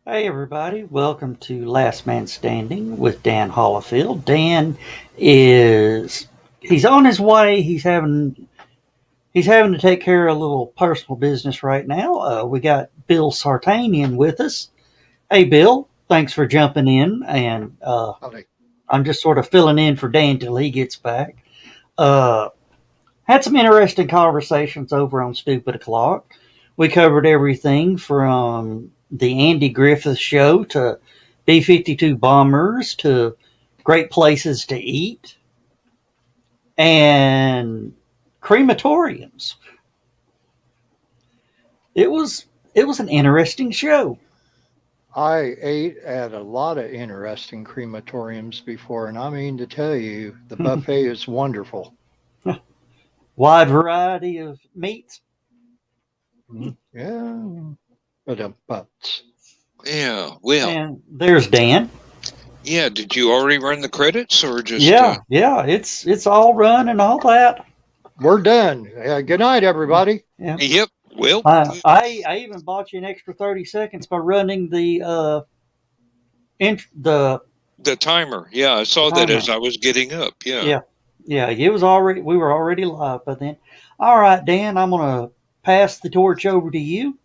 Hey everybody, welcome to Last Man Standing with Dan Hollifield. Dan is he's on his way. He's having to take care of a little personal business right now. We got Bill Sartanian with us. Hey Bill, thanks for jumping in, and Howdy. I'm just sort of filling in for Dan till he gets back. Uh, had some interesting conversations over on Stupid O'Clock. We covered everything from the Andy Griffith Show to B 52 bombers to great places to eat and crematoriums. It was it was an interesting show. I ate at a lot of interesting crematoriums before, and I mean to tell you, the buffet is wonderful. Wide variety of meats. Yeah, but Yeah, well, And there's Dan. yeah. Did you already run the credits or just? Yeah, it's all run and all that. we're done. Good night, everybody. Yeah. Yep. Well, I even bought you an extra 30 seconds by running the the timer. Yeah, I saw that timer. as I was getting up. Yeah, yeah, we were already live by then. All right, Dan, I'm gonna pass the torch over to you.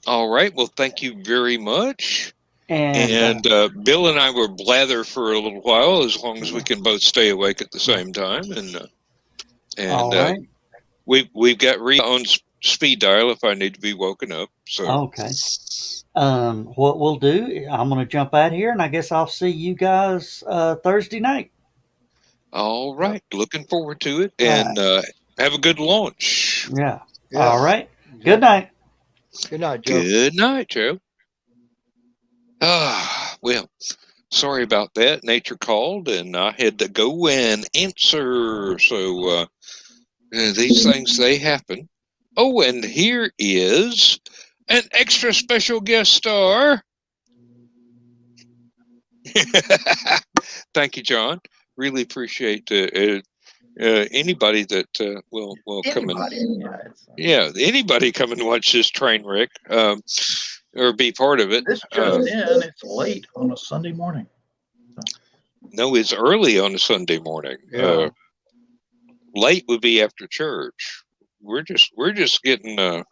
All right. Well, thank you very much. And And Bill and I will blather for a little while, as long as we can both stay awake at the same time. all And right, we've got Rita on speed dial if I need to be woken up. So okay. What we'll do, I'm gonna jump out here, and I guess I'll see you guys Thursday night. all right, looking forward to it, All and have a good launch. Yeah. Yes. All right. Good night. Good night, Joe. Good night, Joe. Well, sorry about that. Nature called, and I had to go and answer. So these things, they happen. Oh, and here is an extra special guest star. Thank you, John. Really appreciate anybody that will come and anybody come and watch this train wreck or be part of it. This just in, it's late on a Sunday morning. No, it's early on a Sunday morning. Yeah. Late would be after church. We're just getting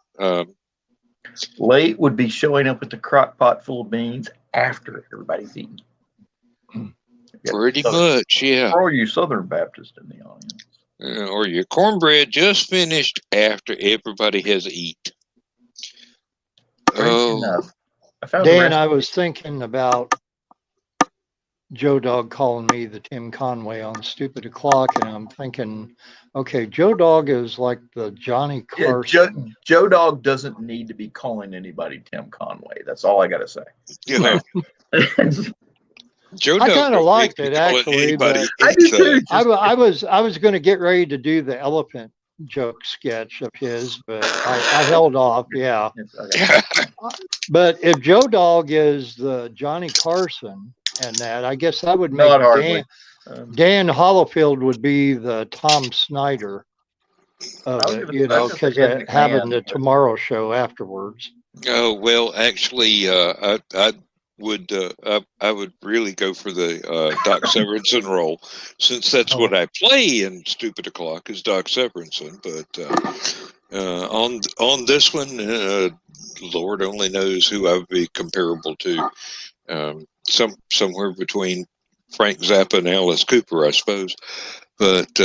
Late would be showing up with the crock pot full of beans after everybody's eaten. pretty much, yeah. For all you Southern Baptists in the audience. Or your cornbread just finished after everybody has eaten. Strange enough. Dan, I was thinking about Joe Dog calling me the Tim Conway on Stupid O'Clock, and I'm thinking, okay, Joe Dog is like the Johnny Carson. Joe Dog doesn't need to be calling anybody Tim Conway. That's all I got to say. Yeah. Joe I Dog kind of don't liked need it to call actually, anybody but I do too. I was going to get ready to do the elephant joke sketch of his, but I held off. Yeah. Okay. But if Joe Dog is the Johnny Carson and that, I guess that would make Not hardly. Dan Hollifield would be the Tom Snyder of it, because having the Tomorrow Show afterwards. Oh well, actually, I would really go for the Doc Severinsen role, since that's what I play in Stupid O'Clock is Doc Severinsen. But on this one, Lord only knows who I would be comparable to. Somewhere between Frank Zappa and Alice Cooper, I suppose. But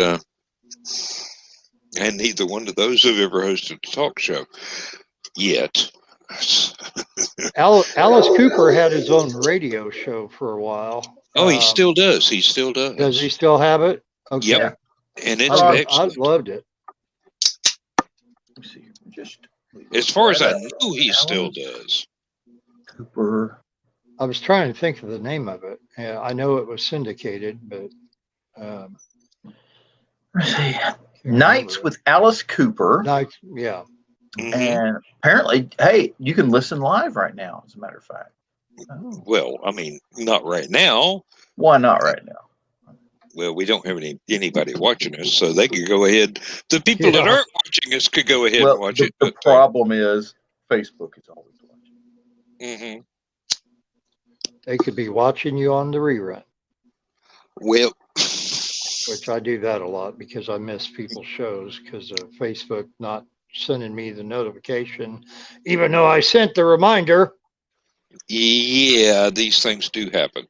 and neither one of those have ever hosted a talk show yet. Alice Cooper had his own radio show for a while. Oh, he still does. He still does. Does he still have it? Okay. Yep. And it's I excellent. loved it. Let's see. Just as far as I know, he still does. Cooper. I was trying to think of the name of it. Yeah, I know it was syndicated, but Let's see. Nights with Alice Cooper. Nights, yeah. Mhm. And apparently, hey, you can listen live right now, as a matter of fact. Oh. Well, I mean, not right now. Why not right now? Well, we don't have anybody watching us, so they could go ahead. The people that aren't watching us could go ahead and watch it. The problem is Facebook is always watching. Mm-hmm. they could be watching you on the rerun, Well, which I do that a lot because I miss people's shows because of Facebook not sending me the notification, even though I sent the reminder. yeah, these things do happen.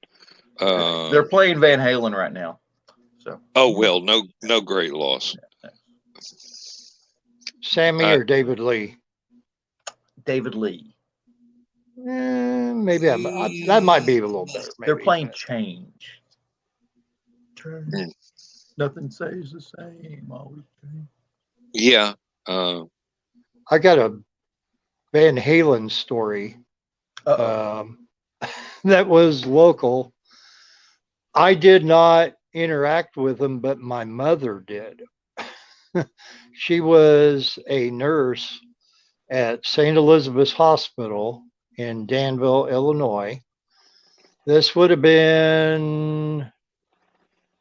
They're playing Van Halen right now. So. Oh well, no great loss. Sammy or David Lee? David Lee. Maybe that might be a little better. Maybe. They're playing Change. Mm. Nothing stays the same. Always change. Yeah. I got a Van Halen story that was local. I did not interact with them, but my mother did. She was a nurse at St. Elizabeth's Hospital in Danville, Illinois. This would have been,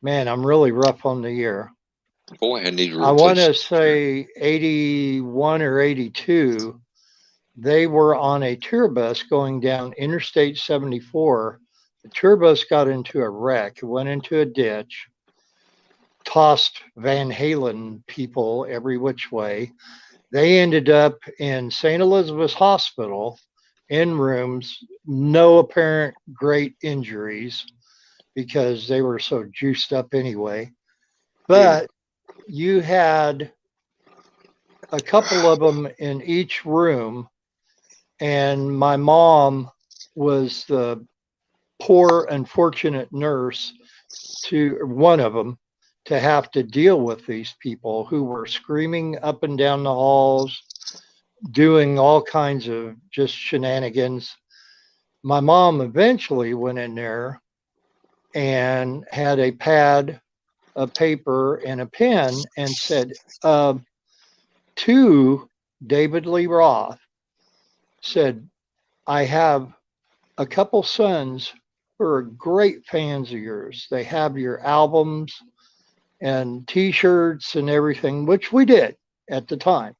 man, I'm really rough on the year. Boy, I need to I want to say 81 or 82. They were on a tour bus going down Interstate 74. The tour bus got into a wreck, went into a ditch, tossed Van Halen people every which way. They ended up in St. Elizabeth's Hospital in rooms, no apparent great injuries because they were so juiced up anyway. But you had a couple of them in each room, and my mom was the poor, unfortunate nurse to one of them to have to deal with these people who were screaming up and down the halls, doing all kinds of just shenanigans. My mom eventually went in there and had a pad, a paper, and a pen and said, to David Lee Roth, said, I have a couple sons who are great fans of yours. They have your albums and t-shirts and everything, which we did at the time.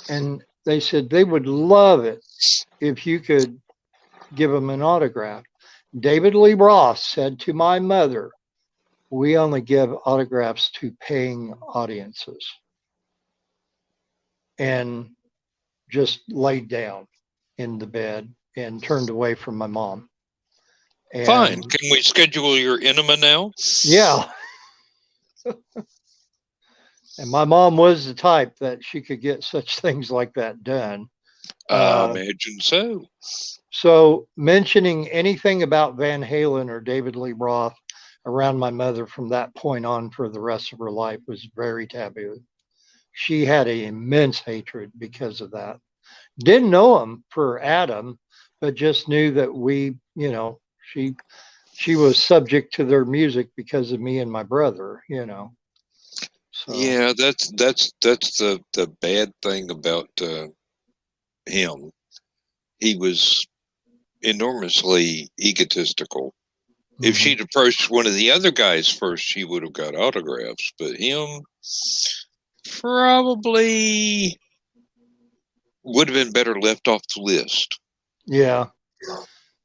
And they said they would love it if you could give them an autograph. David Lee Roth said to my mother, we only give autographs to paying audiences. And just laid down in the bed and turned away from my mom. And, fine. Can we schedule your enema now? Yeah. And my mom was the type that she could get such things like that done. I imagine so. So mentioning anything about Van Halen or David Lee Roth around my mother from that point on for the rest of her life was very taboo. She had an immense hatred because of that. Didn't know him for Adam, but just knew that we, you know, she was subject to their music because of me and my brother, you know. So. Yeah, that's the bad thing about him. He was enormously egotistical. Mm-hmm. If she'd approached one of the other guys first, she would have got autographs. But him probably would have been better left off the list. Yeah.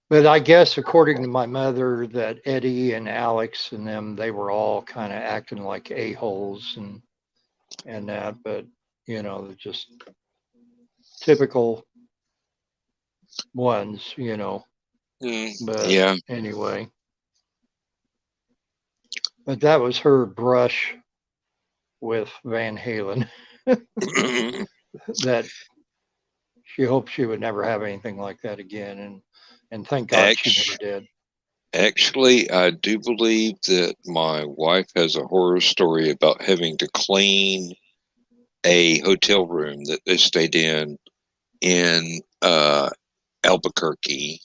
But I guess according to my mother that Eddie and Alex and them, they were all kind of acting like a-holes and that, but you know, just typical ones, you know. But yeah. Anyway. But that was her brush with Van Halen. That she hoped she would never have anything like that again. And thank God she never did. Actually, I do believe that my wife has a horror story about having to clean a hotel room that they stayed in Albuquerque.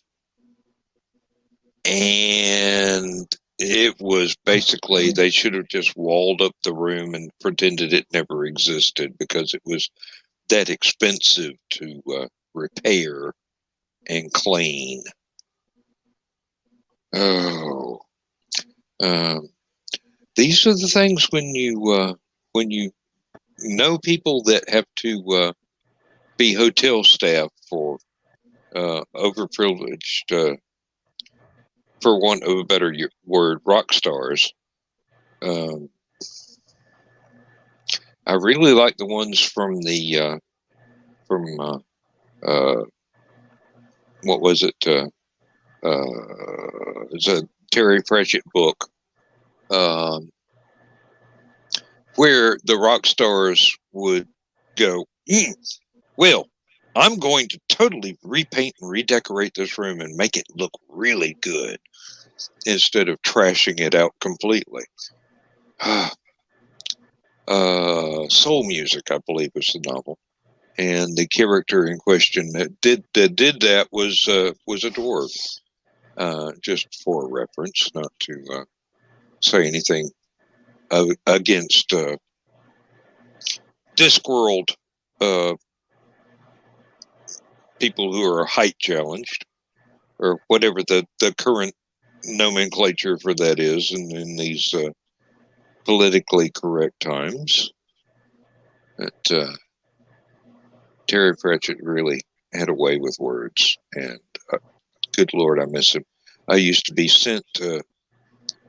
And it was basically, they should have just walled up the room and pretended it never existed because it was that expensive to repair and clean. Oh, these are the things when you know people that have to be hotel staff for overprivileged for want of a better word, rock stars. I really like the ones from the what was it? It's a Terry Pratchett book, where the rock stars would go, well, I'm going to totally repaint and redecorate this room and make it look really good instead of trashing it out completely. Soul Music, I believe, was the novel, and the character in question that did that was a dwarf. Just for reference, not to say anything against Discworld people who are height challenged, or whatever the current nomenclature for that is in these politically correct times. But Terry Pratchett really had a way with words, and good Lord, I miss him. I used to be sent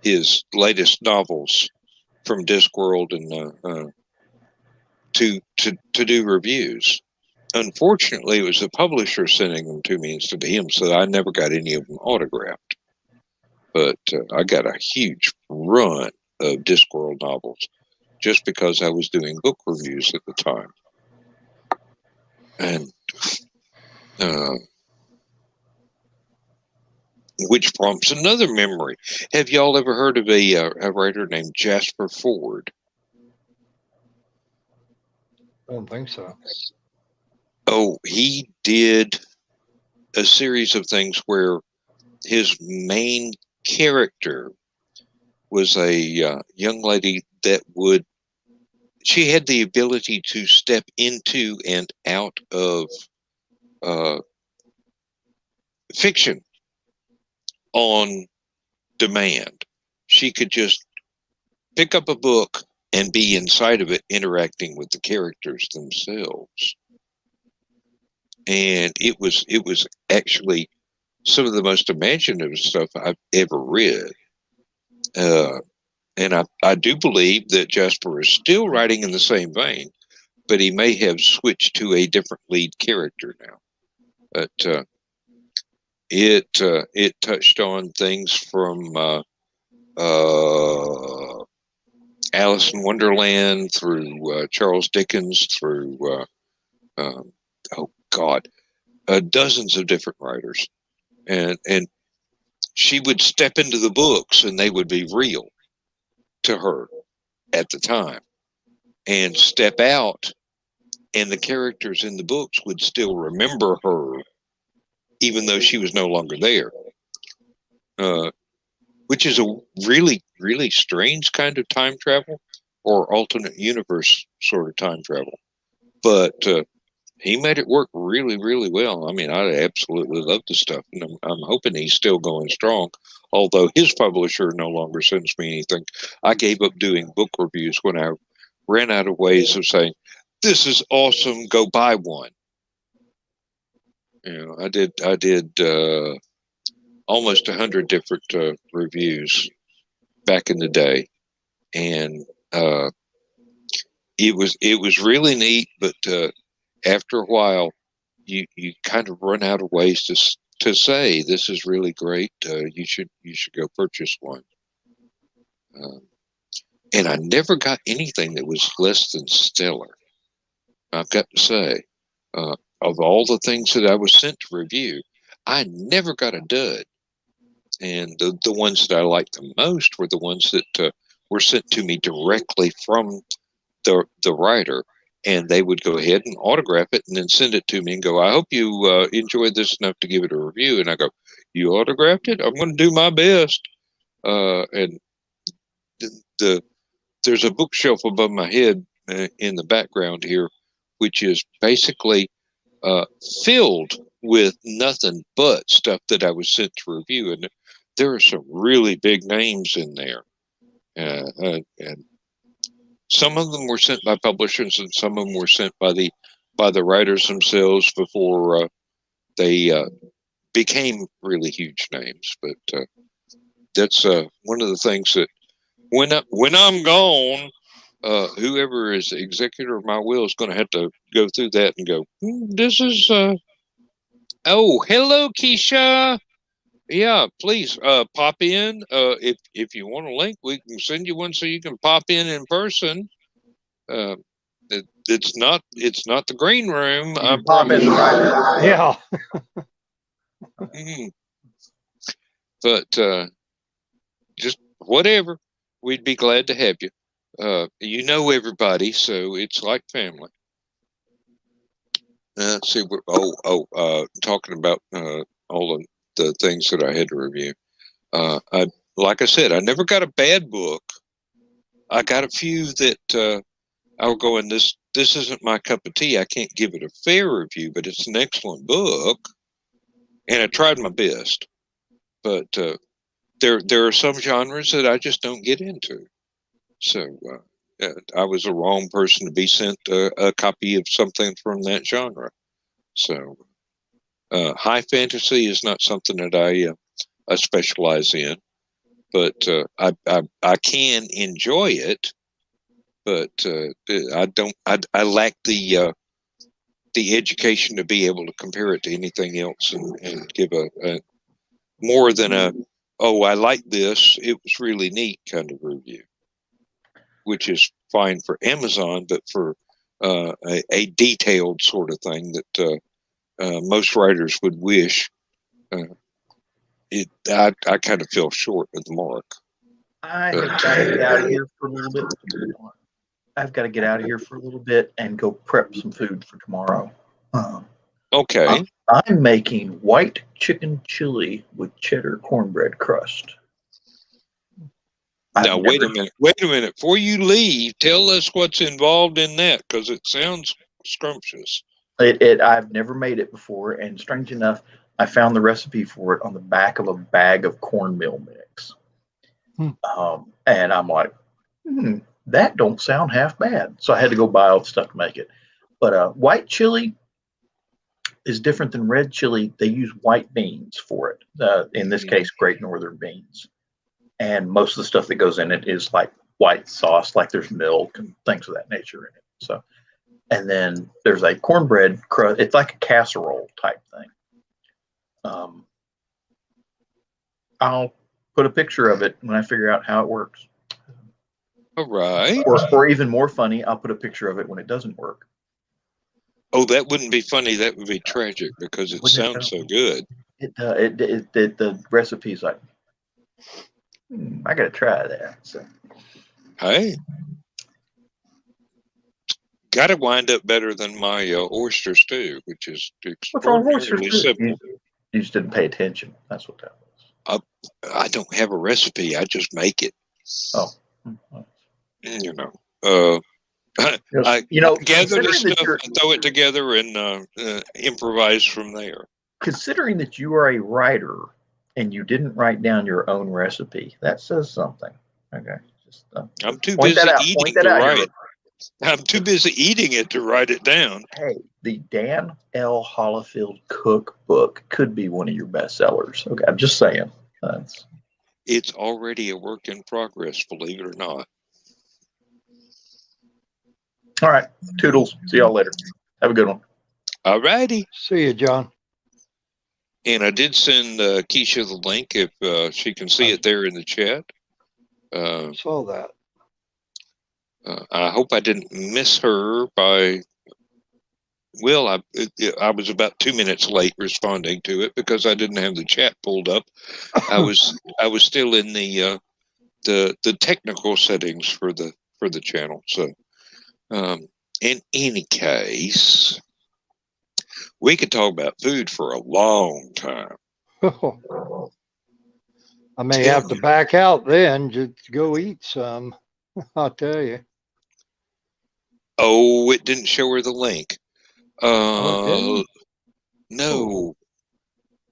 his latest novels from Discworld and to do reviews. Unfortunately, it was the publisher sending them to me instead of him, so I never got any of them autographed. But I got a huge run of Discworld novels just because I was doing book reviews at the time. And which prompts another memory. Have y'all ever heard of a writer named Jasper Fforde? I don't think so. Oh, he did a series of things where his main character was a young lady that she had the ability to step into and out of fiction on demand. She could just pick up a book and be inside of it, interacting with the characters themselves. And it was actually some of the most imaginative stuff I've ever read. And I do believe that Jasper is still writing in the same vein, but he may have switched to a different lead character now. But it touched on things from Alice in Wonderland through Charles Dickens through oh God, dozens of different writers, and she would step into the books and they would be real to her at the time, and step out and the characters in the books would still remember her even though she was no longer there, which is a really, really strange kind of time travel, or alternate universe sort of time travel. But he made it work really, really well. I mean, I absolutely love the stuff, and I'm hoping he's still going strong, although his publisher no longer sends me anything. I gave up doing book reviews when I ran out of ways of saying, this is awesome, go buy one. You know, I did almost 100 different reviews back in the day, and it was really neat. But after a while, you kind of run out of ways to say this is really great. You should go purchase one. And I never got anything that was less than stellar. I've got to say, of all the things that I was sent to review, I never got a dud. And the ones that I liked the most were the ones that were sent to me directly from the writer. And they would go ahead and autograph it and then send it to me and go, I hope you enjoyed this enough to give it a review. And I go, you autographed it? I'm going to do my best. And there's a bookshelf above my head in the background here, which is basically filled with nothing but stuff that I was sent to review. And there are some really big names in there. And some of them were sent by publishers, and some of them were sent by the writers themselves before they became really huge names. But that's one of the things that when I'm gone, whoever is the executor of my will is going to have to go through that and go, this is oh, hello, Keisha. Yeah, please pop in. If you want a link, we can send you one so you can pop in person. It's not the green room. I Pop in promise. the right. Yeah. But just whatever, we'd be glad to have you. You know everybody, so it's like family. Let's see. Talking about all of the things that I had to review. Like I said, I never got a bad book. I got a few that I'll go in. This isn't my cup of tea. I can't give it a fair review, but it's an excellent book, and I tried my best. But there are some genres that I just don't get into. So I was the wrong person to be sent a copy of something from that genre. So high fantasy is not something that I specialize in, but I can enjoy it. But I don't. I lack the education to be able to compare it to anything else and give a more than a I like this. It was really neat kind of review, which is fine for Amazon, but for a detailed sort of thing that most writers would wish. I kind of fell short of the mark. I have got to get out of here for a little bit. I've got to get out of here for a little bit and go prep some food for tomorrow. Okay. I'm making white chicken chili with cheddar cornbread crust. Now, wait a minute. Before you leave, tell us what's involved in that, because it sounds scrumptious. I've never made it before, and strange enough, I found the recipe for it on the back of a bag of cornmeal mix. And I'm like, that don't sound half bad. So I had to go buy all the stuff to make it. But white chili is different than red chili. They use white beans for it. In this case, Great Northern beans. And most of the stuff that goes in it is like white sauce, like there's milk and things of that nature in it. So, and then there's a cornbread crust. It's like a casserole type thing. I'll put a picture of it when I figure out how it works. All right. Or even more funny, I'll put a picture of it when it doesn't work. Oh, that wouldn't be funny. That would be tragic because it sounds so good. The recipe's like, I gotta try that. So. Hey, got to wind up better than my oyster stew, which is extraordinarily simple. You just didn't pay attention. That's what that was. I don't have a recipe. I just make it. Oh. You know. I gather the stuff and throw it together and improvise from there. Considering that you are a writer and you didn't write down your own recipe, that says something. Okay. I'm too busy eating to write. I'm too busy eating it to write it down. Hey, the Dan L. Hollifield cookbook could be one of your bestsellers. Okay, I'm just saying. It's already a work in progress, believe it or not. All right. Toodles. See y'all later. Have a good one. All righty. See you, John. And I did send Keisha the link if she can see it there in the chat. Saw that. I hope I didn't miss her by. Well, I was about 2 minutes late responding to it because I didn't have the chat pulled up. I was still in the technical settings for the channel. So, in any case, we could talk about food for a long time. I may have to back out then to go eat some. I'll tell you. Oh, it didn't show her the link. No.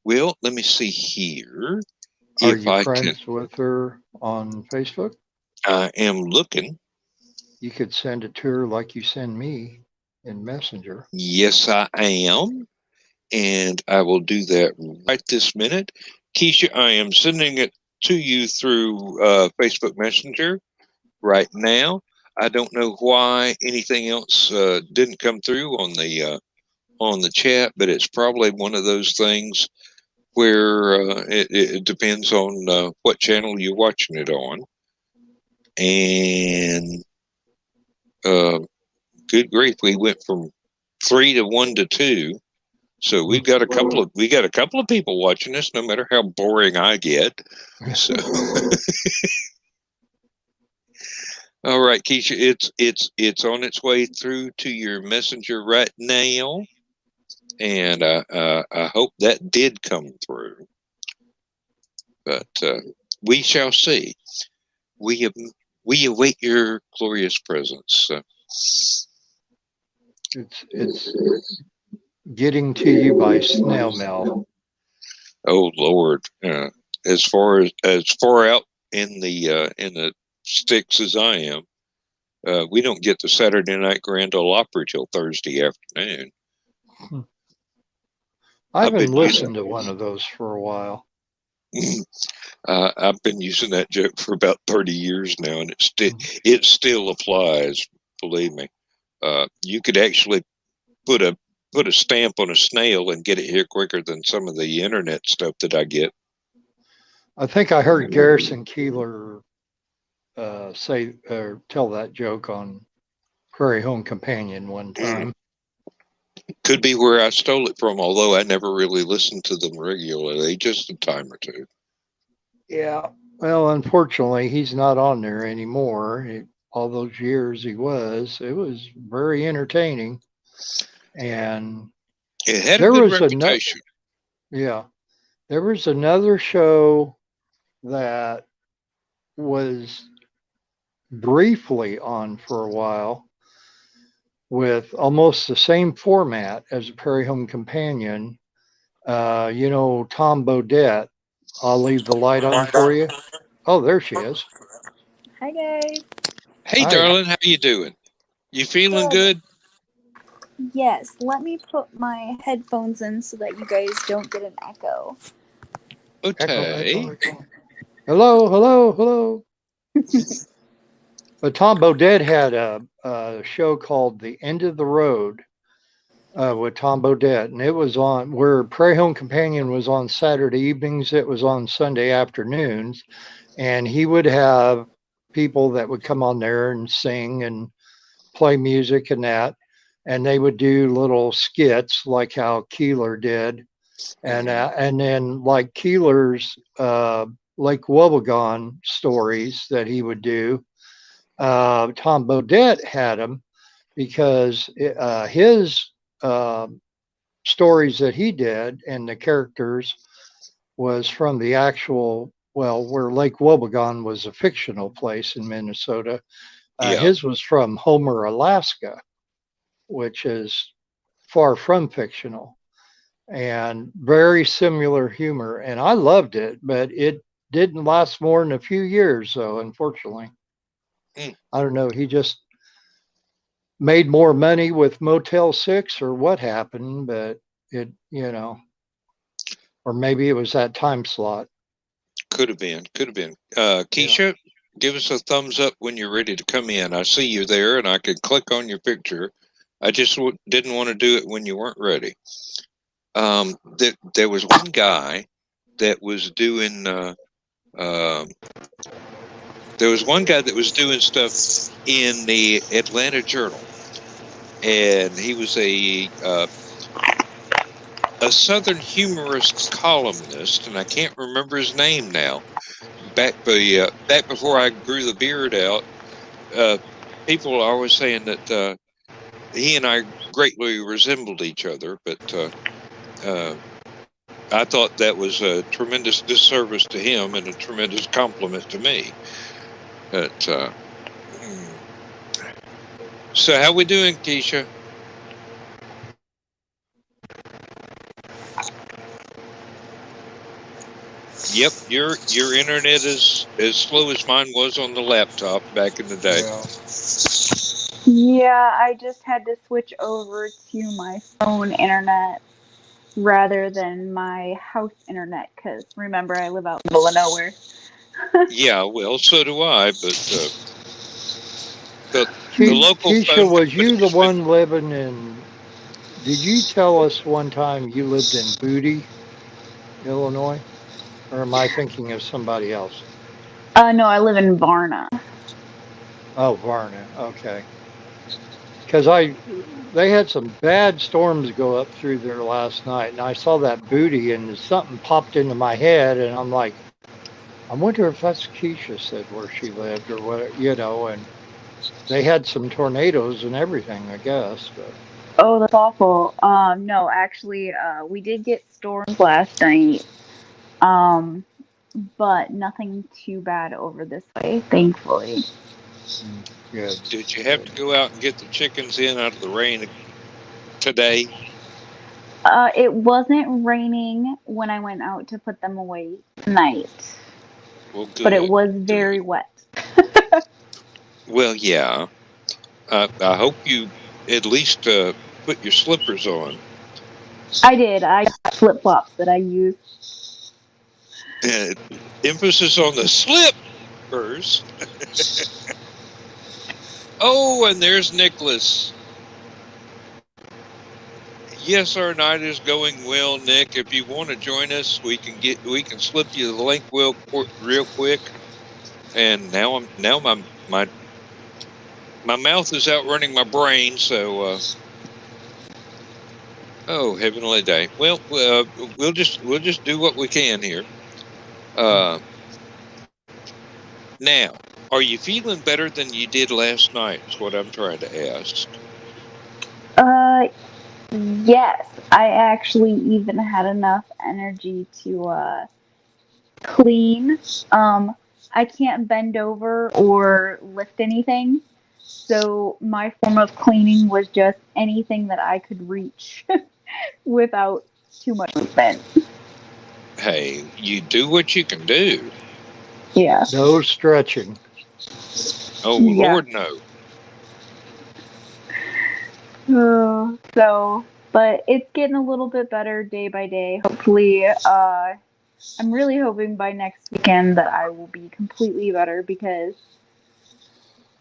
Well, let me see here. Are you friends with her on Facebook? I am looking. You could send it to her like you send me in Messenger. Yes, I am. And I will do that right this minute. Keisha, I am sending it to you through Facebook Messenger right now. I don't know why anything else didn't come through on the chat, but it's probably one of those things where it depends on what channel you're watching it on. And good grief, we went from 3 to 1 to 2. So we've got a couple of people watching us, no matter how boring I get. So, all right, Keisha, it's on its way through to your messenger right now, and I hope that did come through. But we shall see. We await your glorious presence. It's getting to you by snail mail. Oh Lord, as far out in the sticks as I am, we don't get the Saturday Night Grand Ole Opry till Thursday afternoon. I haven't listened to one of those for a while. I've been using that joke for about 30 years now, and it still applies. Believe me, you could actually put a stamp on a snail and get it here quicker than some of the internet stuff that I get. I think I heard Garrison Keillor say or tell that joke on Prairie Home Companion one time. Could be where I stole it from, although I never really listened to them regularly, just a time or two. Yeah. Well, unfortunately, he's not on there anymore. All those years it was very entertaining. And it had a good reputation. There was another show that was briefly on for a while with almost the same format as Prairie Home Companion. Tom Bodette. I'll leave the light on for you. Oh, there she is. Hi, guys. Hey, Hi. darling. How you doing? You feeling good? Yes. Let me put my headphones in so that you guys don't get an echo. Okay. Echo. Hello. But Tom Bodette had a show called The End of the Road with Tom Bodette, and it was on where Prairie Home Companion was on Saturday evenings. It was on Sunday afternoons, and he would have people that would come on there and sing and play music and that, and they would do little skits like how Keillor did, and then like Keillor's Lake Wobegon stories that he would do. Tom Bodette had them because his stories that he did and the characters was from the actual, where Lake Wobegon was a fictional place in Minnesota. His was from Homer, Alaska, which is far from fictional, and very similar humor. And I loved it, but it didn't last more than a few years, though, unfortunately. I don't know. He just made more money with Motel 6 or what happened, but it, or maybe it was that time slot. Could have been. Keisha, give us a thumbs up when you're ready to come in. I see you there, and I can click on your picture. I just didn't want to do it when you weren't ready. There was one guy that was doing. There was one guy that was doing stuff in the Atlanta Journal, and he was a Southern humorist columnist, and I can't remember his name now. Back before I grew the beard out, people are always saying that he and I greatly resembled each other, but I thought that was a tremendous disservice to him and a tremendous compliment to me. But so how we doing, Keisha? Yep, your internet is as slow as mine was on the laptop back in the day. Yeah, I just had to switch over to my phone internet. rather than my house internet, because remember, I live out in the middle of nowhere. Yeah, well, so do I, but the local Keisha, phone was you the company's been- one living in? Did you tell us one time you lived in Booty, Illinois, or am I thinking of somebody else? No, I live in Varna. Oh, Varna. Okay. Because they had some bad storms go up through there last night, and I saw that Booty, and something popped into my head, and I'm like, I wonder if that's Keisha said where she lived or what, and they had some tornadoes and everything, I guess. But Oh, that's awful. No, actually, we did get storms last night. But nothing too bad over this way, thankfully. good. Did you have to go out and get the chickens in out of the rain today? It wasn't raining when I went out to put them away tonight, Well, good. but it was very wet. Well, yeah. I hope you at least put your slippers on. I did. I got flip-flops that I use. Emphasis on the slippers. Oh, and there's Nicholas. Yes, our night is going well, Nick. If you want to join us, we can slip you the link real quick. And now my mouth is outrunning my brain, so oh, heavenly day. Well, we'll just do what we can here. Now, are you feeling better than you did last night? Is what I'm trying to ask. Yes. I actually even had enough energy to clean. I can't bend over or lift anything. So my form of cleaning was just anything that I could reach without too much movement. Hey, you do what you can do. Yeah. No stretching. Oh, Yeah. Lord, no. But it's getting a little bit better day by day. Hopefully, I'm really hoping by next weekend that I will be completely better, because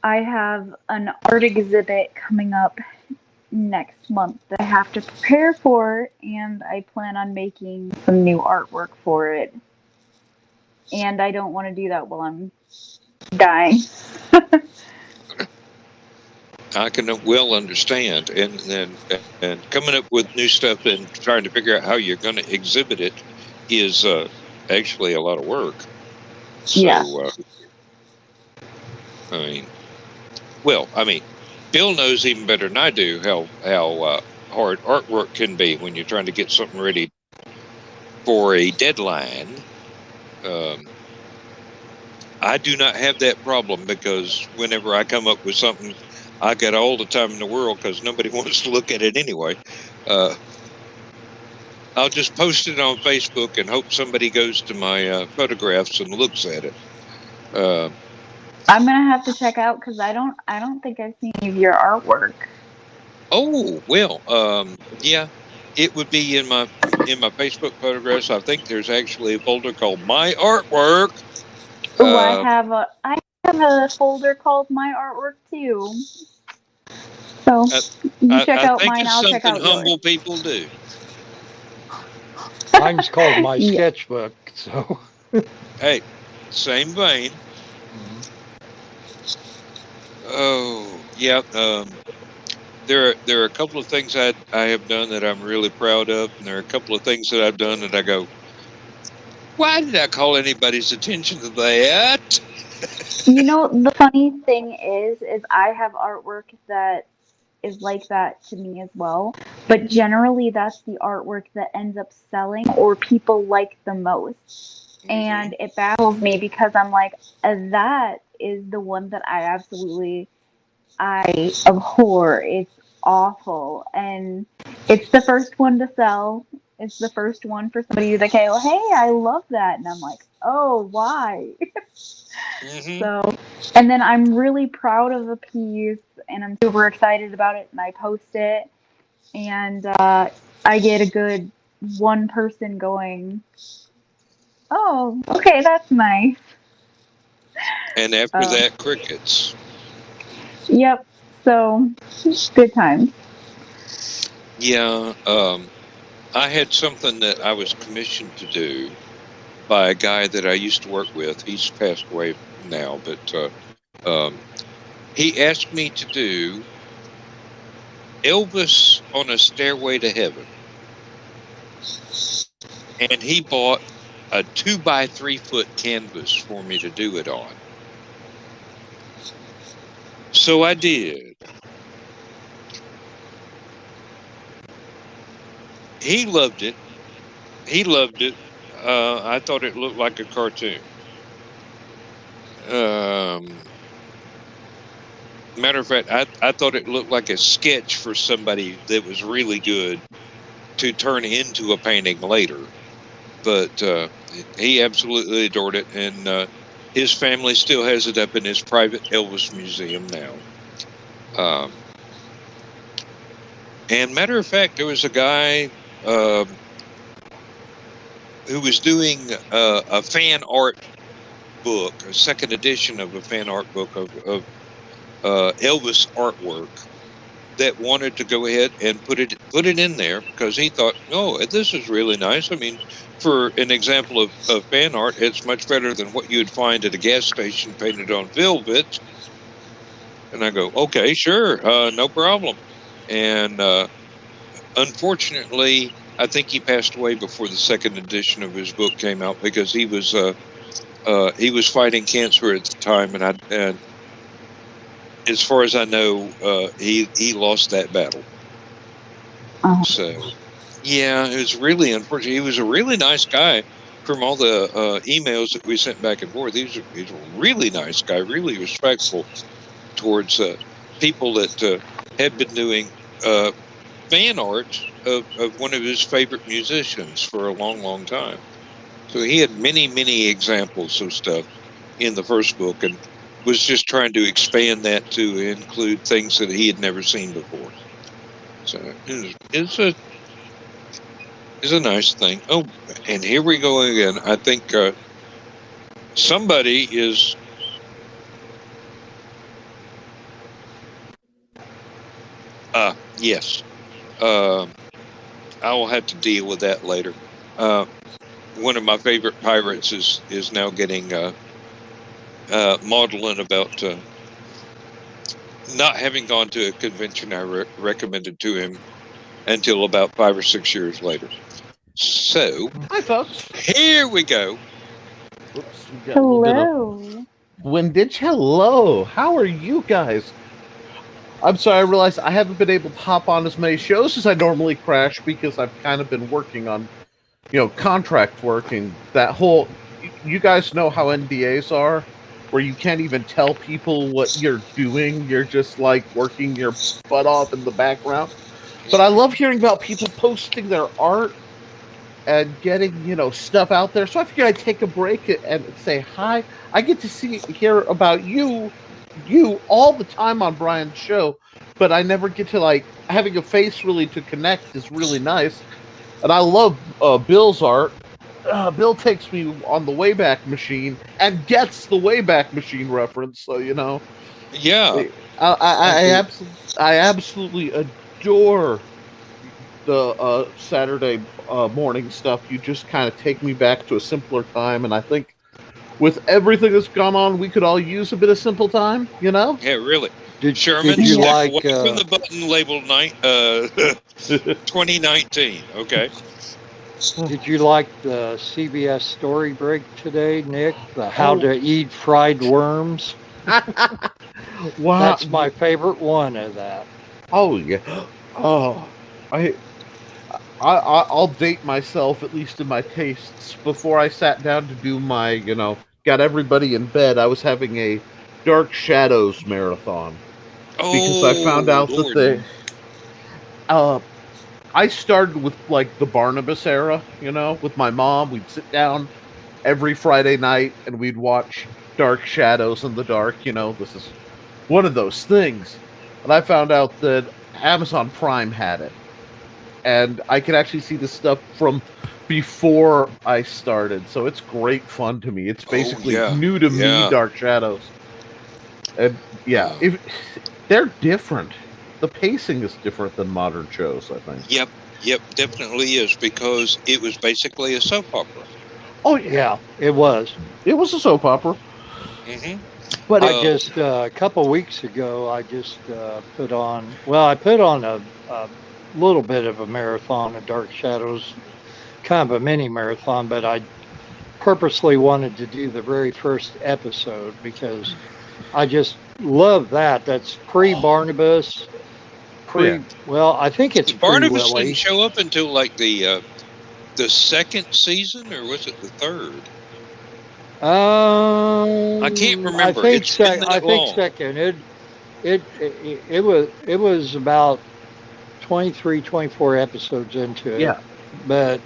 I have an art exhibit coming up next month that I have to prepare for, and I plan on making some new artwork for it. And I don't want to do that while I'm dying. I can well understand, and coming up with new stuff and trying to figure out how you're going to exhibit it is actually a lot of work. So, Yeah. I mean, Bill knows even better than I do how hard artwork can be when you're trying to get something ready for a deadline. I do not have that problem, because whenever I come up with something, I got all the time in the world, because nobody wants to look at it anyway. I'll just post it on Facebook and hope somebody goes to my photographs and looks at it. I'm gonna have to check out, because I don't think I've seen any of your artwork. Oh, well, yeah, it would be in my Facebook photographs. I think there's actually a folder called My Artwork. Oh, I have a folder called My Artwork too. So you check I out think mine, it's I'll check something out yours. humble people do. Mine's called my Yeah. sketchbook. So, Hey, same vein. Oh, yeah. There are a couple of things I have done that I'm really proud of, and there are a couple of things that I've done that I go, why did I call anybody's attention to that? You know, the funny thing is I have artwork that is like that to me as well. But generally, that's the artwork that ends up selling or people like the most. Mm-hmm. And it baffles me, because I'm like, that is the one that I abhor. It's awful. And it's the first one to sell. It's the first one for somebody to go, hey, I love that. And I'm like, oh, why? Mm-hmm. So, and then I'm really proud of a piece, and I'm super excited about it, and I post it, and I get a good one person going, "Oh, okay, that's nice." And after that, crickets. Yep. So good times. Yeah. I had something that I was commissioned to do by a guy that I used to work with. He's passed away now, but he asked me to do Elvis on a Stairway to Heaven. And he bought a 2x3 foot canvas for me to do it on. So I did. He loved it. I thought it looked like a cartoon. Matter of fact, I thought it looked like a sketch for somebody that was really good to turn into a painting later. But he absolutely adored it, and his family still has it up in his private Elvis museum now. And matter of fact, there was a guy who was doing a fan art book, a second edition of a fan art book of Elvis artwork, that wanted to go ahead and put it in there because he thought, oh, this is really nice. I mean, for an example of fan art, it's much better than what you would find at a gas station painted on velvet. And I go, okay, sure, no problem. And unfortunately, I think he passed away before the second edition of his book came out because he was fighting cancer at the time, and as far as I know, he lost that battle. So, yeah, it was really unfortunate. He was a really nice guy. From all the emails that we sent back and forth, he's a really nice guy, really respectful towards people that had been doing fan art of one of his favorite musicians for a long, long time. So he had many, many examples of stuff in the first book and was just trying to expand that to include things that he had never seen before. So it's a nice thing. Oh, and here we go again. I think somebody is. Yes. I will have to deal with that later. One of my favorite pirates is now getting maudlin about not having gone to a convention I recommended to him until about 5 or 6 years later. So, hi, folks. Here we go. Oops, we got a little bit of Hello. windage. Hello, how are you guys? I'm sorry, I realized I haven't been able to hop on as many shows as I normally crash because I've kind of been working on, contract work and that whole. You guys know how NDAs are, where you can't even tell people what you're doing. You're just like working your butt off in the background. But I love hearing about people posting their art and getting, stuff out there. So I figured I'd take a break and say hi. I get to hear about you all the time on Brian's show, but I never get to having a face really to connect is really nice. And I love Bill's art. Bill takes me on the Wayback Machine and gets the Wayback Machine reference. So Yeah. I absolutely adore the Saturday morning stuff. You just kind of take me back to a simpler time, and I think with everything that's gone on, we could all use a bit of simple time. Yeah, really. Sherman, did you step like away from the button labeled 2019? Okay. Did you like the CBS story break today, Nick? The how to eat fried worms? Wow, That's my favorite one of that. Oh yeah. Oh, I'll date myself, at least in my tastes. Before I sat down to do my, got everybody in bed, I was having a Dark Shadows marathon. Because I found out Lord. that I started with the Barnabas era, with my mom. We'd sit down every Friday night and we'd watch Dark Shadows in the dark. This is one of those things. And I found out that Amazon Prime had it. and I can actually see the stuff from before I started. So it's great fun to me. It's basically new to me, Dark Shadows. And they're different. The pacing is different than modern shows, I think. Yep, definitely is, because it was basically a soap opera. Oh yeah, it was. It was a soap opera. Mm-hmm. But I just a couple weeks ago, I just put on. Well, I put on a little bit of a marathon of Dark Shadows, kind of a mini marathon. But I purposely wanted to do the very first episode because I just love that. That's pre-Barnabas. Well, I think it's Barnabas pre-Willie. didn't show up until like the second season, or was it the third? I can't remember. I think it's been that long. second. It was about 23, 24 episodes into it. Yeah. But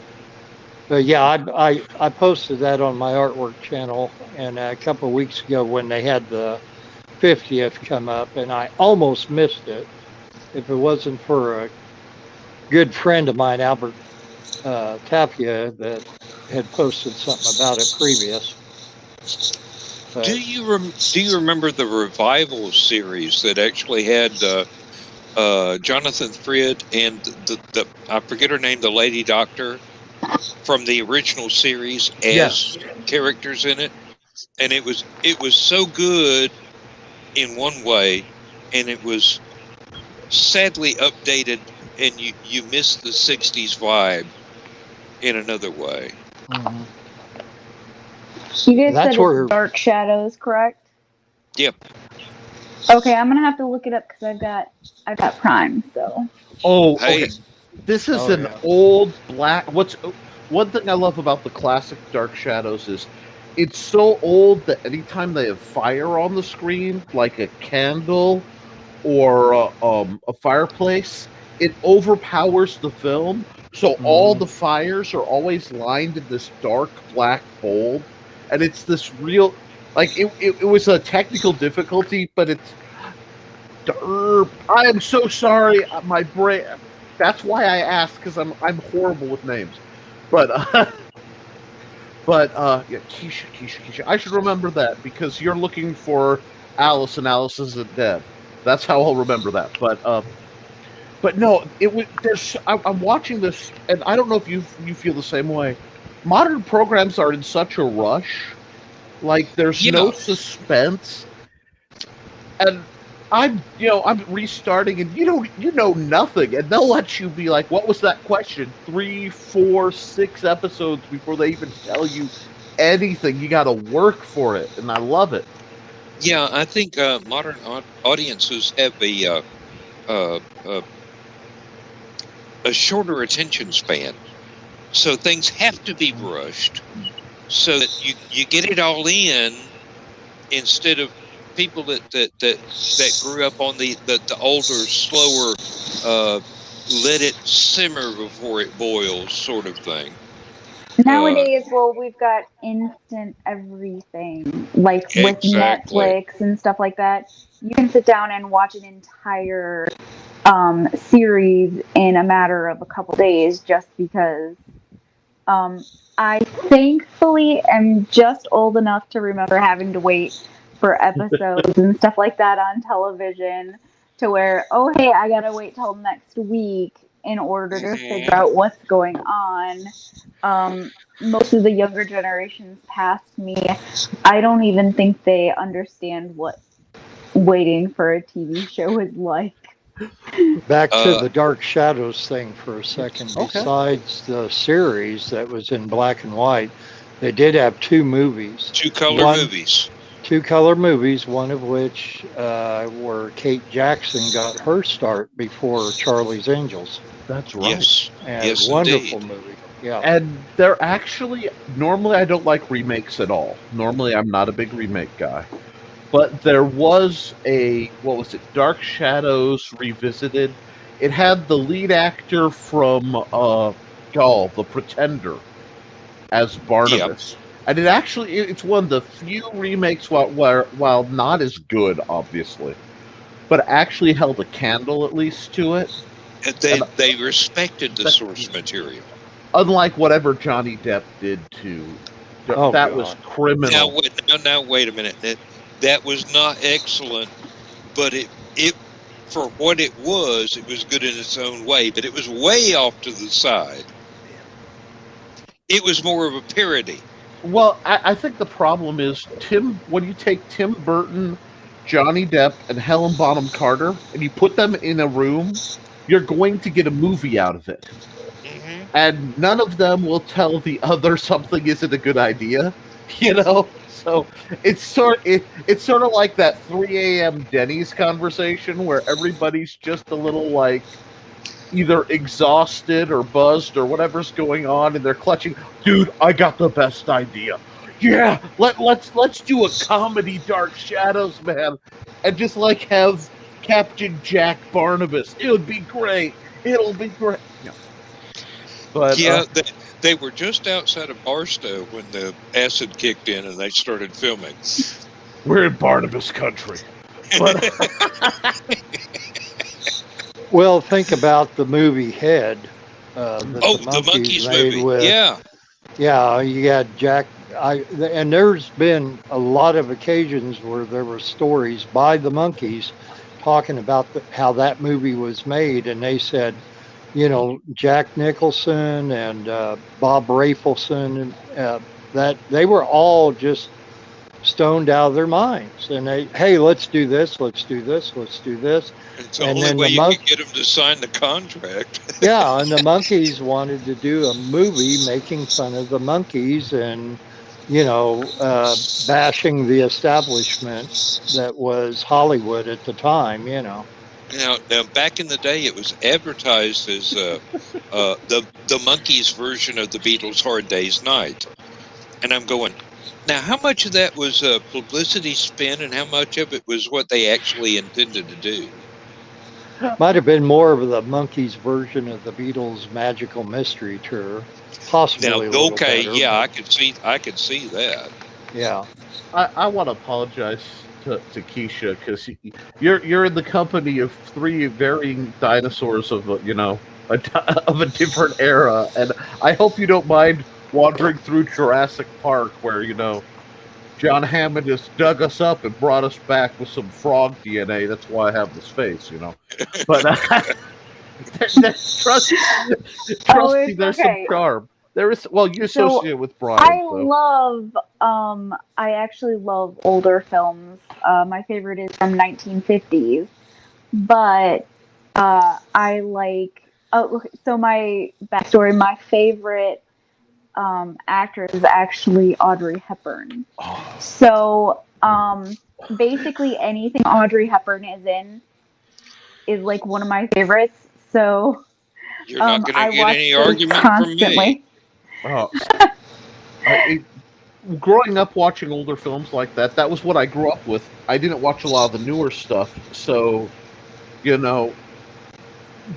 yeah, I posted that on my artwork channel, and a couple of weeks ago when they had the 50th come up, and I almost missed it if it wasn't for a good friend of mine, Albert Tapia, that had posted something about it previous. But, do you remember the revival series that actually had Jonathan Frid and the I forget her name, the lady doctor from the original series as characters in it? And it was so good in one way, and it was sadly updated, and you missed the 60s vibe in another way. mm-hmm. You guys said it's Dark Shadows, correct? Yep. Okay, I'm gonna have to look it up because I've got Prime. So. Oh, hey. Okay. This is an old black. One thing I love about the classic Dark Shadows is it's so old that anytime they have fire on the screen, like a candle or a fireplace, it overpowers the film. So all the fires are always lined in this dark black bulb, and it's this real, like it was a technical difficulty, but it's. I am so sorry, my brain. That's why I asked, because I'm horrible with names, but Keisha. I should remember that because you're looking for Alice, and Alice isn't dead. That's how I'll remember that. But no, it was. I'm watching this, and I don't know if you feel the same way. Modern programs are in such a rush, like there's no suspense, and I'm restarting, and you know nothing, and they'll let you be like, "What was that question?" 3, 4, 6 episodes before they even tell you anything. You got to work for it, and I love it. Yeah, I think modern audiences have a shorter attention span, so things have to be rushed so that you get it all in, instead of people that grew up on the older, slower, let it simmer before it boils sort of thing. Nowadays, we've got instant everything, like with Netflix and stuff like that. You can sit down and watch an entire series in a matter of a couple days just because I thankfully am just old enough to remember having to wait for episodes and stuff like that on television, to where, oh, hey, I gotta wait till next week in order to figure out what's going on. Most of the younger generations past me, I don't even think they understand what waiting for a TV show is like. Back to the Dark Shadows thing for a second. Okay. Besides the series that was in black and white, they did have 2 movies. 2 color movies. 2 color movies, one of which where Kate Jackson got her start before Charlie's Angels. That's right. Yes. And yes, wonderful indeed. movie. Yeah. And they're actually, normally I don't like remakes at all. Normally I'm not a big remake guy. But there was Dark Shadows Revisited. It had the lead actor from The Pretender as Barnabas. Yep. And it's one of the few remakes, while not as good, obviously, but actually held a candle at least to it. They respected the source material. Unlike whatever Johnny Depp did to, Oh, that God. was criminal. Now wait a minute. That was not excellent, but it for what it was good in its own way. But it was way off to the side. It was more of a parody. Well, I think the problem is when you take Tim Burton, Johnny Depp, and Helen Bonham Carter, and you put them in a room, you're going to get a movie out of it. Mm-hmm. And none of them will tell the other something isn't a good idea, you know? So it's sort of like that 3 a.m. Denny's conversation where everybody's just a little like either exhausted or buzzed or whatever's going on, and they're clutching. Dude, I got the best idea. Yeah, let's do a comedy Dark Shadows, man, and just like have Captain Jack Barnabas. It would be great. It'll be great. Yeah. But yeah, they were just outside of Barstow when the acid kicked in and they started filming. We're in Barnabas country. But Well, think about the movie Head. That the Monkeys made movie. with, Yeah, you got Jack. And there's been a lot of occasions where there were stories by the Monkeys talking about how that movie was made, and they said, Jack Nicholson and Bob Rafelson, and that they were all just stoned out of their minds, and hey, let's do this, let's do this, let's do this. it's the only way you could get them to sign the contract. Yeah, and the Monkeys wanted to do a movie making fun of the Monkeys and bashing the establishment that was Hollywood at the time. Now, back in the day, it was advertised as the Monkees version of the Beatles' Hard Day's Night. And I'm going, now, how much of that was a publicity spin and how much of it was what they actually intended to do? Might have been more of the Monkees version of the Beatles' Magical Mystery Tour. Possibly. Now, okay, better, yeah, I could see that. Yeah. I want to apologize to Keisha because you're in the company of three varying dinosaurs of of a different era, and I hope you don't mind wandering through Jurassic Park where John Hammond just dug us up and brought us back with some frog DNA. That's why I have this face, But trust me, there's some charm. There is. Well, you associate with Brian. I actually love older films. My favorite is from 1950s, but I like. So my backstory. My favorite actress is actually Audrey Hepburn. Oh. So basically anything Audrey Hepburn is in is like one of my favorites. So you're not going to get any argument constantly. From me. Growing up watching older films like that was what I grew up with. I didn't watch a lot of the newer stuff, so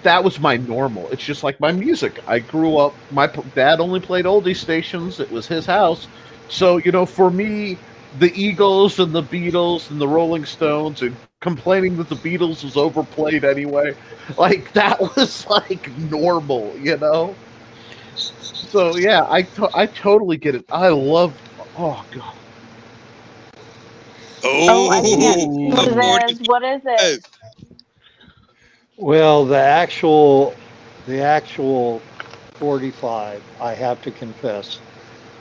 that was my normal. It's just like my music. I grew up, my dad only played oldie stations. It was his house. So, for me, the Eagles and the Beatles and the Rolling Stones and complaining that the Beatles was overplayed anyway, like that was like normal, So, yeah, I totally get it. I love, oh, God. I can't. What is it? Well, the actual 45, I have to confess,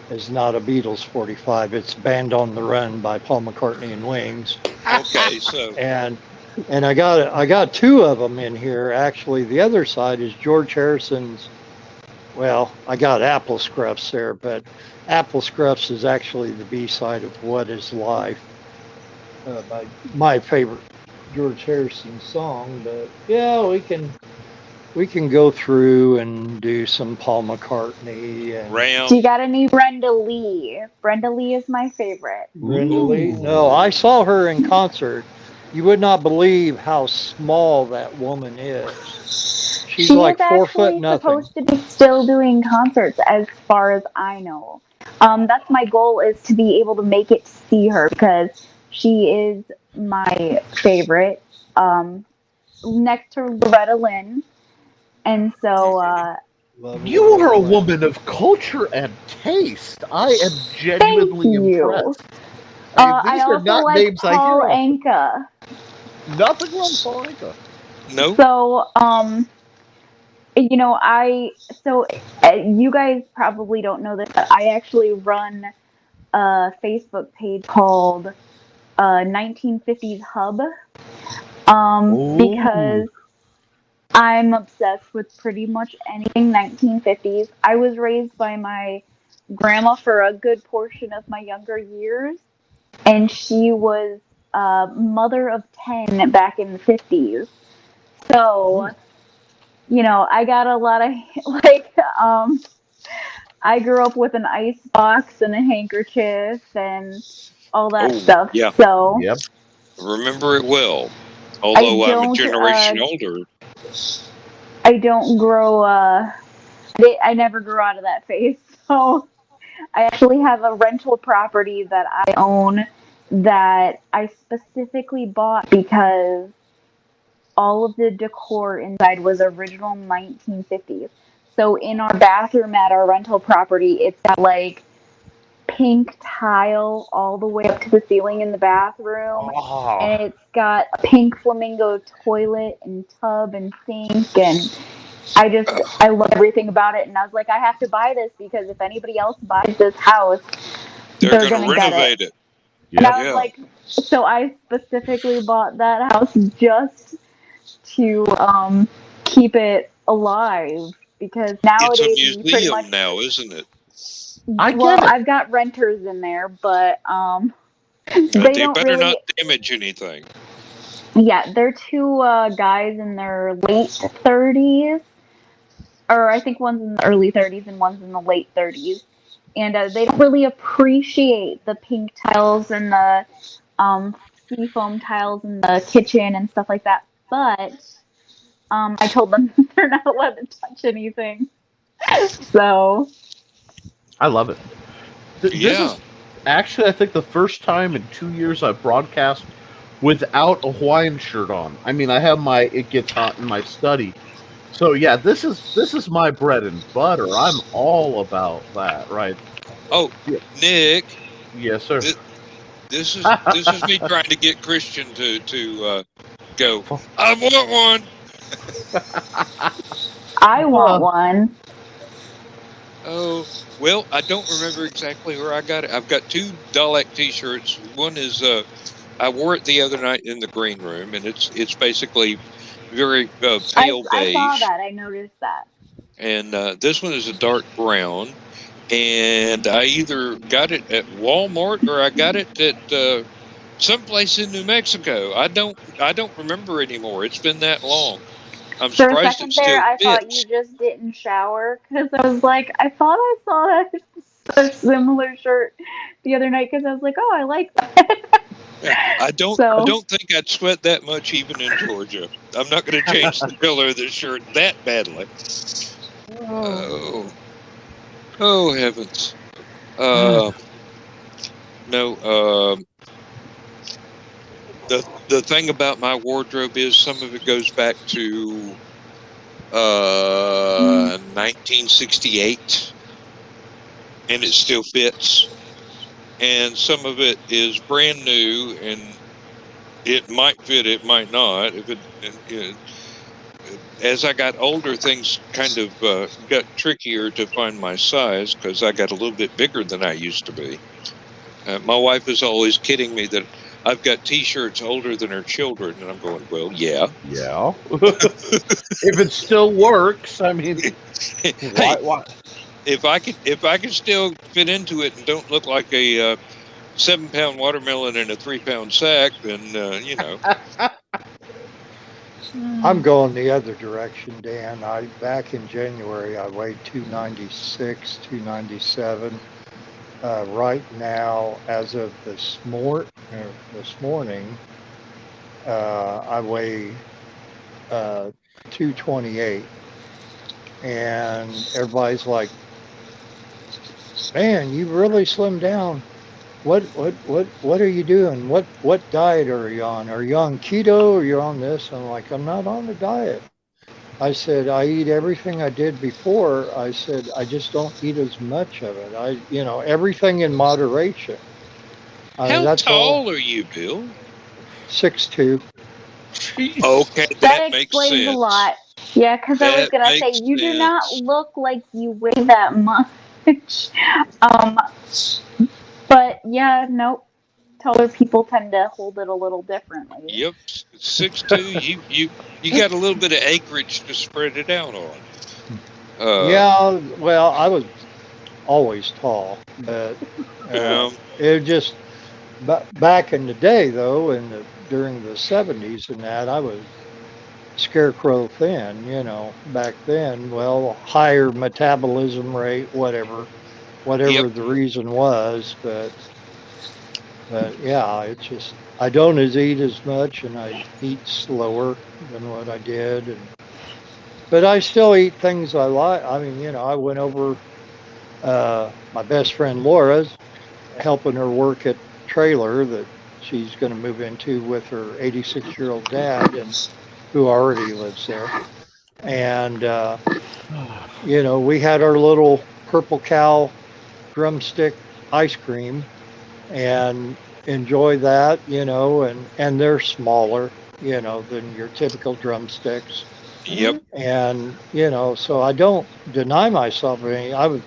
is not a Beatles 45. It's Band on the Run by Paul McCartney and Wings. Okay, so and I got two of them in here. Actually, the other side is George Harrison's. Well, I got Apple Scruffs there, but Apple Scruffs is actually the B-side of What Is Life, my favorite George Harrison song. But yeah, we can go through and do some Paul McCartney. And do you got any Brenda Lee? Brenda Lee is my favorite. Brenda Lee? No, I saw her in concert. You would not believe how small that woman is. She's like 4 foot nothing. Supposed to be still doing concerts, as far as I know. That's my goal, is to be able to make it to see her, because she is my favorite. Next to Loretta Lynn, And so, You are a woman of culture and taste. I am thank genuinely you. impressed. I mean, I these are also not like names I hear Paul often. Anka. Nothing wrong with Paul Anka. No. So, you know, you guys probably don't know this, but I actually run a Facebook page called 1950s Hub, because I'm obsessed with pretty much anything 1950s. I was raised by my grandma for a good portion of my younger years, and she was mother of 10 back in the 50s. So, you know, I got a lot of, like, I grew up with an ice box and a handkerchief and all that Oh, stuff. yeah. So, Yep. Remember it well. I Although I'm a don't, generation older. I don't grow, I never grew out of that phase. So, I actually have a rental property that I own that I specifically bought because all of the decor inside was original 1950s. So in our bathroom at our rental property, it's got like pink tile all the way up to the ceiling in the bathroom. Oh, And it's got a pink flamingo toilet and tub and sink, and I love everything about it. And I was like, I have to buy this because if anybody else buys this house, They're they're going to gonna get it. renovate it. And yep. I was Yeah. like, so I specifically bought that house just to keep it alive because It's a nowadays you pretty much. museum now, isn't it? I Well, get it. I've got renters in there, but They don't better really. not damage anything. Yeah, they're two guys in their late 30s, or I think one's in the early 30s and one's in the late 30s, and they don't really appreciate the pink tiles and the seafoam tiles in the kitchen and stuff like that. But I told them they're not allowed to touch anything. So I love it. This Yeah. is actually, I think, the first time in 2 years I've broadcast without a Hawaiian shirt on. I mean, I have my "It Gets Hot" in my study. So yeah, this is my bread and butter. I'm all about that, right? Oh, Yeah. Nick, Yes, sir. this is me trying to get Christian to go. I want one. I want one. Oh, well, I don't remember exactly where I got it. I've got two Dalek T-shirts. One is I wore it the other night in the green room, and it's basically very pale I beige. saw that. I noticed that. And this one is a dark brown. And I either got it at Walmart or I got it at someplace in New Mexico. I don't remember anymore. It's been that long. I'm For a surprised it second there, still I thought fits. you just didn't shower because I was like, I thought I saw a similar shirt the other night because I was like, oh, I like that. Yeah, I don't think I'd sweat that much even in Georgia. I'm not going to change the color of this shirt that badly. Oh heavens. No. The thing about my wardrobe is some of it goes back to 1968, and it still fits. And some of it is brand new, and it might fit, it might not. As I got older, things kind of got trickier to find my size because I got a little bit bigger than I used to be. My wife is always kidding me that I've got T-shirts older than her children, and I'm going, well, yeah. Yeah. If it still works, I mean, Hey, why? if I can still fit into it and don't look like a 7-pound watermelon in a 3-pound sack, then you know. I'm going the other direction, Dan. Back in January I weighed 296, 297. Right now, as of this morning, I weigh 228, and everybody's like, "Man, you really slimmed down. What are you doing? What diet are you on? Are you on keto or you're on this?" I'm like, "I'm not on a diet. I said, I eat everything I did before. I said, I just don't eat as much of it. Everything in moderation. How That's all. tall are you, Bill? 6'2". Okay, That that makes explains a sense. lot. Yeah, because I was That gonna say makes you do not sense. look like you weigh that much. um, but yeah, nope. Taller people tend to hold it a little differently. Yep, 6'2". You got a little bit of acreage to spread it out on. Yeah, well, I was always tall, but it just back in the day though, during the 70s and that, I was scarecrow thin, back then. Well, higher metabolism rate, whatever Yep. the reason was, but yeah, it's just I don't eat as much, and I eat slower than what I did, but I still eat things I like. I mean, I went over my best friend Laura's, helping her work at trailer that she's going to move into with her 86-year-old dad, and who already lives there. And we had our little Purple Cow drumstick ice cream, and enjoy that, and they're smaller, than your typical drumsticks. Yep. And, so I don't deny myself any. I was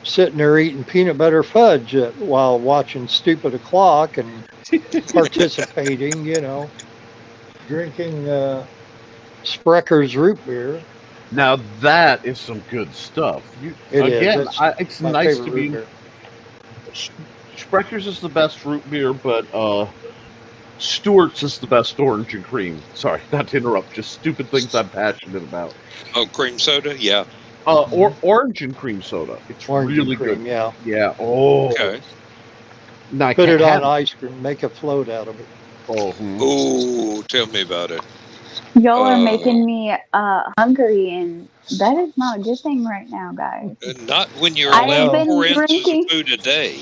sitting there eating peanut butter fudge while watching Stupid O'Clock and participating, drinking Sprecker's root beer. Now that is some good stuff. It is. Again, it's my nice favorite to root be. beer. Sprecker's is the best root beer, but Stewart's is the best orange and cream. Sorry, not to interrupt. Just stupid things I'm passionate about. Oh, cream soda? Yeah. Or orange and cream soda. It's Orange really and cream, good. yeah. Yeah. Oh. Okay. Now, Put it on ice cream. Make a float out of it. Oh. Ooh, tell me about it. Y'all are making me hungry, and that is not a good thing right now, guys. Not when you're I've allowed been 4 ounces drinking. of food a day.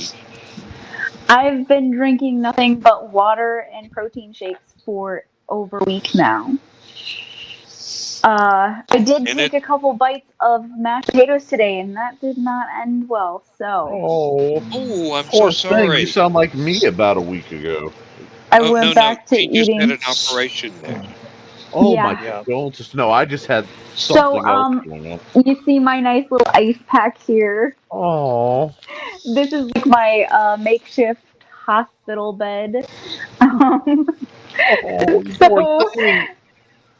I've been drinking nothing but water and protein shakes for over a week now. I did take a couple bites of mashed potatoes today, and that did not end well. So, I'm poor so thing. sorry. You sound like me about a week ago. I went back to she eating. just had an operation there. Oh Yeah. my condolences! No, I just had something else going on. You see my nice little ice pack here. Oh. This is like my makeshift hospital bed. Poor thing.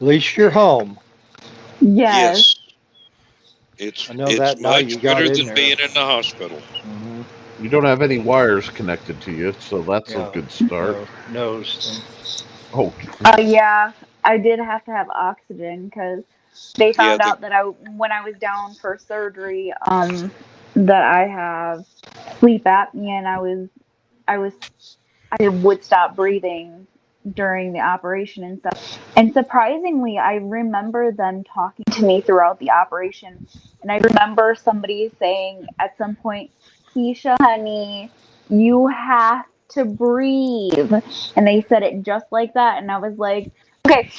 At least you're home. Yes. It's I know that now much you got better in than there. being in the hospital. Mm-hmm. You don't have any wires connected to you, so that's a good start. No. Oh. Yeah, I did have to have oxygen because they found out that when I was down for surgery, that I have sleep apnea, and I would stop breathing during the operation and stuff. And surprisingly, I remember them talking to me throughout the operation, and I remember somebody saying at some point, "Keisha, honey, you have to breathe," and they said it just like that, and I was like, okay.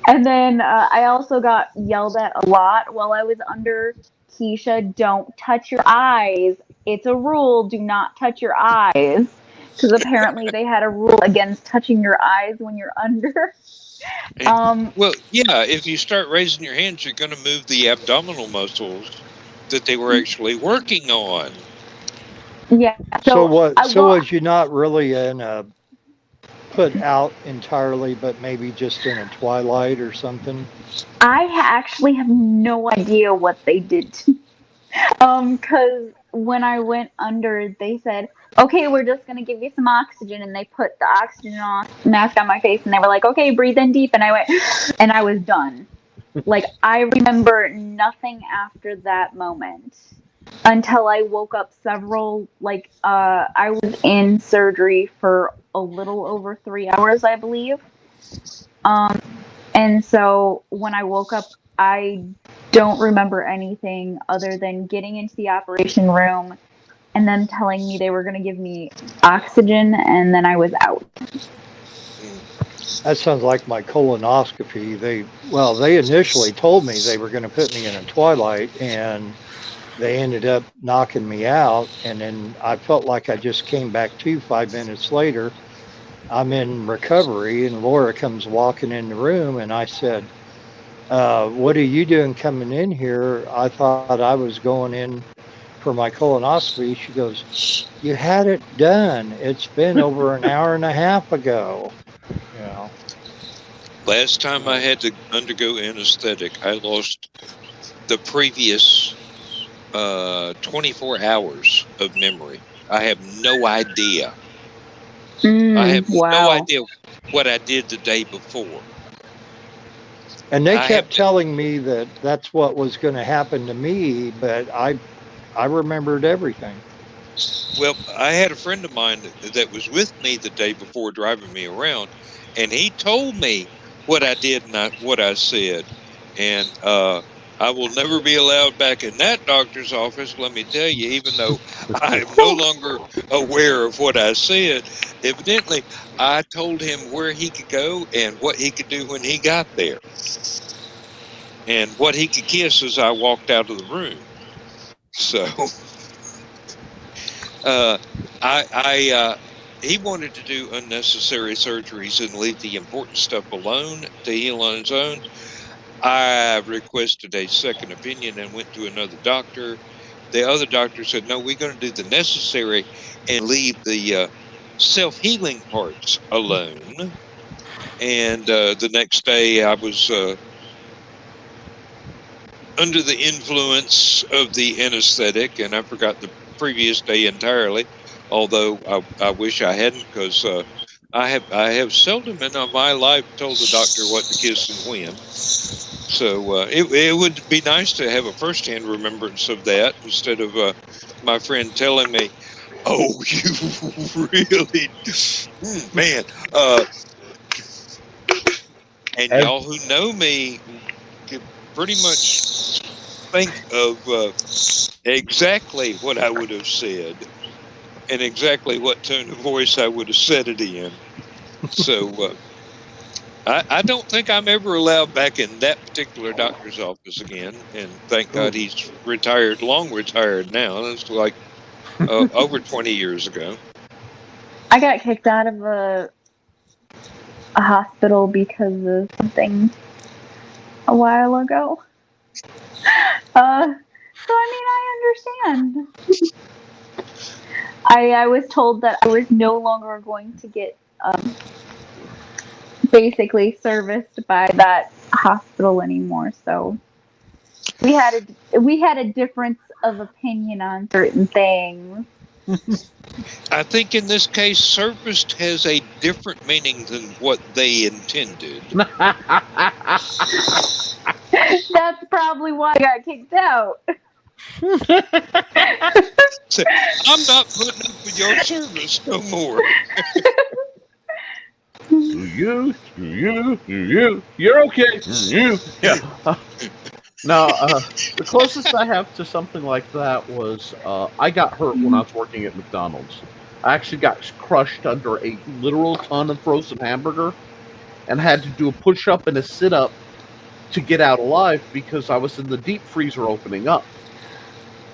And then I also got yelled at a lot while I was under. "Keisha, don't touch your eyes. It's a rule. Do not touch your eyes." Because apparently they had a rule against touching your eyes when you're under. Well, yeah, if you start raising your hands, you're going to move the abdominal muscles that they were actually working on. Yeah. So was you not really in a put out entirely, but maybe just in a twilight or something? I actually have no idea what they did to me. Because when I went under, they said, "Okay, we're just gonna give you some oxygen," and they put the oxygen mask on my face, and they were like, "Okay, breathe in deep," and I went, and I was done. Like, I remember nothing after that moment until I woke up I was in surgery for a little over 3 hours, I believe. And so when I woke up, I don't remember anything other than getting into the operation room and them telling me they were going to give me oxygen, and then I was out. That sounds like my colonoscopy. They initially told me they were going to put me in a twilight, and they ended up knocking me out. And then I felt like I just came back to 5 minutes later. I'm in recovery, and Laura comes walking in the room, and I said, what are you doing coming in here? I thought I was going in for my colonoscopy. She goes, you had it done. It's been over an hour and a half ago. Yeah. Last time I had to undergo anesthetic, I lost the previous 24 hours of memory. I have no idea. I have no idea what I did the day before. And they kept telling me that that's what was going to happen to me, but I remembered everything. Well, I had a friend of mine that was with me the day before driving me around, and he told me what I did and what I said. And I will never be allowed back in that doctor's office, let me tell you, even though I am no longer aware of what I said. Evidently, I told him where he could go and what he could do when he got there, and what he could kiss as I walked out of the room. So... he wanted to do unnecessary surgeries and leave the important stuff alone to heal on its own. I requested a second opinion and went to another doctor. The other doctor said, no, we're going to do the necessary and leave the self-healing parts alone. And the next day I was under the influence of the anesthetic, and I forgot the previous day entirely, although I wish I hadn't, because I have seldom in my life told the doctor what to kiss and when. So it would be nice to have a first-hand remembrance of that instead of my friend telling me, oh, you really, man. And y'all who know me can pretty much think of exactly what I would have said and exactly what tone of voice I would have said it in. So I don't think I'm ever allowed back in that particular doctor's office again. And thank God he's retired, long retired now. That's like over 20 years ago. I got kicked out of a hospital because of something a while ago. So I mean, I understand. I was told that I was no longer going to get basically serviced by that hospital anymore. So we had a difference of opinion on certain things. I think in this case, serviced has a different meaning than what they intended. That's probably why I got kicked out. So, I'm not putting up with your service no more. You're okay. Yeah. Now, the closest I have to something like that was I got hurt when I was working at McDonald's. I actually got crushed under a literal ton of frozen hamburger and had to do a push-up and a sit-up to get out alive because I was in the deep freezer opening up.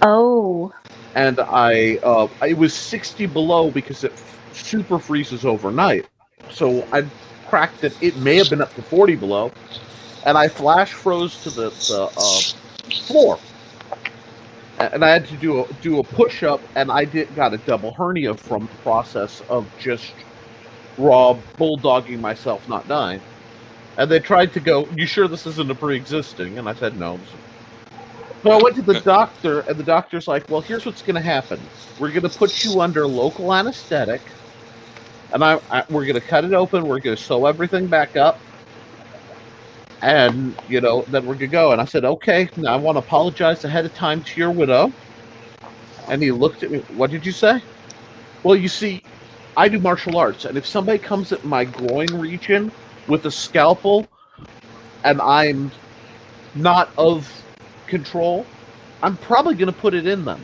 Oh. And it was 60 below because it super freezes overnight. So I cracked it. It may have been up to 40 below. And I flash froze to the floor. And I had to do a push-up, and I got a double hernia from the process of just raw bulldogging myself not dying. And they tried to go, you sure this isn't a pre-existing? And I said, no. So I went to the doctor, and the doctor's like, well, here's what's going to happen. We're going to put you under local anesthetic, and we're going to cut it open, we're going to sew everything back up, and, then we're going to go. And I said, okay, now I want to apologize ahead of time to your widow. And he looked at me, what did you say? Well, you see, I do martial arts, and if somebody comes at my groin region with a scalpel, and I'm not of control, I'm probably going to put it in them.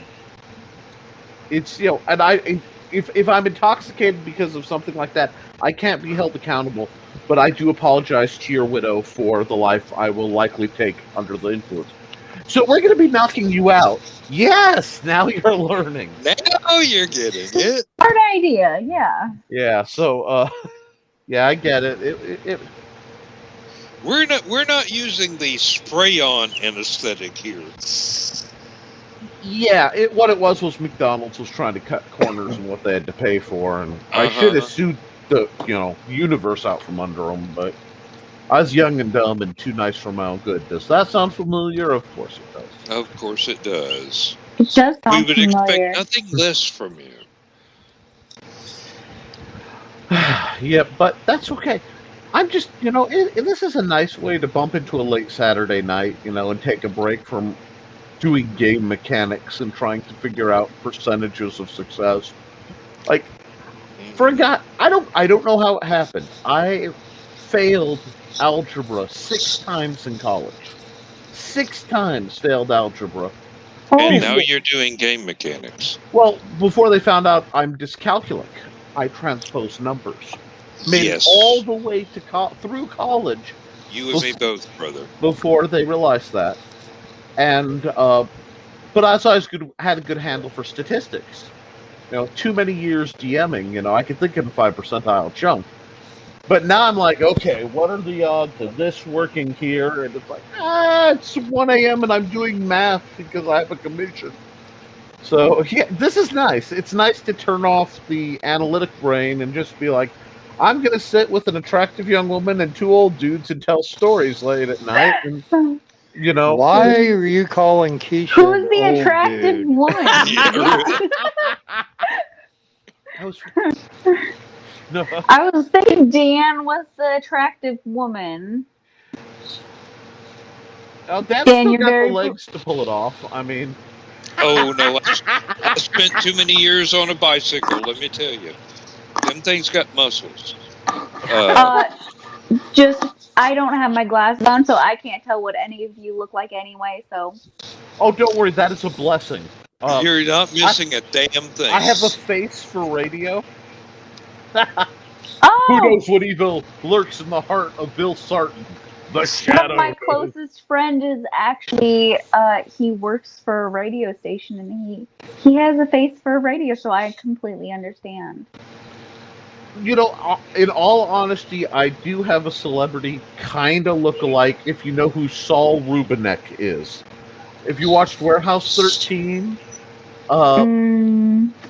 It's, and if I'm intoxicated because of something like that, I can't be held accountable. but I do apologize to your widow for the life I will likely take under the influence. So we're going to be knocking you out. Yes, now you're learning. Now you're getting it. Smart idea, yeah. Yeah. So, yeah, I get it. We're not using the spray-on anesthetic here. Yeah, what it was McDonald's was trying to cut corners in what they had to pay for, and I should have sued the universe out from under them, but I was young and dumb and too nice for my own good. Does that sound familiar? Of course it does. Of course it does. It does sound We would familiar. expect nothing less from you. Yeah, but that's okay. I'm just, this is a nice way to bump into a late Saturday night, and take a break from doing game mechanics and trying to figure out percentages of success. Like, for a guy, I don't know how it happened. I failed algebra 6 times in college. 6 times failed algebra. And now you're doing game mechanics. Well, before they found out I'm dyscalculic, I transpose numbers. Made it all the way to through college. You and me both, brother. Before they realized that. And, but as I had a good handle for statistics. Too many years DMing, I could think in 5 percentile chunk. But now I'm like, okay, what are the odds of this working here? And it's like, it's 1 a.m. and I'm doing math because I have a commission. So, yeah, this is nice. It's nice to turn off the analytic brain and just be like, I'm going to sit with an attractive young woman and 2 old dudes and tell stories late at night. And, Why are you calling Keisha? Who's the attractive woman? I was thinking Dan was the attractive woman. Oh, Dan's still got the legs to pull it off. I mean... Oh, no. I spent too many years on a bicycle, let me tell you. Them things got muscles. I don't have my glasses on, so I can't tell what any of you look like anyway, so... Oh, don't worry. That is a blessing. You're not missing a damn thing. I have a face for radio. Oh! Who knows what evil lurks in the heart of Bill Sarton? The shadow. My closest friend is actually, he works for a radio station, and he has a face for a radio, so I completely understand. In all honesty, I do have a celebrity kind of look-alike, if you know who Saul Rubinek is. If you watched Warehouse 13,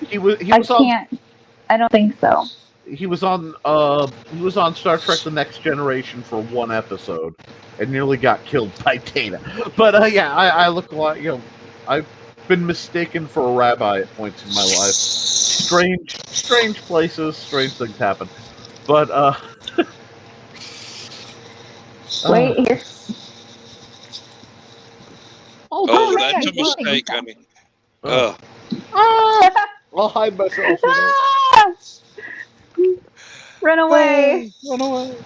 he was I don't think so. He was on Star Trek: The Next Generation for 1 episode, and nearly got killed by Data. But yeah, I look a lot. I've been mistaken for a rabbi at points in my life. Strange places, strange things happen. But wait here. Oh, that's a mistake, honey. I'll hide myself. Run away! Run away!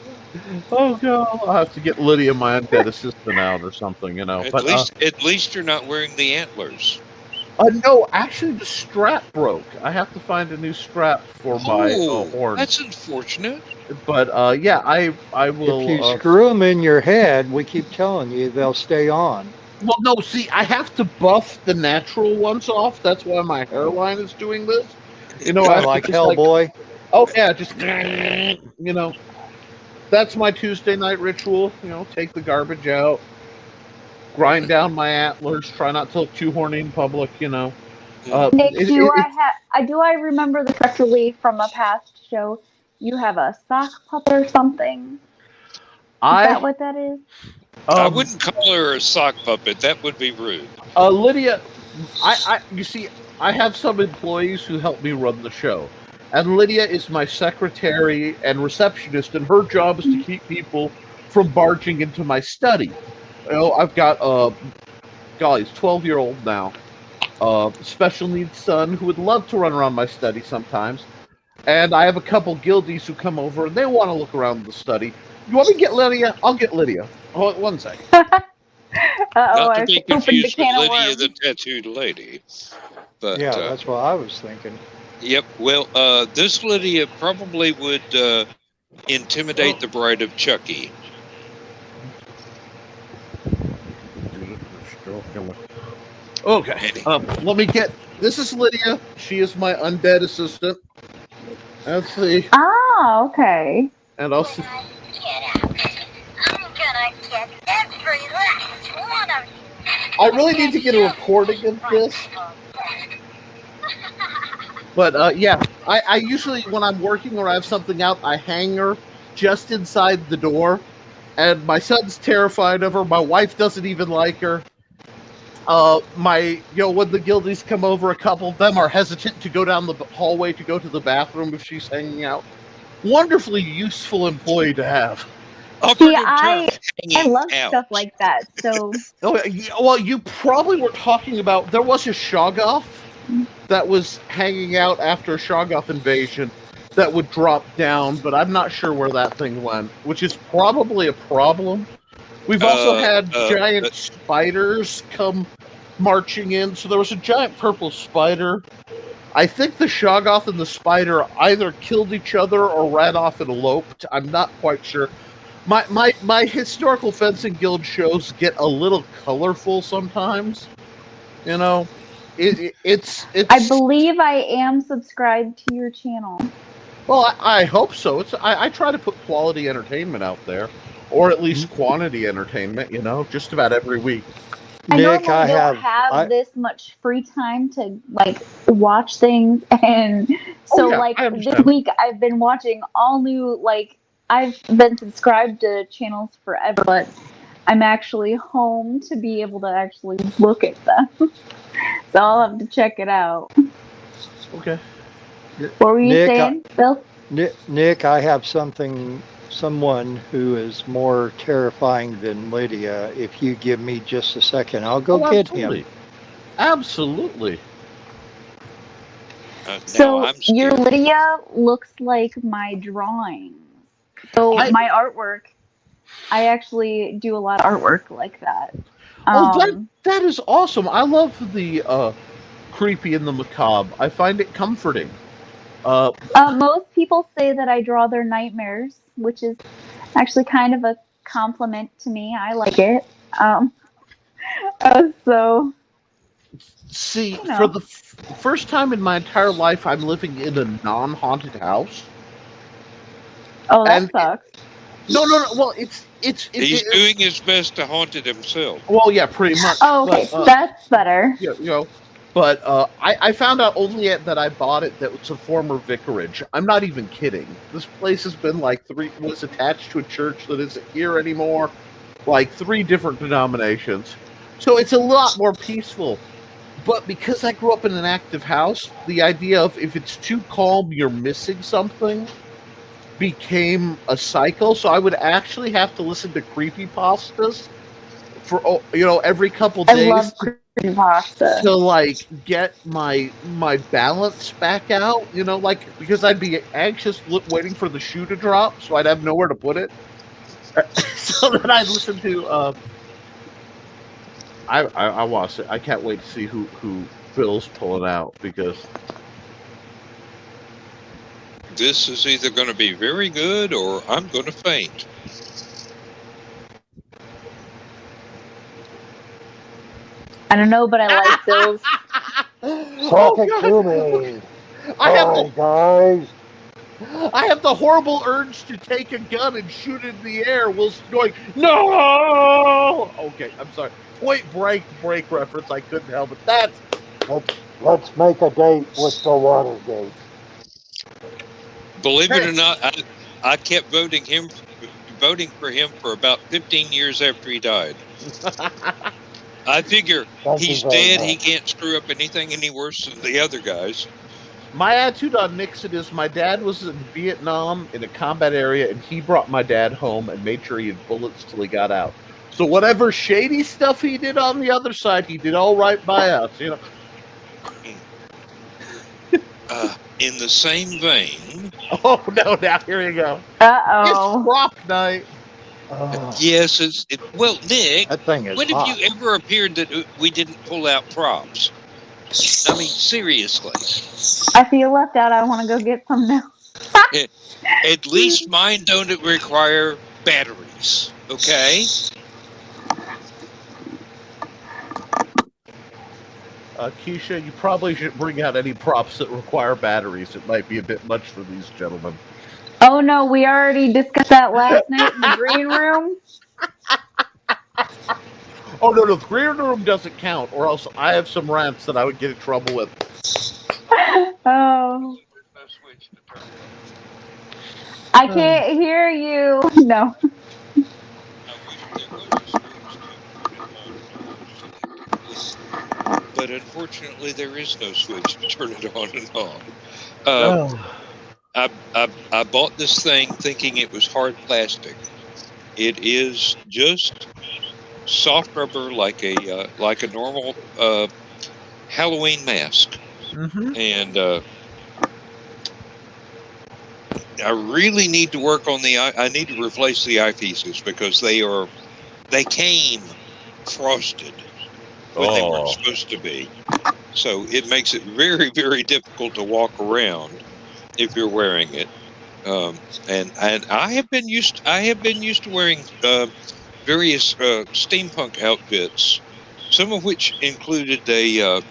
Oh god! I'll have to get Lydia, my undead assistant, out or something, At least you're not wearing the antlers. No, actually, the strap broke. I have to find a new strap for my horn. That's unfortunate. But yeah, I will. If you screw them in your head, we keep telling you they'll stay on. Well, no, see, I have to buff the natural ones off. That's why my hairline is doing this. I like Hellboy. Oh yeah, just that's my Tuesday night ritual. Take the garbage out, grind down my antlers, try not to look too horny in public. Nick, do I remember this correctly from a past show? You have a sock puppet or something? Is that what that is? I wouldn't call her a sock puppet. That would be rude. Lydia, you see, I have some employees who help me run the show. And Lydia is my secretary and receptionist, and her job is to keep people from barging into my study. I've got he's 12-year-old now, special needs son who would love to run around my study sometimes. And I have a couple guildies who come over, and they want to look around the study. You want me to get Lydia? I'll get Lydia. Hold on 1 second. Not to be confused with Lydia, the tattooed lady. But, yeah, that's what I was thinking. Yep. Well, this Lydia probably would Intimidate the Bride of Chucky. Okay. Let me get. This is Lydia. She is my undead assistant. Let's see. Ah, okay. And I'll see. I'm gonna get every last one of you. I really need to get a recording of this. But yeah, I usually, when I'm working or I have something out, I hang her just inside the door. And my son's terrified of her. My wife doesn't even like her. When the guildies come over, a couple of them are hesitant to go down the hallway to go to the bathroom if she's hanging out. Wonderfully useful employee to have. See, I love stuff like that. So. Well, you probably were talking about, there was a Shoggoth that was hanging out after a Shoggoth invasion that would drop down, but I'm not sure where that thing went, which is probably a problem. We've also had giant spiders come marching in. So there was a giant purple spider. I think the Shoggoth and the spider either killed each other or ran off and eloped. I'm not quite sure. My historical fencing guild shows get a little colorful sometimes. You know, it's. I believe I am subscribed to your channel. Well, I hope so. I try to put quality entertainment out there, or at least quantity entertainment. You know, just about every week. I normally don't have this much free time to like watch things, and so this week I've been watching all new. Like I've been subscribed to channels forever, but I'm actually home to be able to actually look at them. So I'll have to check it out. Okay. What were you saying, Bill? Nick, I have someone who is more terrifying than Lydia. If you give me just a second, I'll go get him. Absolutely. So your Lydia looks like my drawings. So my artwork, I actually do a lot of artwork like that. That is awesome. I love the creepy and the macabre. I find it comforting. Most people say that I draw their nightmares, which is actually kind of a compliment to me. I like it. So. See, for the first time in my entire life, I'm living in a non-haunted house. Oh, that sucks. No. Well, he's doing his best to haunt it himself. Well, yeah, pretty much. Oh, okay, that's better. Yeah, you know. But I found out only that I bought it that it's a former vicarage. I'm not even kidding. This place has been was attached to a church that isn't here anymore. Like 3 different denominations. So it's a lot more peaceful. But because I grew up in an active house, the idea of if it's too calm, you're missing something became a cycle. So I would actually have to listen to creepypastas for every couple days. I love creepypasta to like get my balance back out, because I'd be anxious waiting for the shoe to drop, so I'd have nowhere to put it. So then I'd listen to. I watch it. I can't wait to see who Bill's pulling out, because this is either going to be very good or I'm going to faint. I don't know, but I like those. Talk it to me. Guys. I have the horrible urge to take a gun and shoot it in the air whilst going, no! Okay, I'm sorry. Point Break reference. I couldn't help it. Let's make a date with the Watergate. Believe it or not, I kept voting for him for about 15 years after he died. I figure he's dead. He can't screw up anything any worse than the other guys. My attitude on Nixon is my dad was in Vietnam in a combat area, and he brought my dad home and made sure he had bullets till he got out. So whatever shady stuff he did on the other side, he did all right by us, In the same vein. Oh no! Now here you go. Uh-oh. It's prop night. Yes, well, Nick. That thing is when have you ever appeared that we didn't pull out props? I mean, seriously. I feel left out. I want to go get some now. At least mine don't require batteries. Okay. Keisha, you probably shouldn't bring out any props that require batteries. It might be a bit much for these gentlemen. Oh no, we already discussed that last night in the green room. Oh no, the green room doesn't count, or else I have some rants that I would get in trouble with. Oh. I can't hear you. No. But unfortunately, there is no switch to turn it on and off. I bought this thing thinking it was hard plastic. It is just soft rubber, like a normal Halloween mask. Mm-hmm. And I really need to work on I need to replace the eyepieces because they came frosted when they weren't supposed to be. So it makes it very, very difficult to walk around if you're wearing it. And I have been used to wearing various steampunk outfits, some of which included a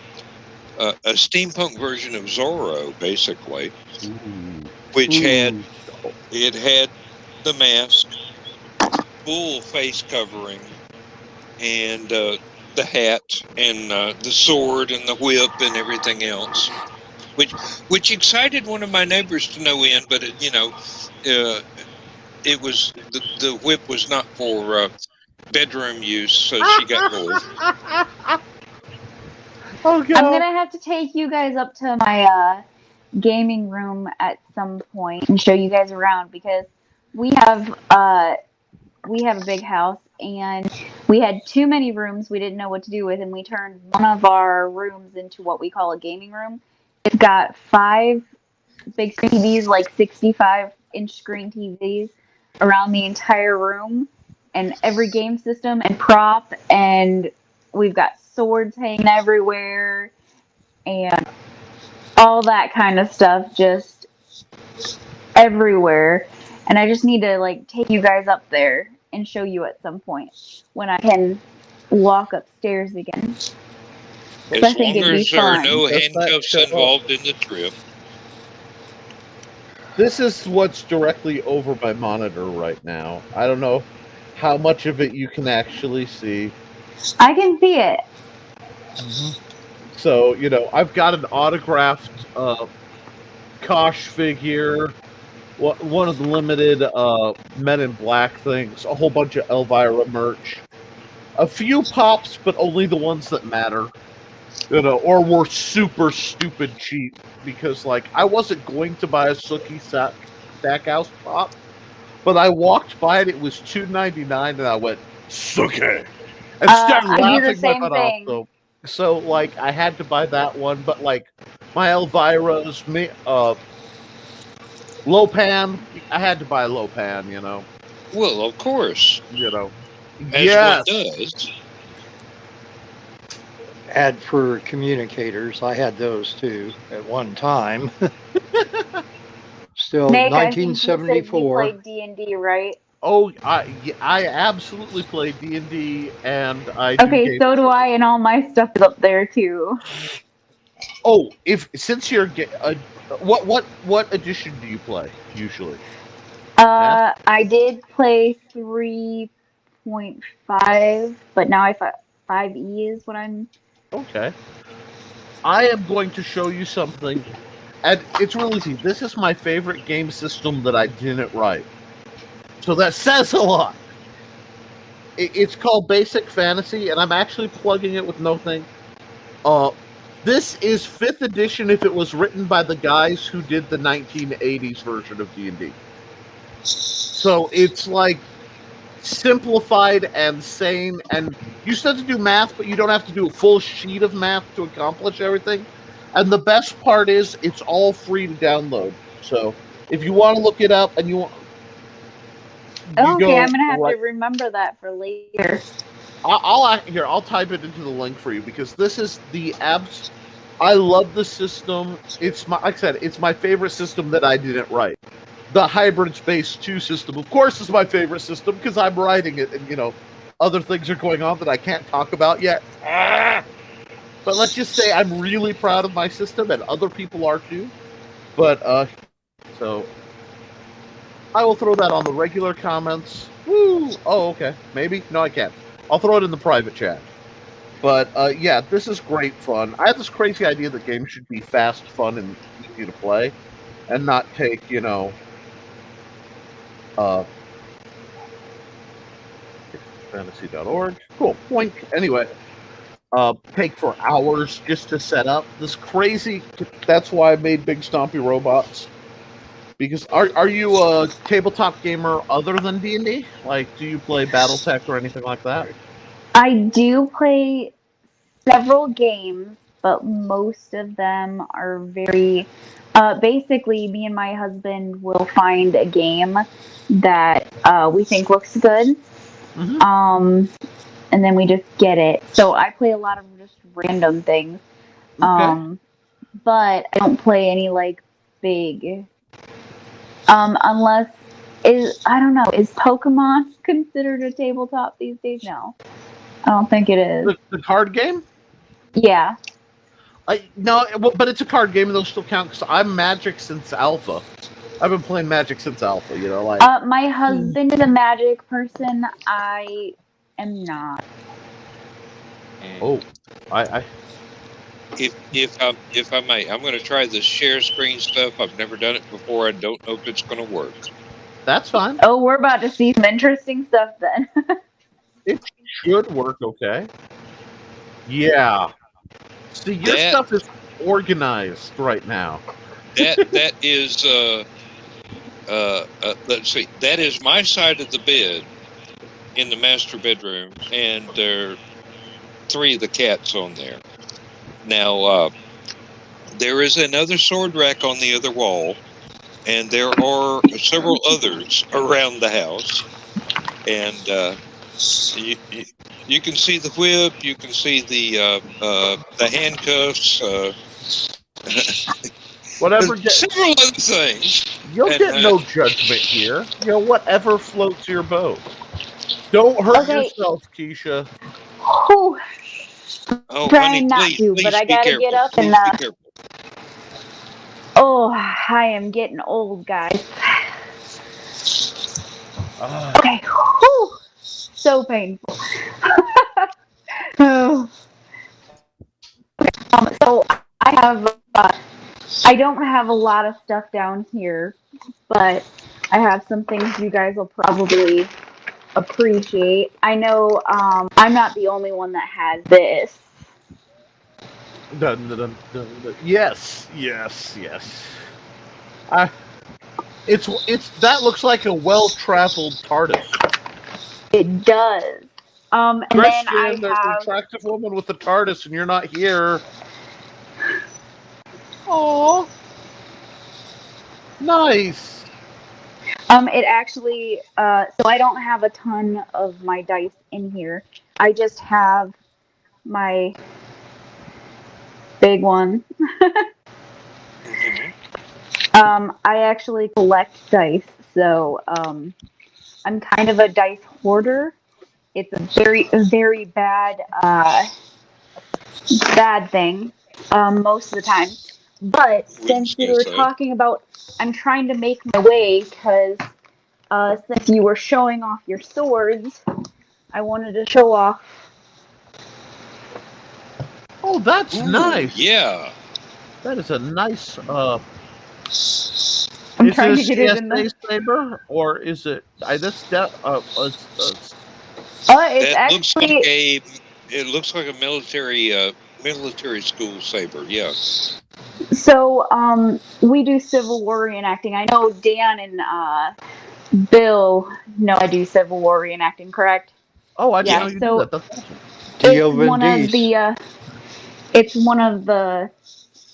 steampunk version of Zorro, basically, which had the mask, full face covering, and the hat, and the sword, and the whip, and everything else. Which excited one of my neighbors to no end, but it was the whip was not for bedroom use, so she got bored. Oh God! I'm gonna have to take you guys up to my gaming room at some point and show you guys around because we have a big house and we had too many rooms we didn't know what to do with, and we turned one of our rooms into what we call a gaming room. It's got 5 big screen TVs, like 65-inch screen TVs around the entire room, and every game system and prop, and we've got swords hanging everywhere and all that kind of stuff just everywhere. And I just need to like take you guys up there and show you at some point when I can walk upstairs again. As I think long it'd be as there are fun. no Does that handcuffs show up? involved in the trip. This is what's directly over my monitor right now. I don't know how much of it you can actually see. I can see it. So, I've got an autographed Kosh figure, one of the limited Men in Black things, a whole bunch of Elvira merch, a few pops, but only the ones that matter, or were super stupid cheap, because, I wasn't going to buy a Sookie Stackhouse pop, but I walked by it was $2.99, and I went, Sookie! And started laughing my butt off, So, I had to buy that one, but, my Elvira's, Lopan, I had to buy Lopan, Well, of course. As one does. Ad for communicators. I had those too at one time. Still, Nick, 1974. I think you played D&D, right? Oh, I absolutely play D&D, and I do. Okay, so do I, and all my stuff is up there too. Oh, since you're what edition do you play usually? I did play 3.5, but now 5E is what I'm. Okay. I am going to show you something, and it's really easy. This is my favorite game system that I didn't write, so that says a lot. It's called Basic Fantasy, and I'm actually plugging it with no thing. This is 5th edition if it was written by the guys who did the 1980s version of D&D. So it's simplified and sane, and you still have to do math, but you don't have to do a full sheet of math to accomplish everything. And the best part is it's all free to download. So if you want to look it up and you want... Okay, I'm going to have to remember that for later. I'll type it into the link for you, because this is the I love the system. It's like I said, it's my favorite system that I didn't write. the Hybrid Space 2 system, of course, is my favorite system because I'm writing it, and other things are going on that I can't talk about yet. But let's just say I'm really proud of my system, and other people are too. But so I will throw that on the regular comments. Woo! Oh, okay. Maybe no, I can't. I'll throw it in the private chat. But yeah, this is great fun. I have this crazy idea that games should be fast, fun, and easy to play, and not take fantasy.org. Cool. Boink. Anyway, take for hours just to set up this crazy. That's why I made Big Stompy Robots. Because are you a tabletop gamer other than D&D? Like, do you play BattleTech or anything like that? I do play several games, but most of them are very. Basically, me and my husband will find a game that we think looks good, Mm-hmm. and then we just get it. So I play a lot of just random things, Okay. but I don't play any like big. Unless I don't know, is Pokemon considered a tabletop these days? No, I don't think it is. The card game? Yeah. No, but it's a card game, and they'll still count because I'm Magic since Alpha. I've been playing Magic since Alpha. My husband is a Magic person. I am not. Oh, I If I may, I'm going to try this share screen stuff. I've never done it before. I don't know if it's going to work. That's fine. Oh, we're about to see some interesting stuff then. It should work okay. Yeah. See, your stuff is organized right now. That is let's see. That is my side of the bed in the master bedroom, and there are 3 of the cats on there. Now, there is another sword rack on the other wall, and there are several others around the house. And you can see the whip, you can see the handcuffs, Whatever. several other things. You'll get no judgment here. Whatever floats your boat. Don't hurt yourself, Keisha. Oh, honey, not please, to, but I gotta careful. get up please and. Be careful. Oh, I am getting old, guys. Okay. Whew. So painful. Oh. So I have. I don't have a lot of stuff down here, but I have some things you guys will probably appreciate. I know I'm not the only one that has this. Dun, dun, dun, dun. Yes. It's that looks like a well-traveled TARDIS. It does. And then I the have attractive woman with the TARDIS, and you're not here. Oh, nice. It actually, so I don't have a ton of my dice in here. I just have my big one. I actually collect dice, so I'm kind of a dice hoarder. It's a very bad thing most of the time. But since we were talking about, I'm trying to make my way because since you were showing off your swords, I wanted to show off. Oh, that's nice. Yeah. That is a nice. I'm trying to get it in the saber, or is it? It's actually. It looks like a military school saber. Yeah. So we do Civil War reenacting. I know Dan and Bill know I do Civil War reenacting, correct? Oh, I didn't know you did that. That's awesome. It's one of the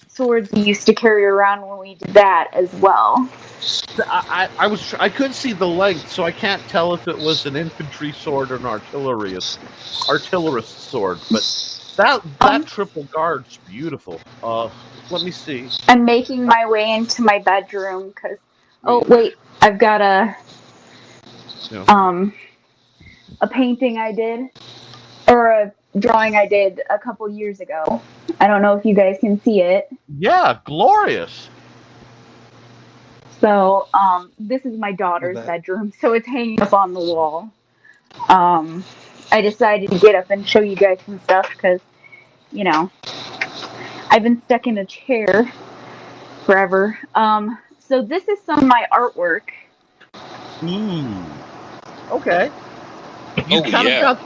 swords we used to carry around when we did that as well. I couldn't see the length, so I can't tell if it was an infantry sword or an artillerist sword. But that triple guard's beautiful. Let me see. I'm making my way into my bedroom because. Oh wait, I've got a Yeah. a painting I did, or a drawing I did a couple years ago. I don't know if you guys can see it. Yeah, glorious. So, this is my daughter's bedroom, so it's hanging up on the wall. I decided to get up and show you guys some stuff because, you know, I've been stuck in a chair forever. So this is some of my artwork. Okay. You kind of got,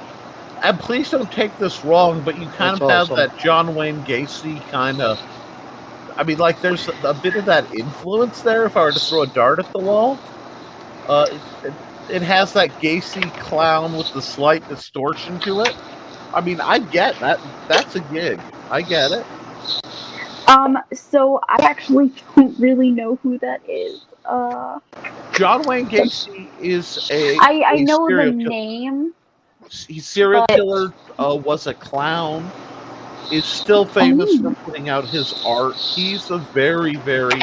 and please don't take this wrong, but you kind of have that John Wayne Gacy kind of, I mean, like, there's a bit of that influence there if I were to throw a dart at the wall. It has that Gacy clown with the slight distortion to it. I mean, I get that. That's a gig. I get it. So I actually don't really know who that is. John Wayne Gacy is I know the serial name. He's serial killer, was a clown, is still famous for putting out his art. He's a very, very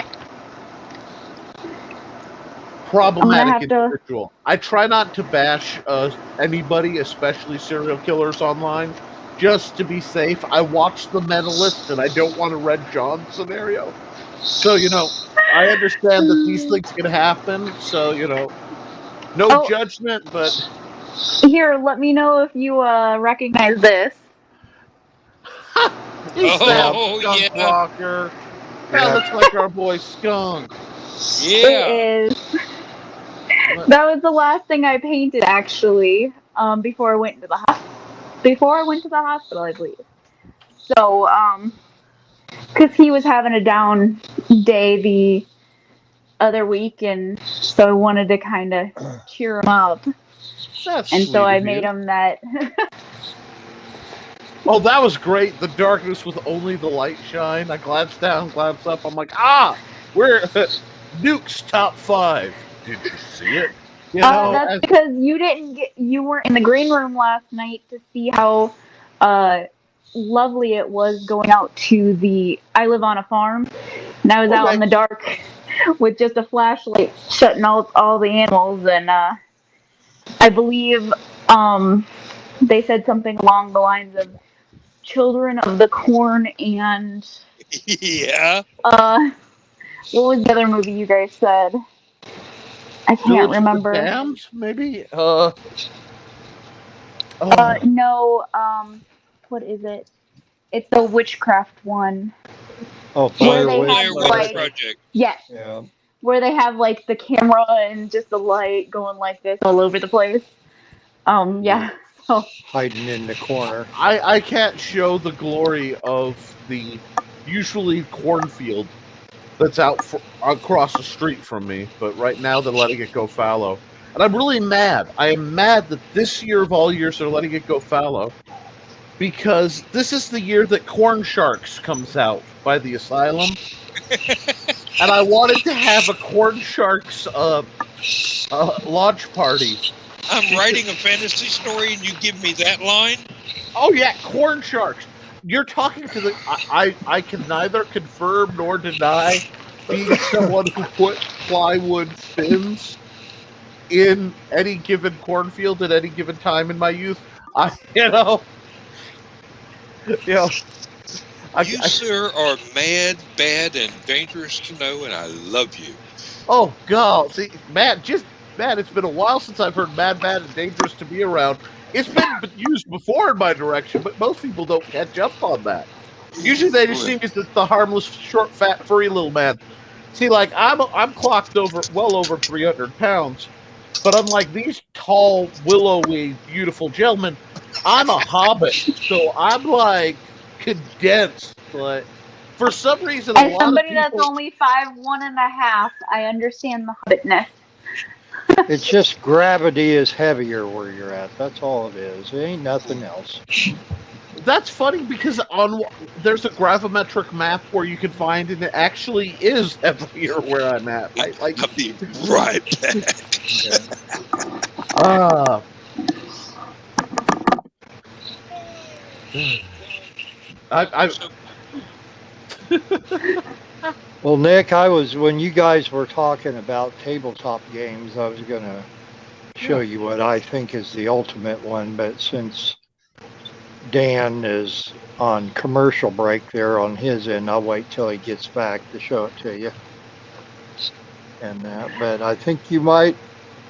problematic individual. I try not to bash anybody, especially serial killers online, just to be safe. I watched The Mentalist, and I don't want a Red John scenario. So, you know, I understand that these things can happen, so, you know, no judgment, but... Here, let me know if you recognize this. He's that Skunk Rocker. That looks like our boy Skunk. Yeah. It is. That was the last thing I painted, actually, before I went to the hospital, I believe. So, because he was having a down day the other week, and so I wanted to kind of cheer him up. That's and sweet so I of made you. him that. Oh, that was great. The darkness with only the light shine. I glanced down, glanced up. I'm like, we're Nuke's top 5. Did you see it? You know, that's because you weren't in the green room last night to see how lovely it was going out to I live on a farm, and I was out in the dark with just a flashlight shutting all the animals, and I believe they said something along the lines of Children of the Corn and what was the other movie you guys said? I can't remember. Of the Damned, maybe? No, what is it? It's the witchcraft one. Oh, Blair Witch Project. Yes. Yeah. Where they have like the camera and just the light going like this all over the place. Yeah. So hiding in the corner. I can't show the glory of the usually cornfield that's out across the street from me, but right now they're letting it go fallow. And I'm really mad. I am mad that this year of all years they're letting it go fallow, because this is the year that Corn Sharks comes out by the Asylum. And I wanted to have a Corn Sharks launch party. I'm writing a fantasy story and you give me that line? Oh yeah, Corn Sharks. You're talking to the... I can neither confirm nor deny being someone who put plywood fins in any given cornfield at any given time in my youth. You, sir, are mad, bad, and dangerous to know, and I love you. Oh, God. See, Matt, it's been a while since I've heard mad, bad, and dangerous to be around. It's been used before in my direction, but most people don't catch up on that. Usually they just think it's the harmless, short, fat, furry little man. See, like, I'm clocked well over 300 pounds, but unlike these tall, willowy, beautiful gentlemen, I'm a hobbit, so I'm, like, condensed. Like, for some reason, as somebody that's only 5'1.5", I understand the hobbitness. It's just gravity is heavier where you're at. That's all it is. It ain't nothing else. That's funny because there's a gravimetric map where you can find, and it actually is heavier where I'm at. I'll be right Well, Well, Nick, when you guys were talking about tabletop games, I was going to show you what I think is the ultimate one, but since Dan is on commercial break there on his end, I'll wait till he gets back to show it to you. And but I think you might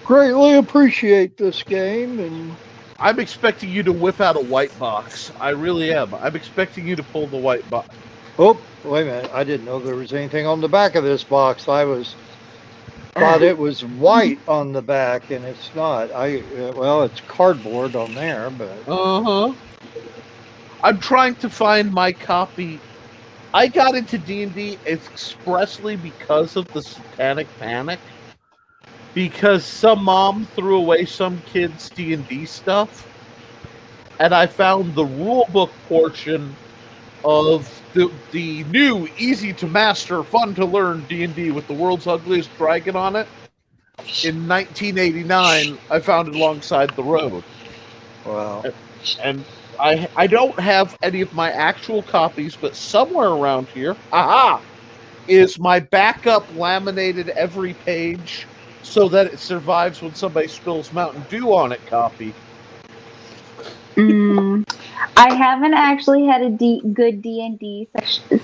greatly appreciate this game. And I'm expecting you to whip out a white box. I really am. I'm expecting you to pull the white box. oh, wait a minute! I didn't know there was anything on the back of this box. Thought it was white on the back, and it's not. Well, it's cardboard on there, but I'm trying to find my copy. I got into D&D expressly because of the Satanic Panic. Because some mom threw away some kid's D&D stuff, and I found the rulebook portion of the new, easy to master, fun to learn D&D with the world's ugliest dragon on it. In 1989, I found it alongside the road. wow. And I don't have any of my actual copies, but somewhere around here, is my backup laminated every page so that it survives when somebody spills Mountain Dew on it copy. I haven't actually had a good D&D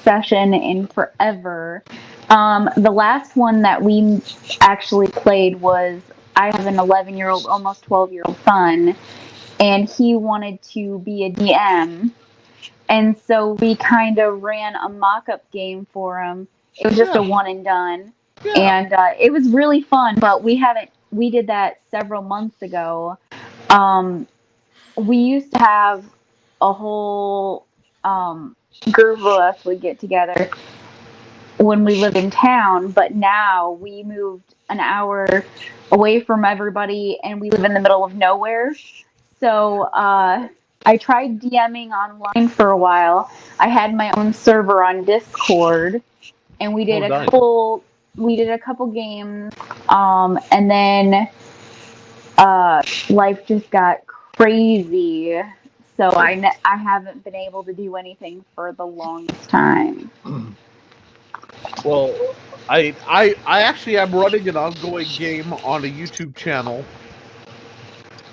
session in forever. The last one that we actually played was, I have an 11-year-old, almost 12-year-old son, and he wanted to be a DM. And so we kind of ran a mock-up game for him. It was just a one and done. Yeah. And it was really fun, but we did that several months ago. We used to have a whole group of us would get together when we lived in town, but now we moved an hour away from everybody and we live in the middle of nowhere. So I tried DMing online for a while. I had my own server on Discord, and we did a couple games, and then life just got crazy. So I haven't been able to do anything for the longest time. Well, I actually am running an ongoing game on a YouTube channel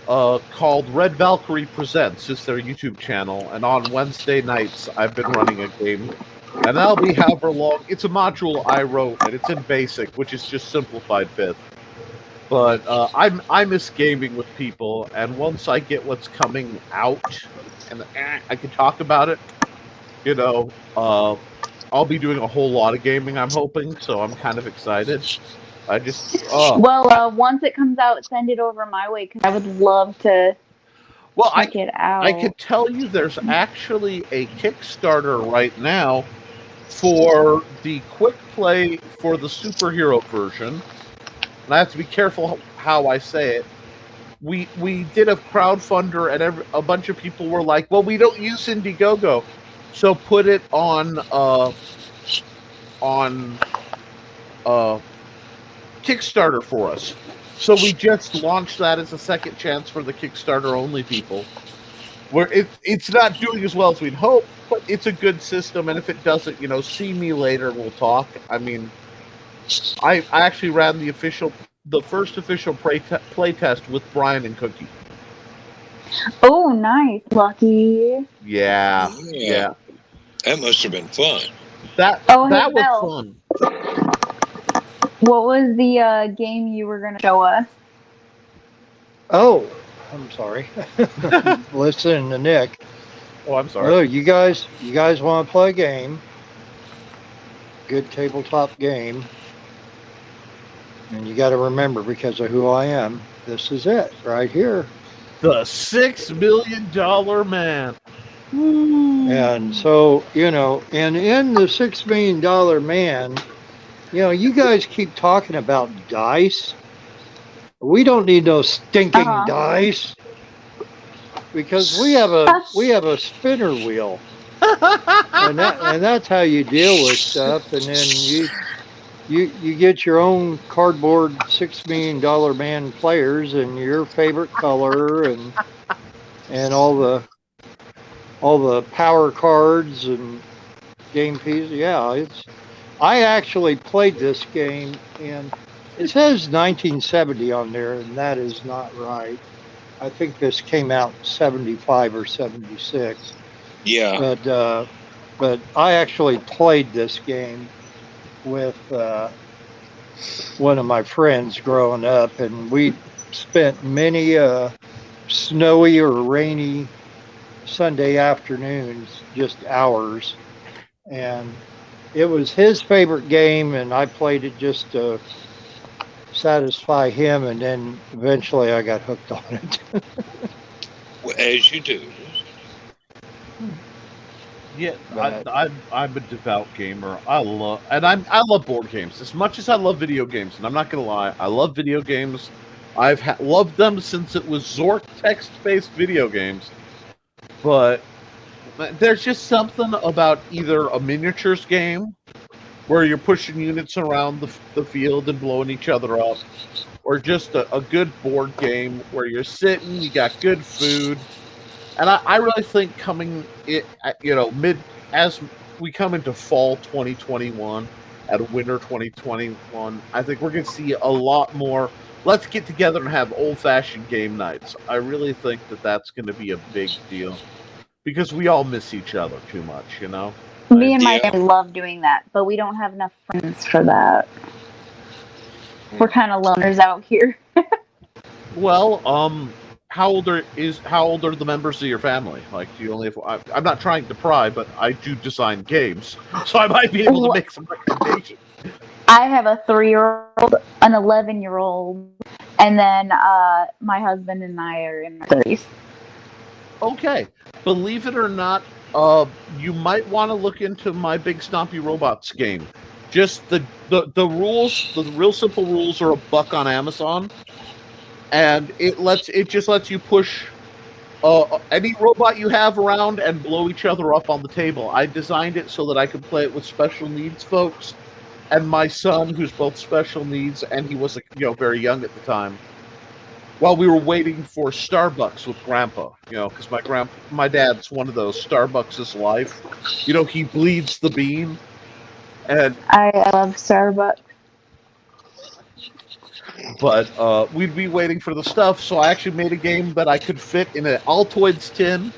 called Red Valkyrie Presents. It's their YouTube channel, and on Wednesday nights I've been running a game, and that'll be however long. It's a module I wrote, and it's in BASIC, which is just simplified 5th. But I miss gaming with people, and once I get what's coming out, and I can talk about it, I'll be doing a whole lot of gaming, I'm hoping, so I'm kind of excited. Well, once it comes out, send it over my way, because I would love to check it out. I can tell you there's actually a Kickstarter right now for the quick play for the superhero version. And I have to be careful how I say it. We did a crowdfunder, and a bunch of people were like, well, we don't use Indiegogo, so put it on Kickstarter for us. So we just launched that as a second chance for the Kickstarter only people, where it's not doing as well as we'd hope, but it's a good system, and if it doesn't, see me later, we'll talk. I mean, I actually ran the first official play test with Brian and Cookie. Oh, nice, Lucky. Yeah. That must have been fun. That was fun. What was the game you were going to show us? Oh, I'm sorry. Listen to Nick. Oh, I'm sorry. Oh, you guys want to play a game? Good tabletop game. And you got to remember, because of who I am, this is it right here. The $6 million man. And so, and in the $6 million man, you guys keep talking about dice. We don't need no stinking dice, because we have a spinner wheel, and that's how you deal with stuff. And then you get your own cardboard $6 million man players and your favorite color and all the power cards and game pieces. Yeah, I actually played this game, and it says 1970 on there, and that is not right. I think this came out in 75 or 76. Yeah. But I actually played this game with one of my friends growing up, and we spent many snowy or rainy Sunday afternoons, just hours, and it was his favorite game, and I played it just to satisfy him, and then eventually I got hooked on it. As you do. Yeah, But- I'm a devout gamer. I love board games as much as I love video games, and I'm not gonna lie, I love video games. I've loved them since it was Zork text-based video games. But there's just something about either a miniatures game where you're pushing units around the field and blowing each other up, or just a good board game where you're sitting, you got good food. And I really think as we come into fall 2021 and winter 2021, I think we're going to see a lot more. Let's get together and have old-fashioned game nights. I really think that's going to be a big deal because we all miss each other too much, you know? Me and my family love doing that, but we don't have enough friends for that. We're kind of loners out here. Well, how old are the members of your family? Like, do you only have? I'm not trying to pry, but I do design games, so I might be able to make some recommendations. I have a 3-year-old, an 11-year-old, and then my husband and I are in our 30s. Okay, believe it or not, you might want to look into my Big Stompy Robots game. Just the rules, the real simple rules are $1 on Amazon. And it just lets you push any robot you have around and blow each other up on the table. I designed it so that I could play it with special needs folks, and my son, who's both special needs, and he was very young at the time. While we were waiting for Starbucks with Grandpa, because my dad's one of those Starbucks is life. He bleeds the bean, and I love Starbucks. But we'd be waiting for the stuff, so I actually made a game that I could fit in an Altoids tin,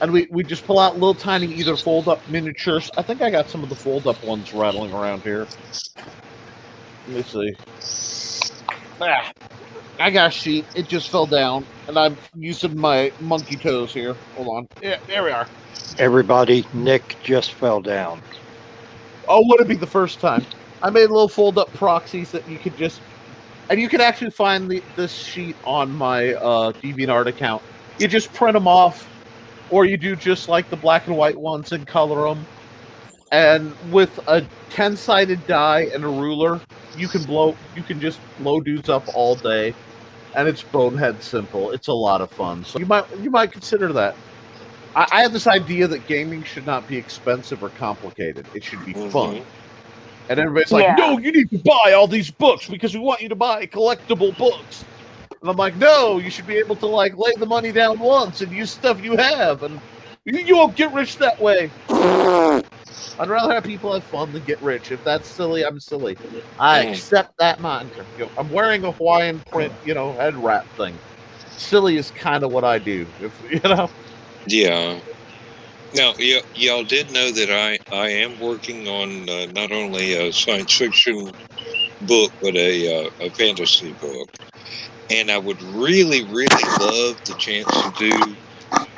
and we just pull out little tiny either fold-up miniatures. I think I got some of the fold-up ones rattling around here. Let me see. I got a sheet. It just fell down, and I'm using my monkey toes here. Hold on. Yeah, there we are. Everybody, Nick just fell down. Oh, would it be the first time? I made little fold-up proxies that you could just... And you can actually find this sheet on my DeviantArt account. You just print them off, or you do just like the black and white ones and color them. And with a 10-sided die and a ruler, you can just blow dudes up all day, and it's bonehead simple. It's a lot of fun. So you might consider that. I have this idea that gaming should not be expensive or complicated. It should be fun. And everybody's like, no, you need to buy all these books because we want you to buy collectible books. And I'm like, no, you should be able to lay the money down once and use stuff you have, and you won't get rich that way. I'd rather have people have fun than get rich. If that's silly, I'm silly. I accept that mantra. I'm wearing a Hawaiian print, head wrap thing. Silly is kind of what I do, Yeah. Now, y'all did know that I am working on not only a science fiction book, but a fantasy book. And I would really, really love the chance to do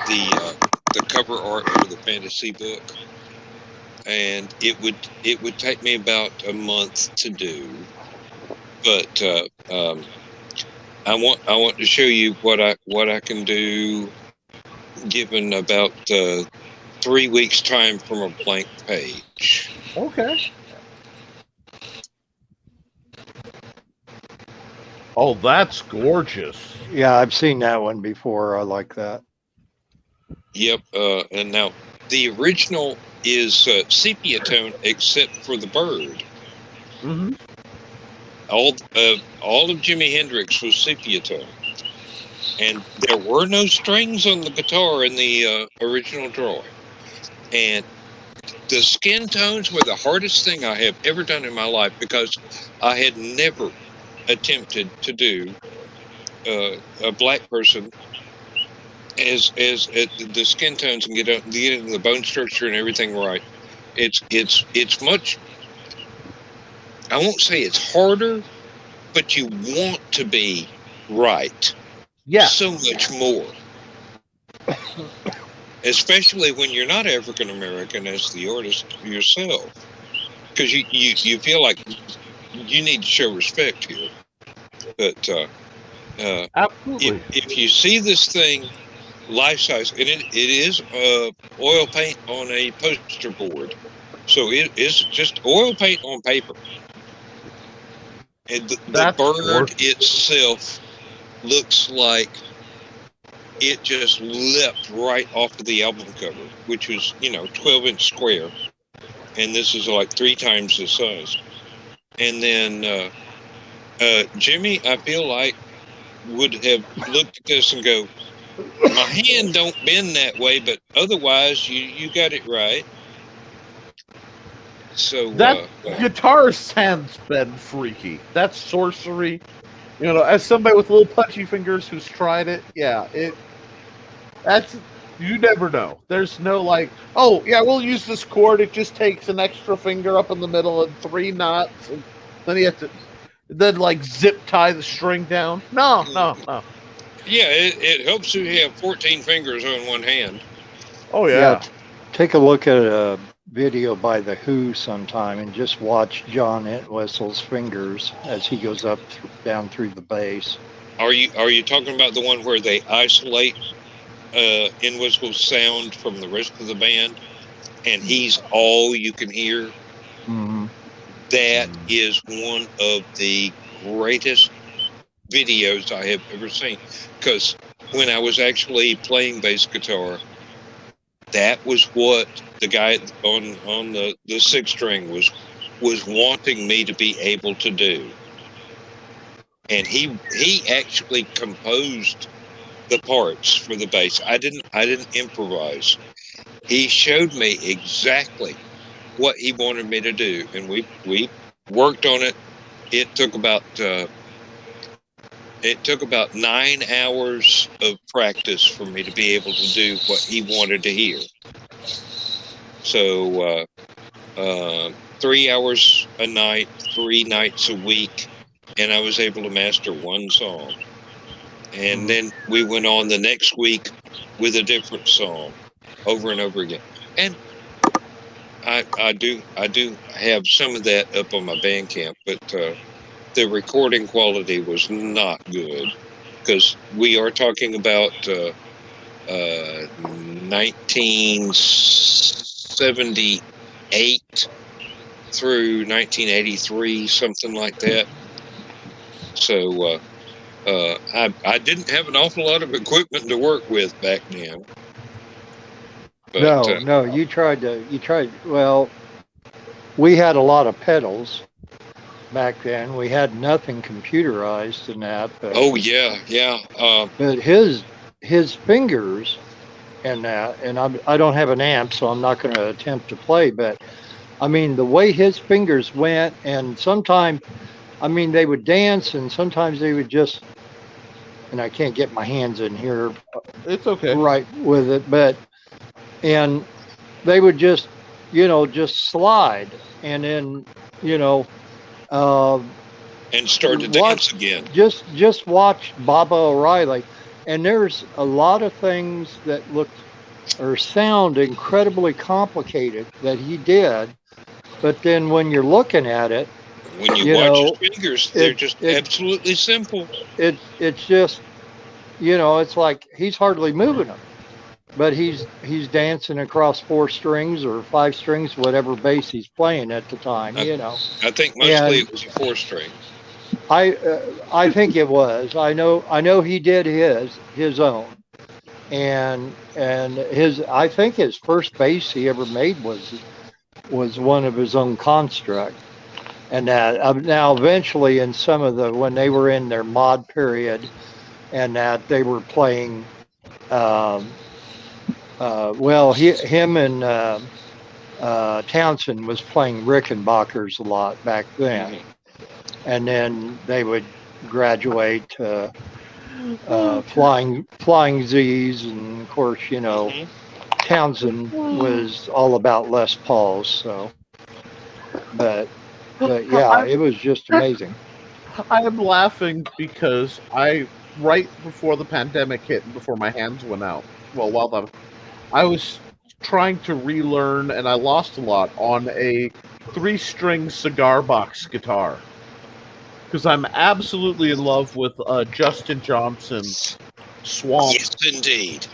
the cover art for the fantasy book. And it would take me about a month to do. But I want to show you what I can do given about 3 weeks time from a blank page. Okay. Oh, that's gorgeous. Yeah, I've seen that one before. I like that. Yep. And now the original is sepia tone except for the bird. Mm-hmm. All of Jimi Hendrix was sepia tone. And there were no strings on the guitar in the original drawing. And The skin tones were the hardest thing I have ever done in my life because I had never attempted to do a black person as the skin tones and get into the bone structure and everything right. It's much. I won't say it's harder, but you want to be right. Yeah. So much more. Especially when you're not African American as the artist yourself, because you feel like you need to show respect here. But Absolutely. if you see this thing life size, and it is oil paint on a poster board, so it is just oil paint on paper, and the bird itself looks like it just leapt right off of the album cover, which was 12-inch square, and this is like 3 times the size. And then Jimmy, I feel like, would have looked at this and go, my hand don't bend that way, but otherwise you got it right. So that guitarist hand's been freaky. That's sorcery. As somebody with little punchy fingers who's tried it, yeah, that's, you never know. There's no like, oh yeah, we'll use this chord. It just takes an extra finger up in the middle and 3 knots, and then you have to like zip tie the string down. No. Yeah, it helps you have 14 fingers on one hand. Oh yeah. Take a look at a video by The Who sometime and just watch John Entwistle's fingers as he goes up down through the bass. Are you talking about the one where they isolate Entwistle's sound from the rest of the band, and he's all you can hear? Mm-hmm. That is one of the greatest videos I have ever seen, because when I was actually playing bass guitar, that was what the guy on the 6-string was wanting me to be able to do. And he actually composed the parts for the bass. I didn't improvise. He showed me exactly what he wanted me to do, and we worked on it. It took about 9 hours of practice for me to be able to do what he wanted to hear. So 3 hours a night, 3 nights a week, and I was able to master one song. And then we went on the next week with a different song over and over again. And I do have some of that up on my Bandcamp, but the recording quality was not good, because we are talking about 1978 through 1983, something like that. So I didn't have an awful lot of equipment to work with back then. But, no, you tried. Well, we had a lot of pedals back then. We had nothing computerized in that. But, oh yeah. But his fingers and that, and I don't have an amp, so I'm not going to attempt to play. But I mean, the way his fingers went, and sometimes, I mean, they would dance, and sometimes they would just. And I can't get my hands in here. It's okay. Right with it, and they would just slide, and then and start to dance again. Just watch Baba O'Reilly, and there's a lot of things that look or sound incredibly complicated that he did, but then when you're looking at it, when you watch his fingers, they're just absolutely simple. It's just, it's like he's hardly moving them, but he's dancing across 4 strings or 5 strings, whatever bass he's playing at the time. I think mostly it was a 4-string. I think it was. I know he did his own, and I think his first bass he ever made was one of his own construct. And that now eventually in some of when they were in their mod period, and that they were playing, him and Townsend was playing Rickenbackers a lot back then, and then they would graduate to flying Z's, and of course, you know, Townsend was all about Les Pauls. So, but yeah, it was just amazing. I am laughing because right before the pandemic hit and before my hands went out, well, I was trying to relearn, and I lost a lot on a 3-string cigar box guitar. Because I'm absolutely in love with Justin Johnson's Swamp. Yes, indeed.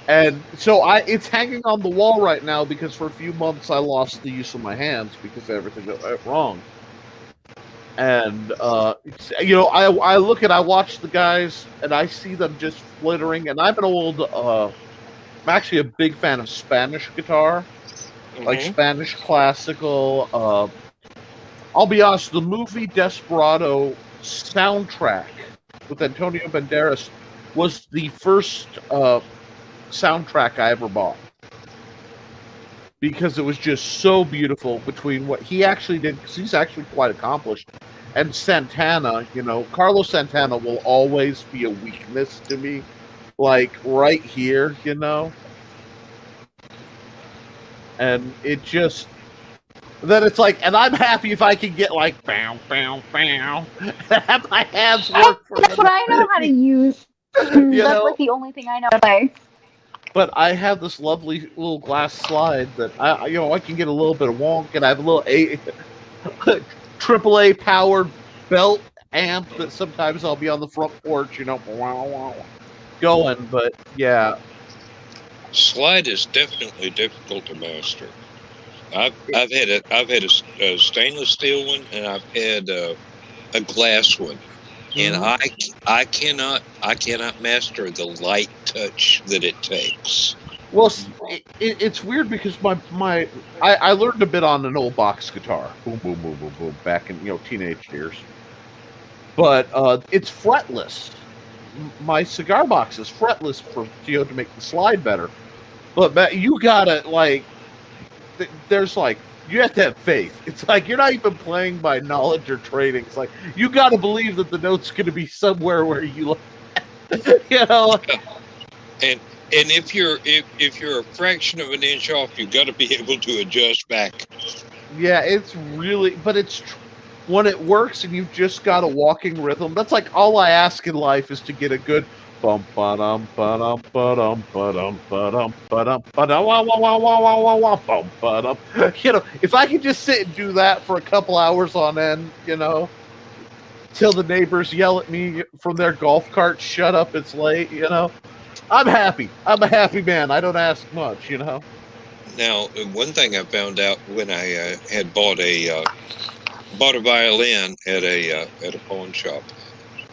And so it's hanging on the wall right now because for a few months I lost the use of my hands because everything went wrong. And I watch the guys and I see them just flittering. And I'm I'm actually a big fan of Spanish guitar, like Spanish classical. I'll be honest, the movie Desperado soundtrack with Antonio Banderas was the first soundtrack I ever bought. Because it was just so beautiful between what he actually did, because he's actually quite accomplished, and Santana. Carlos Santana will always be a weakness to me, like right here, and it just, then it's like, and I'm happy if I can get like bow, bow, bow, have my hands work for That's what I know how to use. That's like the only thing I know to play. But I have this lovely little glass slide that I can get a little bit of wonk, and I have a little AAA powered belt amp that sometimes I'll be on the front porch, going. But yeah, slide is definitely difficult to master. I've had a stainless steel one, and I've had a glass one, and I cannot master the light touch that it takes. Well, it's weird because I learned a bit on an old box guitar, boom, boom, boom, boom, boom, back in teenage years. But it's fretless. My cigar box is fretless to make the slide better. But you gotta there's you have to have faith. It's like you're not even playing by knowledge or training. It's like you got to believe that the note's going to be somewhere where you, And if you're a fraction of an inch off, you got to be able to adjust back. Yeah, it's really, but it's when it works and you've just got a walking rhythm. That's like all I ask in life is to get a good bum ba-dum ba-dum ba-dum ba-dum ba-dum ba-dum ba-dum wah wah wah wah wah wah wah bum ba-dum. If I could just sit and do that for a couple hours on end, till the neighbors yell at me from their golf cart, "Shut up, it's late," I'm happy. I'm a happy man. I don't ask much, Now, one thing I found out when I had bought a violin at a pawn shop,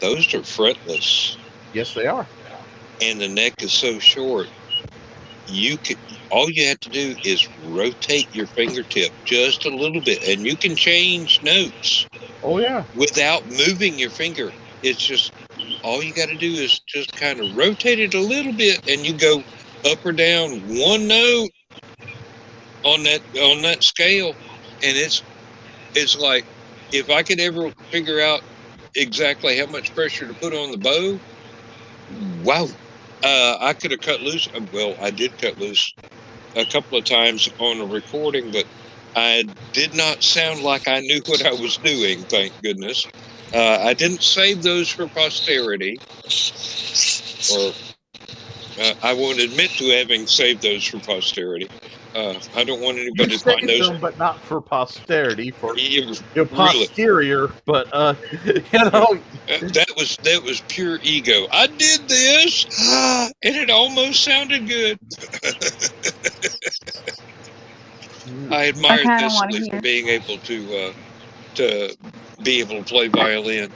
those are fretless. Yes, they are. And the neck is so short, all you have to do is rotate your fingertip just a little bit, and you can change notes. Oh yeah. Without moving your finger. It's just all you got to do is just kind of rotate it a little bit, and you go up or down one note on that scale, and it's like if I could ever figure out exactly how much pressure to put on the bow, wow. I could have cut loose. Well, I did cut loose a couple of times on a recording, but I did not sound like I knew what I was doing, thank goodness. I didn't save those for posterity, or I won't admit to having saved those for posterity. I don't want anybody to find those. Them, but not for posterity, for Really. posterior. But that was pure ego. I did this, and it almost sounded good. I admire this for being able to be able to play violin,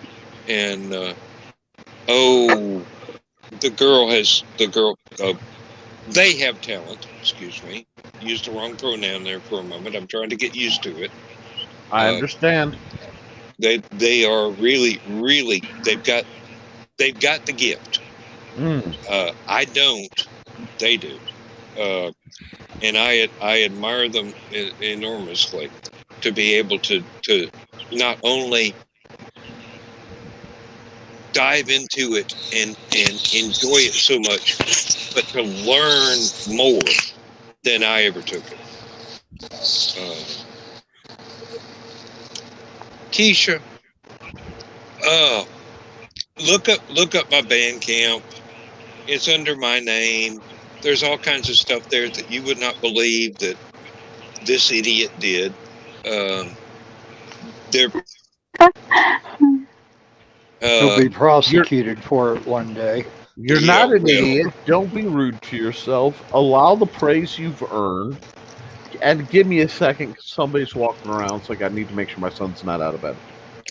and they have talent. Excuse me. Used the wrong pronoun there for a moment. I'm trying to get used to it. I understand. They are really they've got the gift. I don't. They do. and I admire them enormously to be able to not only dive into it and enjoy it so much, but to learn more than I ever took it. Keisha, look up my Bandcamp. It's under my name. There's all kinds of stuff there that you would not believe that this idiot did. He'll be prosecuted for it one day. You're not an idiot. Don't be rude to yourself. Allow the praise you've earned. And give me a second. Somebody's walking around, so I need to make sure my son's not out of bed.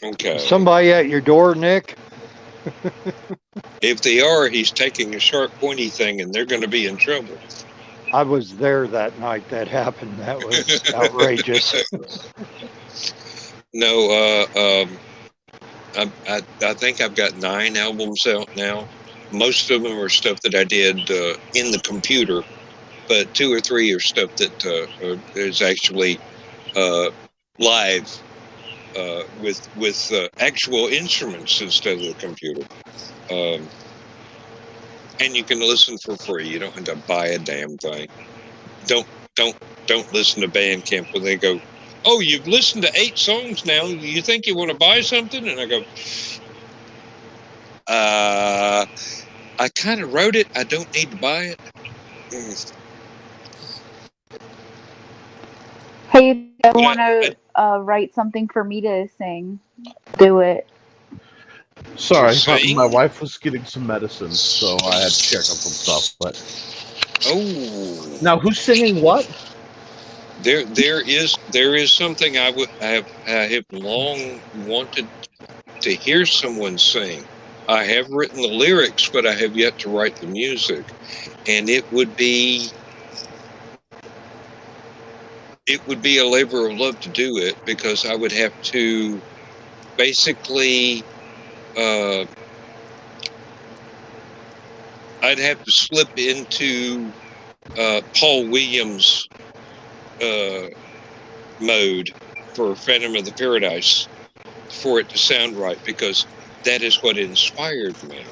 Okay. Somebody at your door, Nick? If they are, he's taking a sharp, pointy thing, and they're going to be in trouble. I was there that night that happened. That was outrageous. No, I think I've got 9 albums out now. Most of them are stuff that I did in the computer, but 2 or 3 are stuff that is actually live with actual instruments instead of the computer. And you can listen for free. You don't have to buy a damn thing. Don't listen to Bandcamp when they go, "Oh, you've listened to 8 songs now. You think you want to buy something?" And I go, I kind of wrote it. I don't need to buy it. Hey, if you want to write something for me to sing, do it. Sorry, my wife was getting some medicine, so I had to check on some stuff. But now, who's singing what? There is something I have long wanted to hear someone sing. I have written the lyrics, but I have yet to write the music, and it would be a labor of love to do it, because I would have to basically I'd have to slip into Paul Williams mode for Phantom of the Paradise for it to sound right, because that is what inspired me,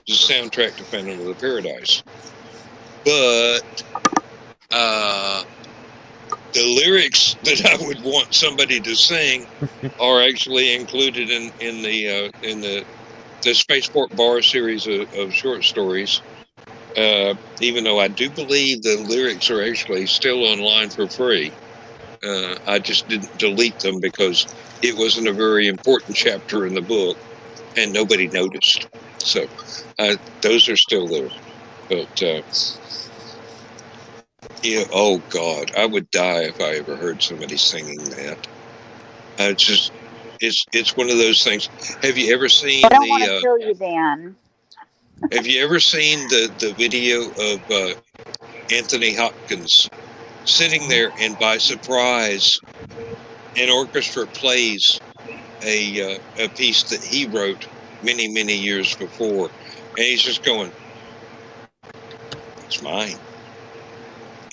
the soundtrack to Phantom of the Paradise. But the lyrics that I would want somebody to sing are actually included in the Spaceport Bar series of short stories. Even though I do believe the lyrics are actually still online for free. I just didn't delete them because it wasn't a very important chapter in the book and nobody noticed. So those are still there. But yeah, oh God, I would die if I ever heard somebody singing that. It's one of those things. Have you ever seen I don't want to kill you, Dan. Have you ever seen the video of Anthony Hopkins sitting there, and by surprise, an orchestra plays a piece that he wrote many years before, and he's just going, "It's mine,"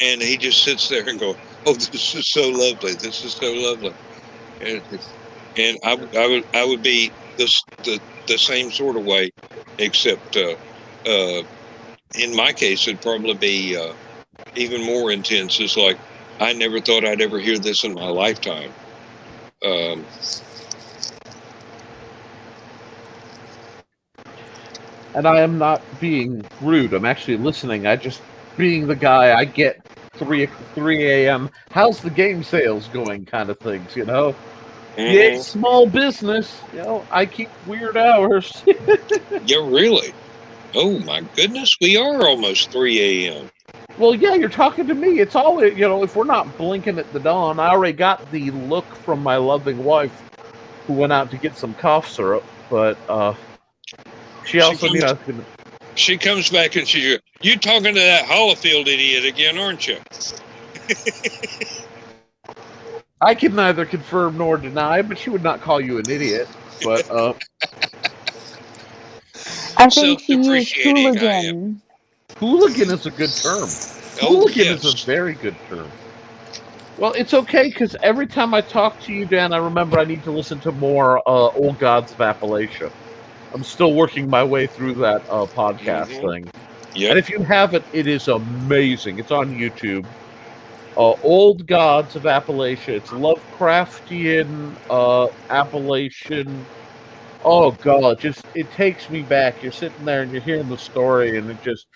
and he just sits there and go, "Oh, this is so lovely. This is so lovely," and I would be the same sort of way, except in my case it'd probably be even more intense. It's like, I never thought I'd ever hear this in my lifetime. And I am not being rude. I'm actually listening. I just, being the guy, I get 3 a.m. How's the game sales going kind of things, you know? Yeah, small business. You know, I keep weird hours. Yeah, really? Oh my goodness, we are almost 3 a.m. Well, yeah, you're talking to me. It's all, you know, if we're not blinking at the dawn, I already got the look from my loving wife who went out to get some cough syrup, but she comes back and she goes, "You talking to that Hollifield idiot again, aren't you?" I can neither confirm nor deny, but she would not call you an idiot. But I think she used hooligan. Hooligan is a good term. Hooligan is yes. a very good term. Well, it's okay because every time I talk to you, Dan, I remember I need to listen to more Old Gods of Appalachia. I'm still working my way through that podcast thing. Yep. And if you haven't, it is amazing. It's on YouTube. Old Gods of Appalachia. It's Lovecraftian Appalachian. Oh God, it takes me back. You're sitting there and you're hearing the story, and it just.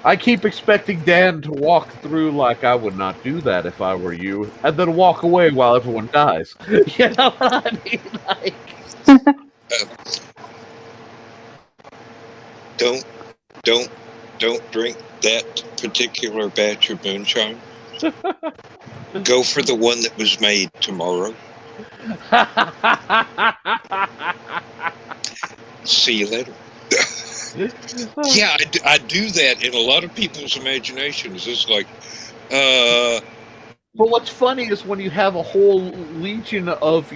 I keep expecting Dan to walk through like I would not do that if I were you, and then walk away while everyone dies. You know what I mean? Like, Don't drink that particular batch of moonshine. Go for the one that was made tomorrow. See you later. Yeah, I do that in a lot of people's imaginations. It's like, But what's funny is when you have a whole legion of,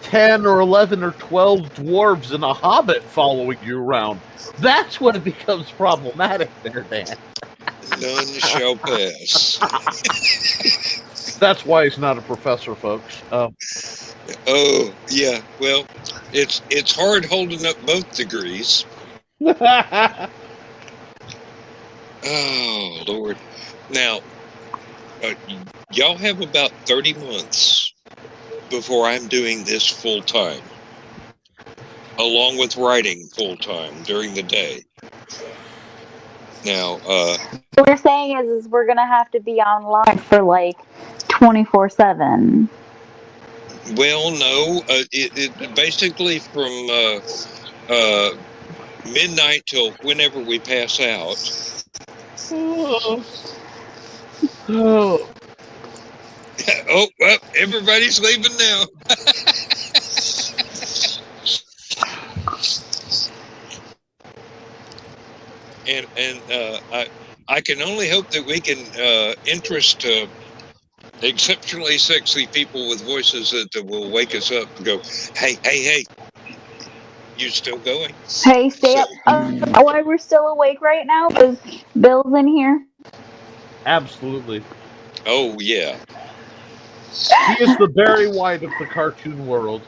10 or 11 or 12 dwarves and a hobbit following you around. That's when it becomes problematic there, Dan. none shall pass. That's why he's not a professor, folks. Oh, yeah. Well, it's hard holding up both degrees. Oh, Lord. Now, y'all have about 30 months before I'm doing this full time, along with writing full time during the day. Now, What you're saying is we're gonna have to be online for like 24/7. well, no, it basically from midnight till whenever we pass out. Oh. Oh, well, everybody's leaving now. and I can only hope that we can interest exceptionally sexy people with voices that will wake us up and go, hey, you still going? Hey, stay up. Why we're still awake right now? Because Bill's in here. Absolutely. Oh, yeah. He is the Barry White of the cartoon world.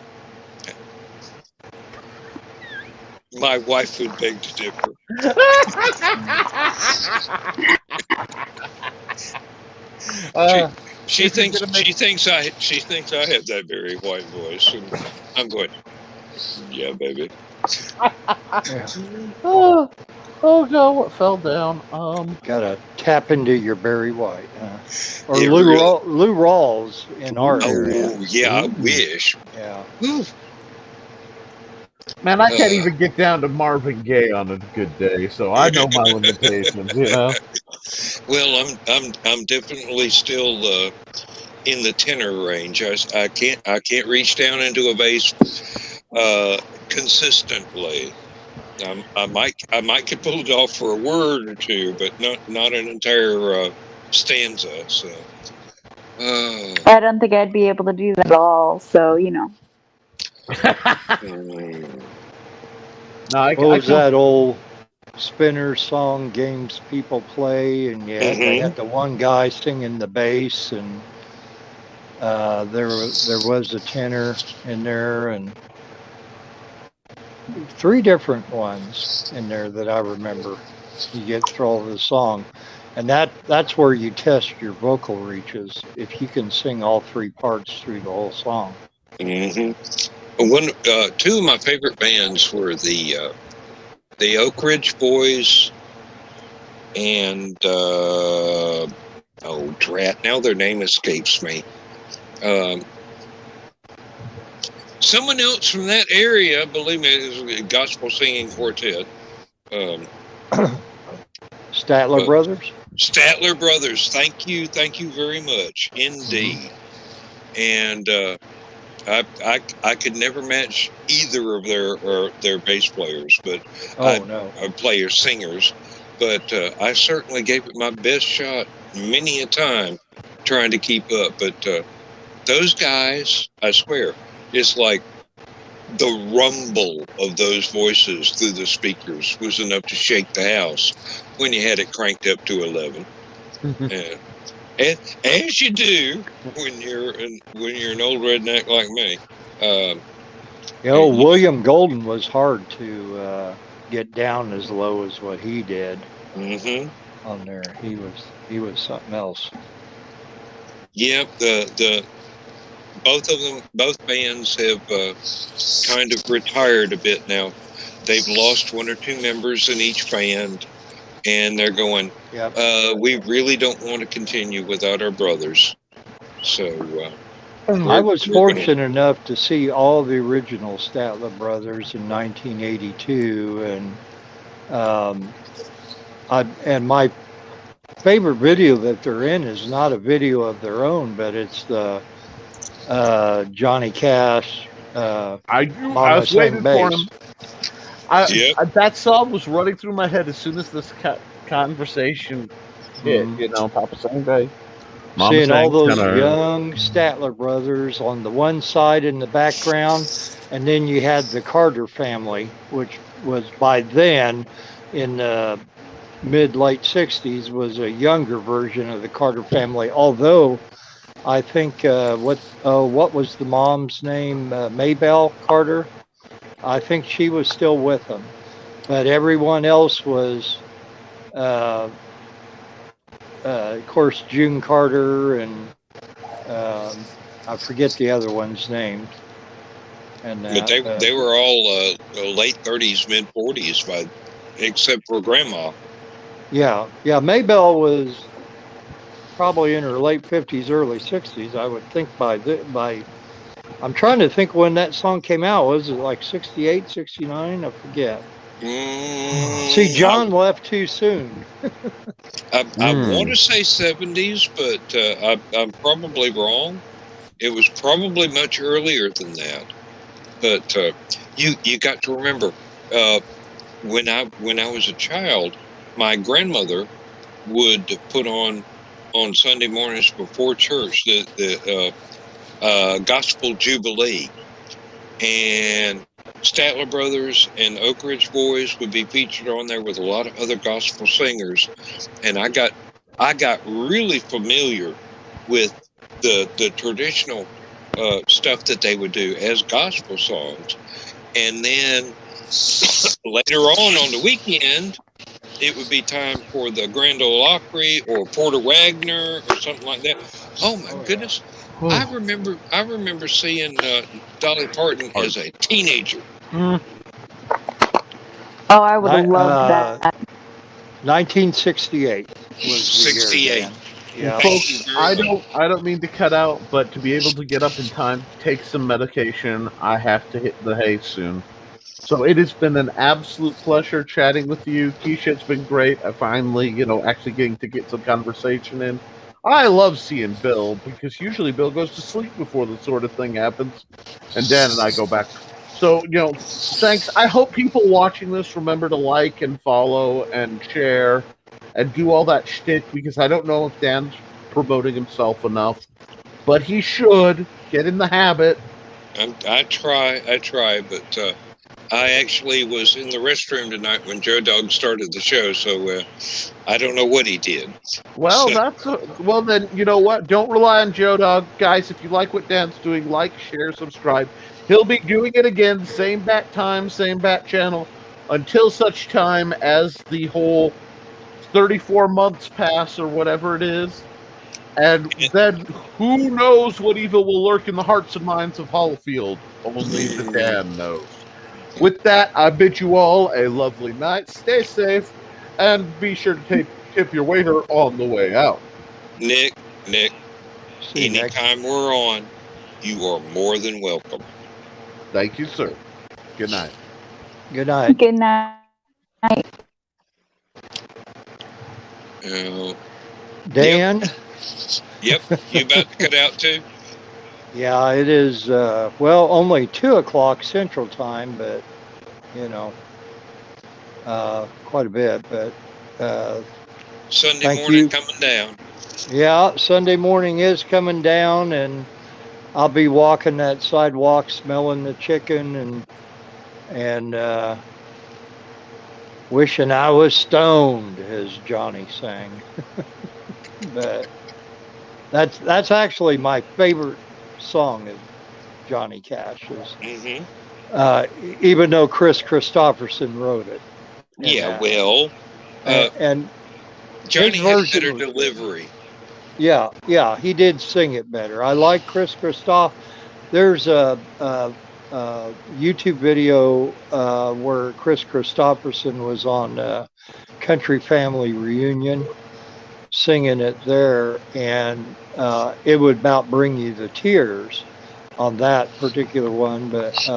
My wife would beg to differ. She thinks I have that very white voice, and I'm going, yeah, baby. Yeah. Oh God, what fell down? Gotta tap into your Barry White, or Yeah, Lou really. Lou Rawls in our area. Oh, yeah, I wish. Yeah. Man, I can't even get down to Marvin Gaye on a good day, so I know my limitations. Well, I'm definitely still in the tenor range. I can't reach down into a bass consistently. I might get pulled off for a word or two, but not an entire stanza. So I don't think I'd be able to do that at all. So No, What was that old spinner song, games people play, and they had the one guy singing the bass, and there was a tenor in there, and 3 different ones in there that I remember. You get through all the song, and that's where you test your vocal reaches, if you can sing all 3 parts through the whole song. Two of my favorite bands were the Oak Ridge Boys and drat, now their name escapes me. Someone else from that area, believe me, is a gospel singing quartet. Statler Brothers? Statler Brothers. Thank you very much. Indeed. And I could never match either of their bass players, but singers. But I certainly gave it my best shot many a time trying to keep up. But those guys, I swear, it's like the rumble of those voices through the speakers was enough to shake the house when you had it cranked up to 11. And as you do when you're an old redneck like me. William Golden was hard to get down as low as what he did on there. He was something else. Yep, both bands have kind of retired a bit now. They've lost one or two members in each band, and they're going, we really don't want to continue without our brothers. So I was fortunate enough to see all the original Statler Brothers in 1982, and my favorite video that they're in is not a video of their own, but it's the Johnny Cash. I was waiting for him. That song was running through my head as soon as this conversation hit. You know, Papa sang bass. Seeing all those young Statler brothers on the one side in the background, and then you had the Carter family, which was by then in the mid-late 60s, was a younger version of the Carter family. Although I think what was the mom's name? Maybelle Carter. I think she was still with them, but everyone else was. Of course, June Carter and I forget the other one's name. And but they were all late 30s, mid 40s, except for Grandma. Yeah. Maybelle was probably in her late 50s, early 60s. I would think by. I'm trying to think when that song came out. Was it like 68, 69? I forget. See, John left too soon. I want to say 70s, but I'm probably wrong. It was probably much earlier than that. But you got to remember, when I was a child, my grandmother would put on Sunday mornings before church the Gospel Jubilee, and Statler Brothers and Oak Ridge Boys would be featured on there with a lot of other gospel singers, and I got really familiar with the traditional stuff that they would do as gospel songs, and then later on the weekend, it would be time for the Grand Ole Opry or Porter Wagner or something like that. Oh my goodness! I remember seeing Dolly Parton as a teenager. Oh, I would have loved that. 1968 was 68. Yeah. Folks, I don't mean to cut out, but to be able to get up in time, take some medication, I have to hit the hay soon. So it has been an absolute pleasure chatting with you. Keisha, it's been great. I finally, actually getting to get some conversation in. I love seeing Bill, because usually Bill goes to sleep before this sort of thing happens, and Dan and I go back. So, thanks. I hope people watching this remember to like and follow and share and do all that shtick, because I don't know if Dan's promoting himself enough, but he should get in the habit. I try, but I actually was in the restroom tonight when Joe Dog started the show, so I don't know what he did. Well, well then, you know what? Don't rely on Joe Dog. Guys, if you like what Dan's doing, like, share, subscribe. He'll be doing it again, same bat time, same bat channel, until such time as the whole 34 months pass or whatever it is. And then who knows what evil will lurk in the hearts and minds of Hollifield. Only the Dan knows. With that, I bid you all a lovely night. Stay safe, and be sure to tip your waiter on the way out. Nick, anytime we're on, you are more than welcome. Thank you, sir. Good night. Good night. Good night. Dan? Yep. You about to cut out too? Yeah, it is, only 2 o'clock Central Time, but, quite a bit, but... Sunday morning coming down. Yeah, Sunday morning is coming down, and I'll be walking that sidewalk, smelling the chicken, and wishing I was stoned, as Johnny sang. But that's actually my favorite song of Johnny Cash's. Even though Chris Christopherson wrote it. Yeah, well, and Johnny his had version better was good. delivery. Yeah, he did sing it better. I like Chris Christoph. There's a YouTube video where Chris Christopherson was on Country Family Reunion singing it there, and it would about bring you to tears on that particular one. But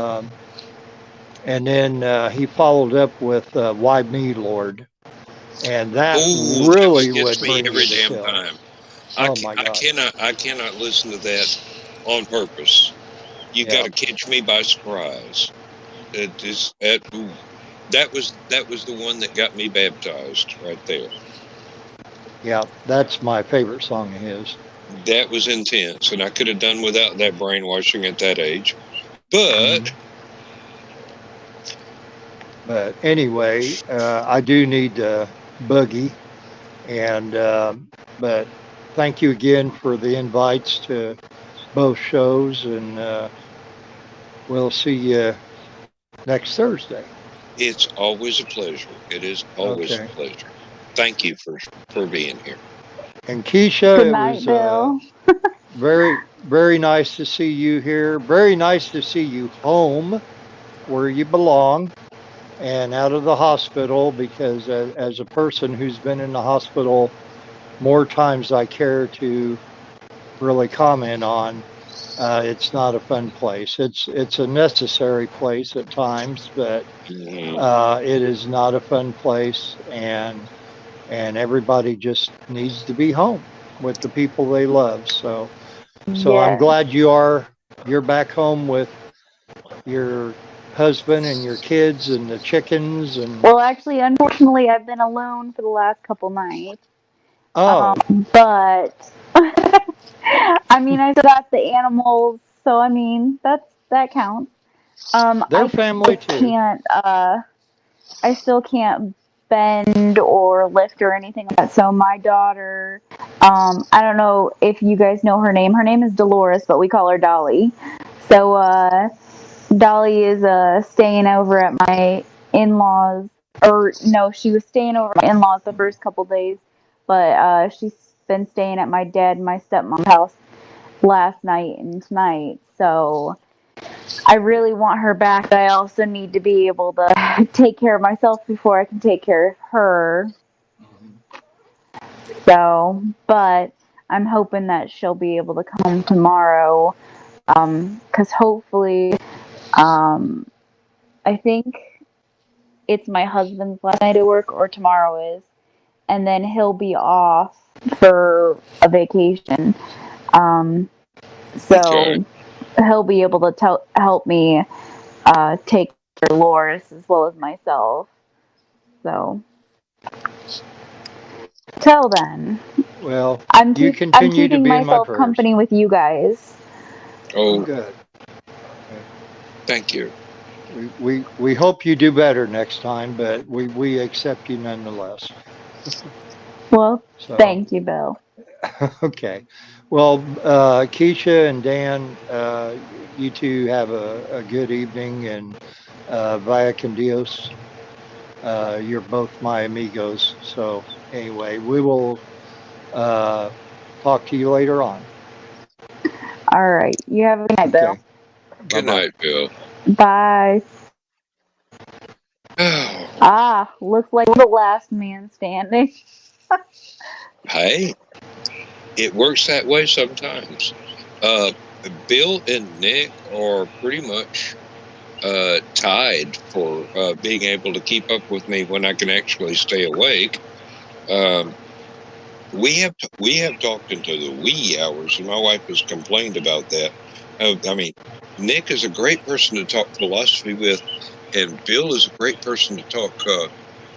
and then he followed up with "Why Me, Lord," and that Ooh, really that would gets me bring every you to damn tears. time. Oh my God! I cannot listen to that on purpose. You got to catch me by surprise. That was the one that got me baptized right there. Yeah, that's my favorite song of his. That was intense, and I could have done without that brainwashing at that age. But anyway, I do need to boogie, and but thank you again for the invites to both shows, and we'll see you next Thursday. It's always a pleasure. It is always a pleasure. Thank you for being here. And Keisha, Good night, Bill. Very, very nice to see you here. Very nice to see you home where you belong and out of the hospital, because as a person who's been in the hospital more times I care to really comment on, it's not a fun place. It's a necessary place at times, but it is not a fun place, and everybody just needs to be home with the people they love. So I'm glad you're back home with your husband and your kids and the chickens. And well, actually, unfortunately, I've been alone for the last couple nights. But I mean, I still got the animals, so I mean that counts. Their family too. I still can't bend or lift or anything like that. So my daughter, I don't know if you guys know her name. Her name is Dolores, but we call her Dolly. So Dolly is staying over at my in-laws, or no, she was staying over at my in-laws the first couple days, but she's been staying at my dad and my stepmom's house last night and tonight. So I really want her back. I also need to be able to take care of myself before I can take care of her. So, but I'm hoping that she'll be able to come home tomorrow, because hopefully, I think it's my husband's last night at work, or tomorrow is, and then he'll be off for a vacation. So he'll be able to help me take care of Loris as well as myself. So till then, well, I'm continue keeping to be myself in my company with you guys. Oh, good. Thank you. We hope you do better next time, but we accept you nonetheless. Well, thank you, Bill. Okay. Well, Keisha and Dan, you two have a good evening, and vaya con Dios. You're both my amigos. So anyway, we will talk to you later on. All right. You have a good night, Bill. Good night, Bill. Bye. Looks like the last man standing. Hey, it works that way sometimes. Bill and Nick are pretty much tied for being able to keep up with me when I can actually stay awake. We have talked into the wee hours, and my wife has complained about that. I mean, Nick is a great person to talk philosophy with, and Bill is a great person to talk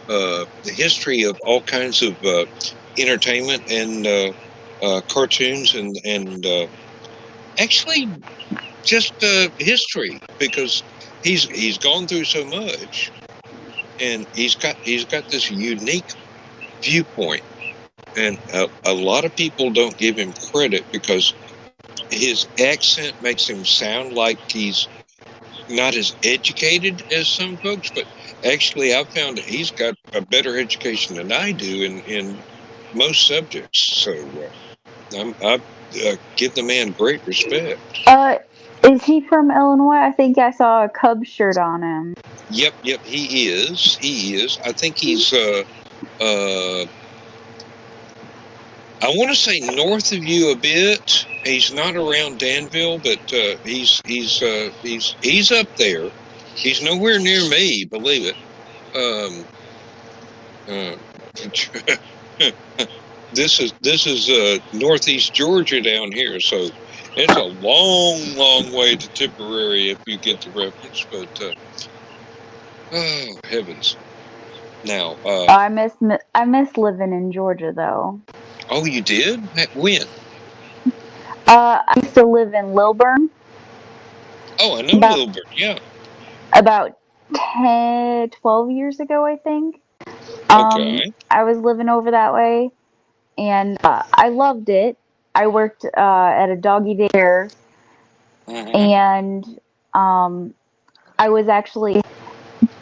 the history of all kinds of entertainment and cartoons and Actually, just history, because he's gone through so much, and he's got this unique viewpoint, and a lot of people don't give him credit because his accent makes him sound like he's not as educated as some folks, but actually I found that he's got a better education than I do in most subjects. So I give the man great respect. Is he from Illinois? I think I saw a Cubs shirt on him. Yep, he is. I think he's I want to say north of you a bit. He's not around Danville, but he's up there. He's nowhere near me, believe it. This is northeast Georgia down here, so it's a long way to Tipperary if you get the reference. But oh heavens! Now, I miss living in Georgia though. oh, you did? When? I used to live in Lilburn. Oh, I know Lilburn. Yeah. About 12 years ago, I think. Okay. I was living over that way, and I loved it. I worked at a doggy daycare, and I was actually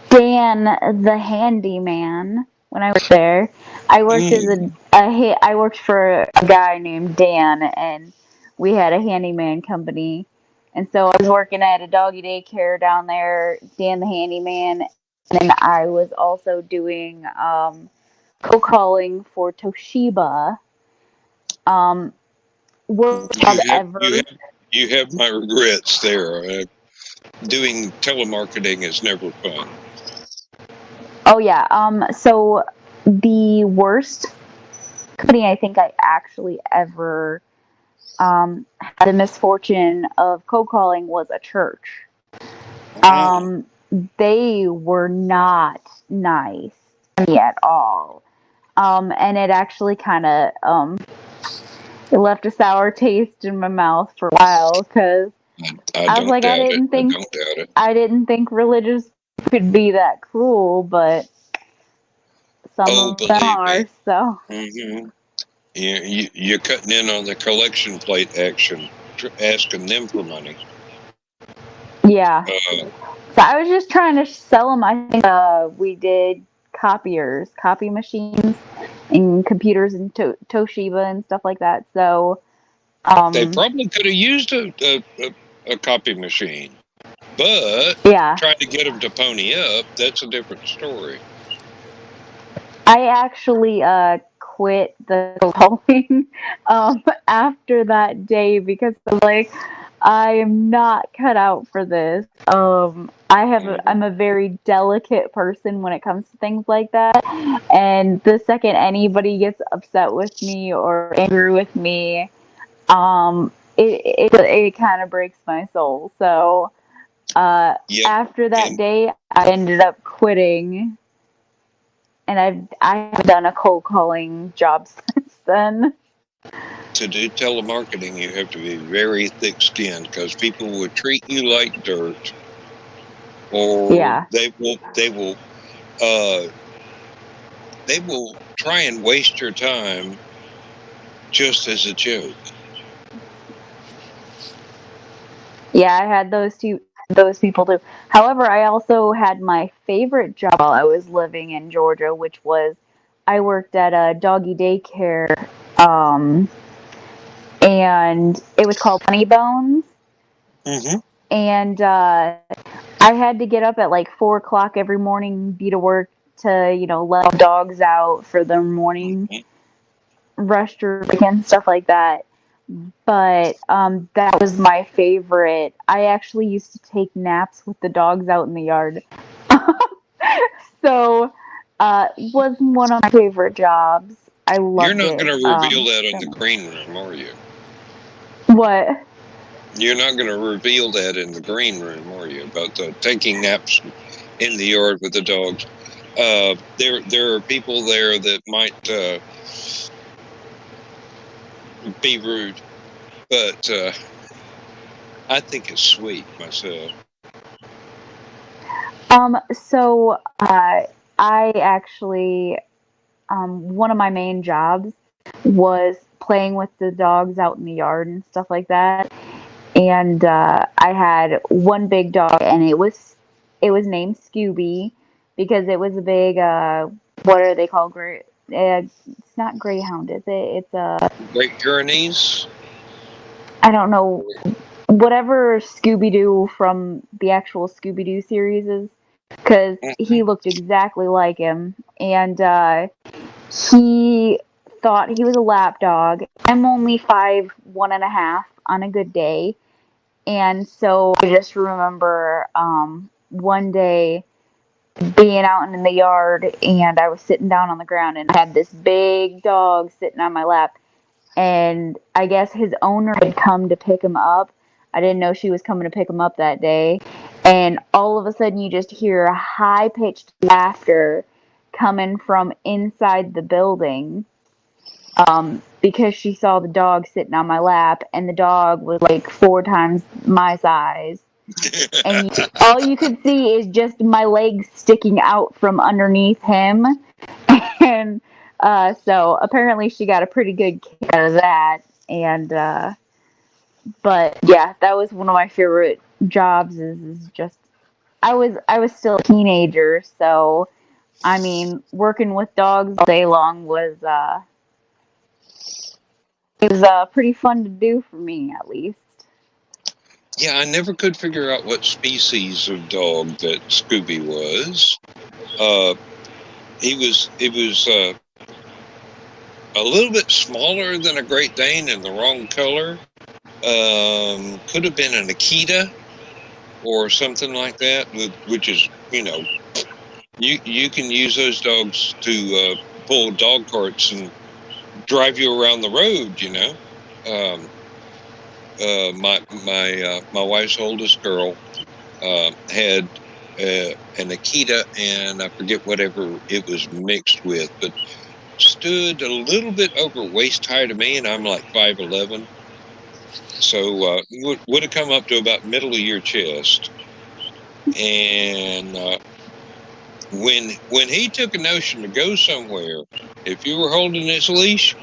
Dan the handyman when I was there. I worked as I worked for a guy named Dan, and we had a handyman company. And so I was working at a doggy daycare down there, Dan the handyman, and then I was also doing cold calling for Toshiba. Worst job ever. You have my regrets there. Doing telemarketing is never fun. Oh yeah. So the worst company I think I actually ever had the misfortune of cold calling was a church. They were not nice to me at all. And it actually kind of it left a sour taste in my mouth for a while because I was like, I didn't think religious could be that cruel, but some of them are. So you're cutting in on the collection plate action, asking them for money. Yeah. So I was just trying to sell them. I think we did copy machines, and computers, and Toshiba and stuff like that. So they probably could have used a copy machine, but trying to get them to pony up, that's a different story. I actually quit the calling after that day because I'm like, I am not cut out for this. I'm a very delicate person when it comes to things like that, and the second anybody gets upset with me or angry with me, it kind of breaks my soul. So after that day, I ended up quitting. And I have done a cold calling job since then. To do telemarketing, you have to be very thick-skinned because people will treat you like dirt, or they will try and waste your time just as a joke. Yeah, I had those people too. However, I also had my favorite job while I was living in Georgia, which was I worked at a doggy daycare, and it was called Funny Bones. And I had to get up at like 4:00 every morning, be to work to let dogs out for their morning rush and stuff like that. But that was my favorite. I actually used to take naps with the dogs out in the yard. So it was one of my favorite jobs. I loved it. You're not going to reveal that in the green room, are you? What? You're not going to reveal that in the green room, are you? About taking naps in the yard with the dogs. There are people there that might be rude, but I think it's sweet myself. So I actually, one of my main jobs was playing with the dogs out in the yard and stuff like that. And I had one big dog, and it was named Scooby because it was a big what are they called? It's not greyhound, is it? It's a Great Pyrenees. I don't know, whatever Scooby Doo from the actual Scooby Doo series is, because he looked exactly like him, and he thought he was a lap dog. I'm only 5'1.5" on a good day, and so I just remember one day being out in the yard, and I was sitting down on the ground, and I had this big dog sitting on my lap, and I guess his owner had come to pick him up. I didn't know she was coming to pick him up that day. And all of a sudden, you just hear a high pitched laughter coming from inside the building because she saw the dog sitting on my lap, and the dog was like 4 times my size. And all you could see is just my legs sticking out from underneath him. And so apparently she got a pretty good kick out of that. And but yeah, that was one of my favorite jobs. Is just I was still a teenager, so I mean, working with dogs all day long was it was pretty fun to do for me, at least. Yeah, I never could figure out what species of dog that Scooby was. He was a little bit smaller than a Great Dane and the wrong color. Could have been an Akita or something like that, which is, you can use those dogs to pull dog carts and drive you around the road. My wife's oldest girl had an Akita, and I forget whatever it was mixed with, but stood a little bit over waist high to me, and I'm like 5'11". So would have come up to about middle of your chest. And when he took a notion to go somewhere, if you were holding his leash,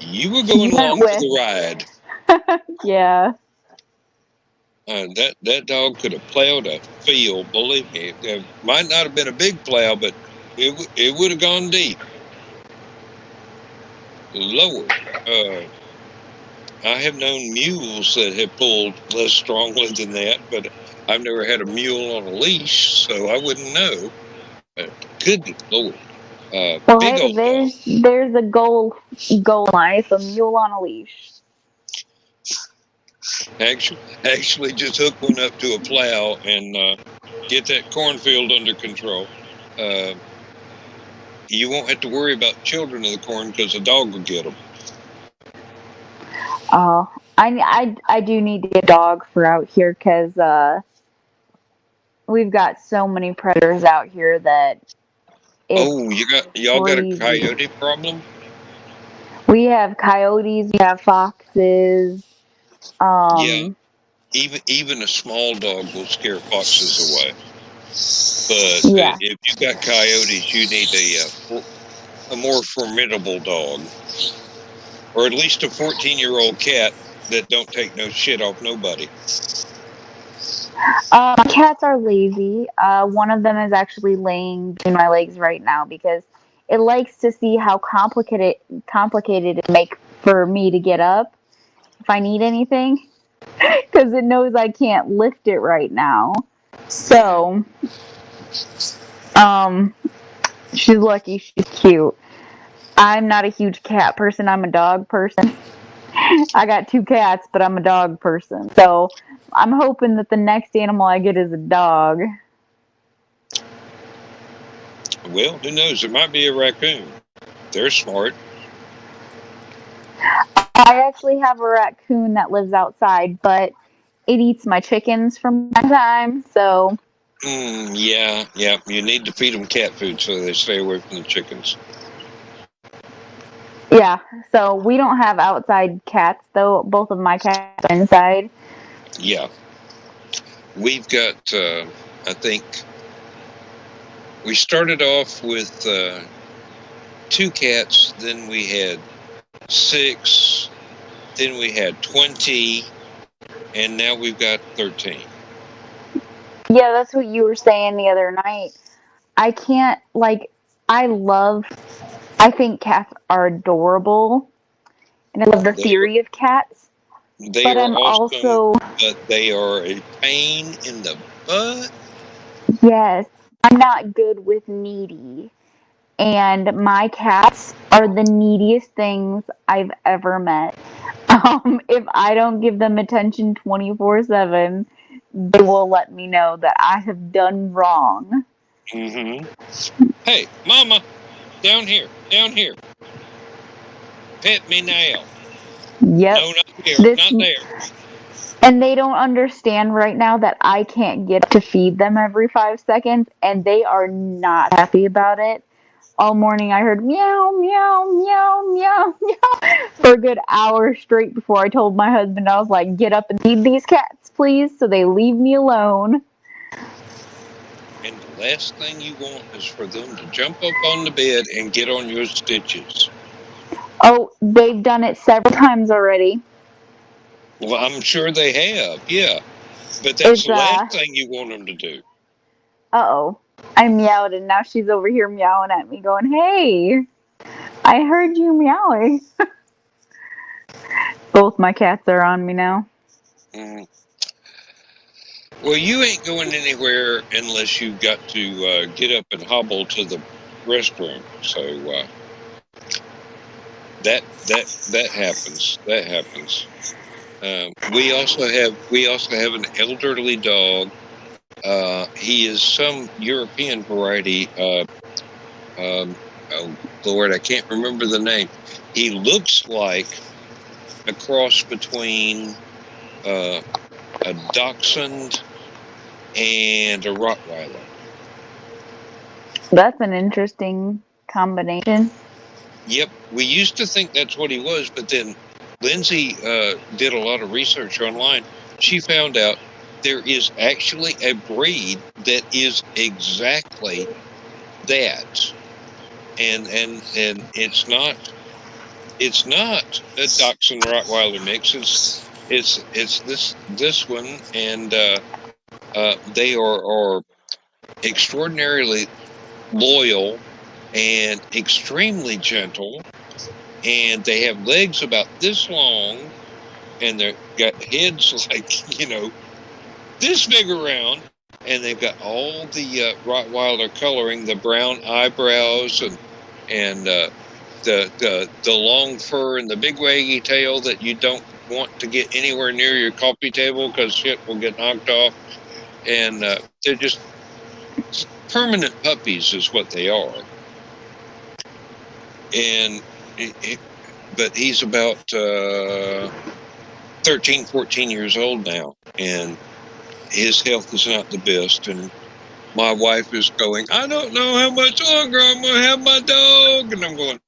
you were going along for the ride. Yeah. That dog could have plowed a field. Believe me, it might not have been a big plow, but it would have gone deep. Lord, I have known mules that have pulled less strongly than that, but I've never had a mule on a leash, so I wouldn't know. But goodness Lord, Well, big hey, old dog. there's a goal in life: a mule on a leash. Actually, just hook one up to a plow and get that cornfield under control. You won't have to worry about children of the corn because the dog will get them. Oh, I do need to get a dog for out here because we've got so many predators out here that y'all got a crazy. coyote problem? We have coyotes, we have foxes. Yeah, even a small dog will scare foxes away. But Yeah. if you got coyotes, you need a more formidable dog, or at least a 14-year-old cat that don't take no shit off nobody. Cats are lazy. One of them is actually laying between my legs right now because it likes to see how complicated it make for me to get up if I need anything, because it knows I can't lift it right now. So, she's lucky. She's cute. I'm not a huge cat person. I'm a dog person. I got 2 cats, but I'm a dog person. So I'm hoping that the next animal I get is a dog. Well, who knows? It might be a raccoon. They're smart. I actually have a raccoon that lives outside, but it eats my chickens from time to time. So Yeah. You need to feed them cat food so they stay away from the chickens. yeah, so we don't have outside cats though. Both of my cats are inside. Yeah. We've got, I think, we started off with 2 cats, then we had 6, then we had 20, and now we've got 13. Yeah, that's what you were saying the other night. I can't, like, I think cats are adorable, and I love the theory of cats. They But are I'm awesome, also, but they are a pain in the butt. yes, I'm not good with needy. And my cats are the neediest things I've ever met. If I don't give them attention 24/7, they will let me know that I have done wrong. Mm-hmm. Hey, Mama, down here, pet me now. Yep. No, not here, This not there. And they don't understand right now that I can't get to feed them every 5 seconds, and they are not happy about it. All morning I heard meow, meow, meow, meow, meow for a good hour straight before I told my husband, I was like, get up and feed these cats, please, so they leave me alone. And the last thing you want is for them to jump up on the bed and get on your stitches. Oh, they've done it several times already. Well, I'm sure they have, yeah. But that's It's, the last thing you want them to do. uh-oh. I meowed, and now she's over here meowing at me going, hey, I heard you meowing. Both my cats are on me now. Mm. Well, you ain't going anywhere unless you've got to get up and hobble to the restroom. So that happens. That happens. We also have an elderly dog. He is some European variety. Oh Lord, I can't remember the name. He looks like a cross between a Dachshund and a Rottweiler. That's an interesting combination. Yep, we used to think that's what he was, but then Lindsay did a lot of research online. She found out there is actually a breed that is exactly that, and it's not a Dachshund Rottweiler mix. It's this one, and they are extraordinarily loyal and extremely gentle, and they have legs about this long, and they've got heads like this big around, and they've got all the Rottweiler coloring, the brown eyebrows, and the long fur and the big waggy tail that you don't want to get anywhere near your coffee table because shit will get knocked off, and they're just permanent puppies is what they are. And but he's about 13, 14 years old now, and his health is not the best. And my wife is going, I don't know how much longer I'm going to have my dog. And I'm going,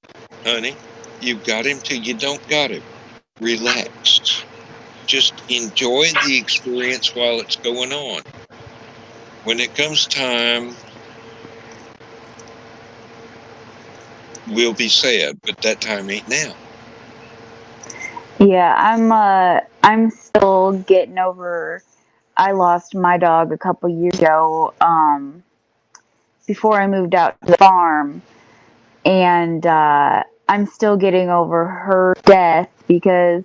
honey, you've got him till you don't got him. Relax. Just enjoy the experience while it's going on. When it comes time, we'll be sad, but that time ain't now. Yeah, I'm still getting over. I lost my dog a couple years ago. Before I moved out to the farm, and I'm still getting over her death because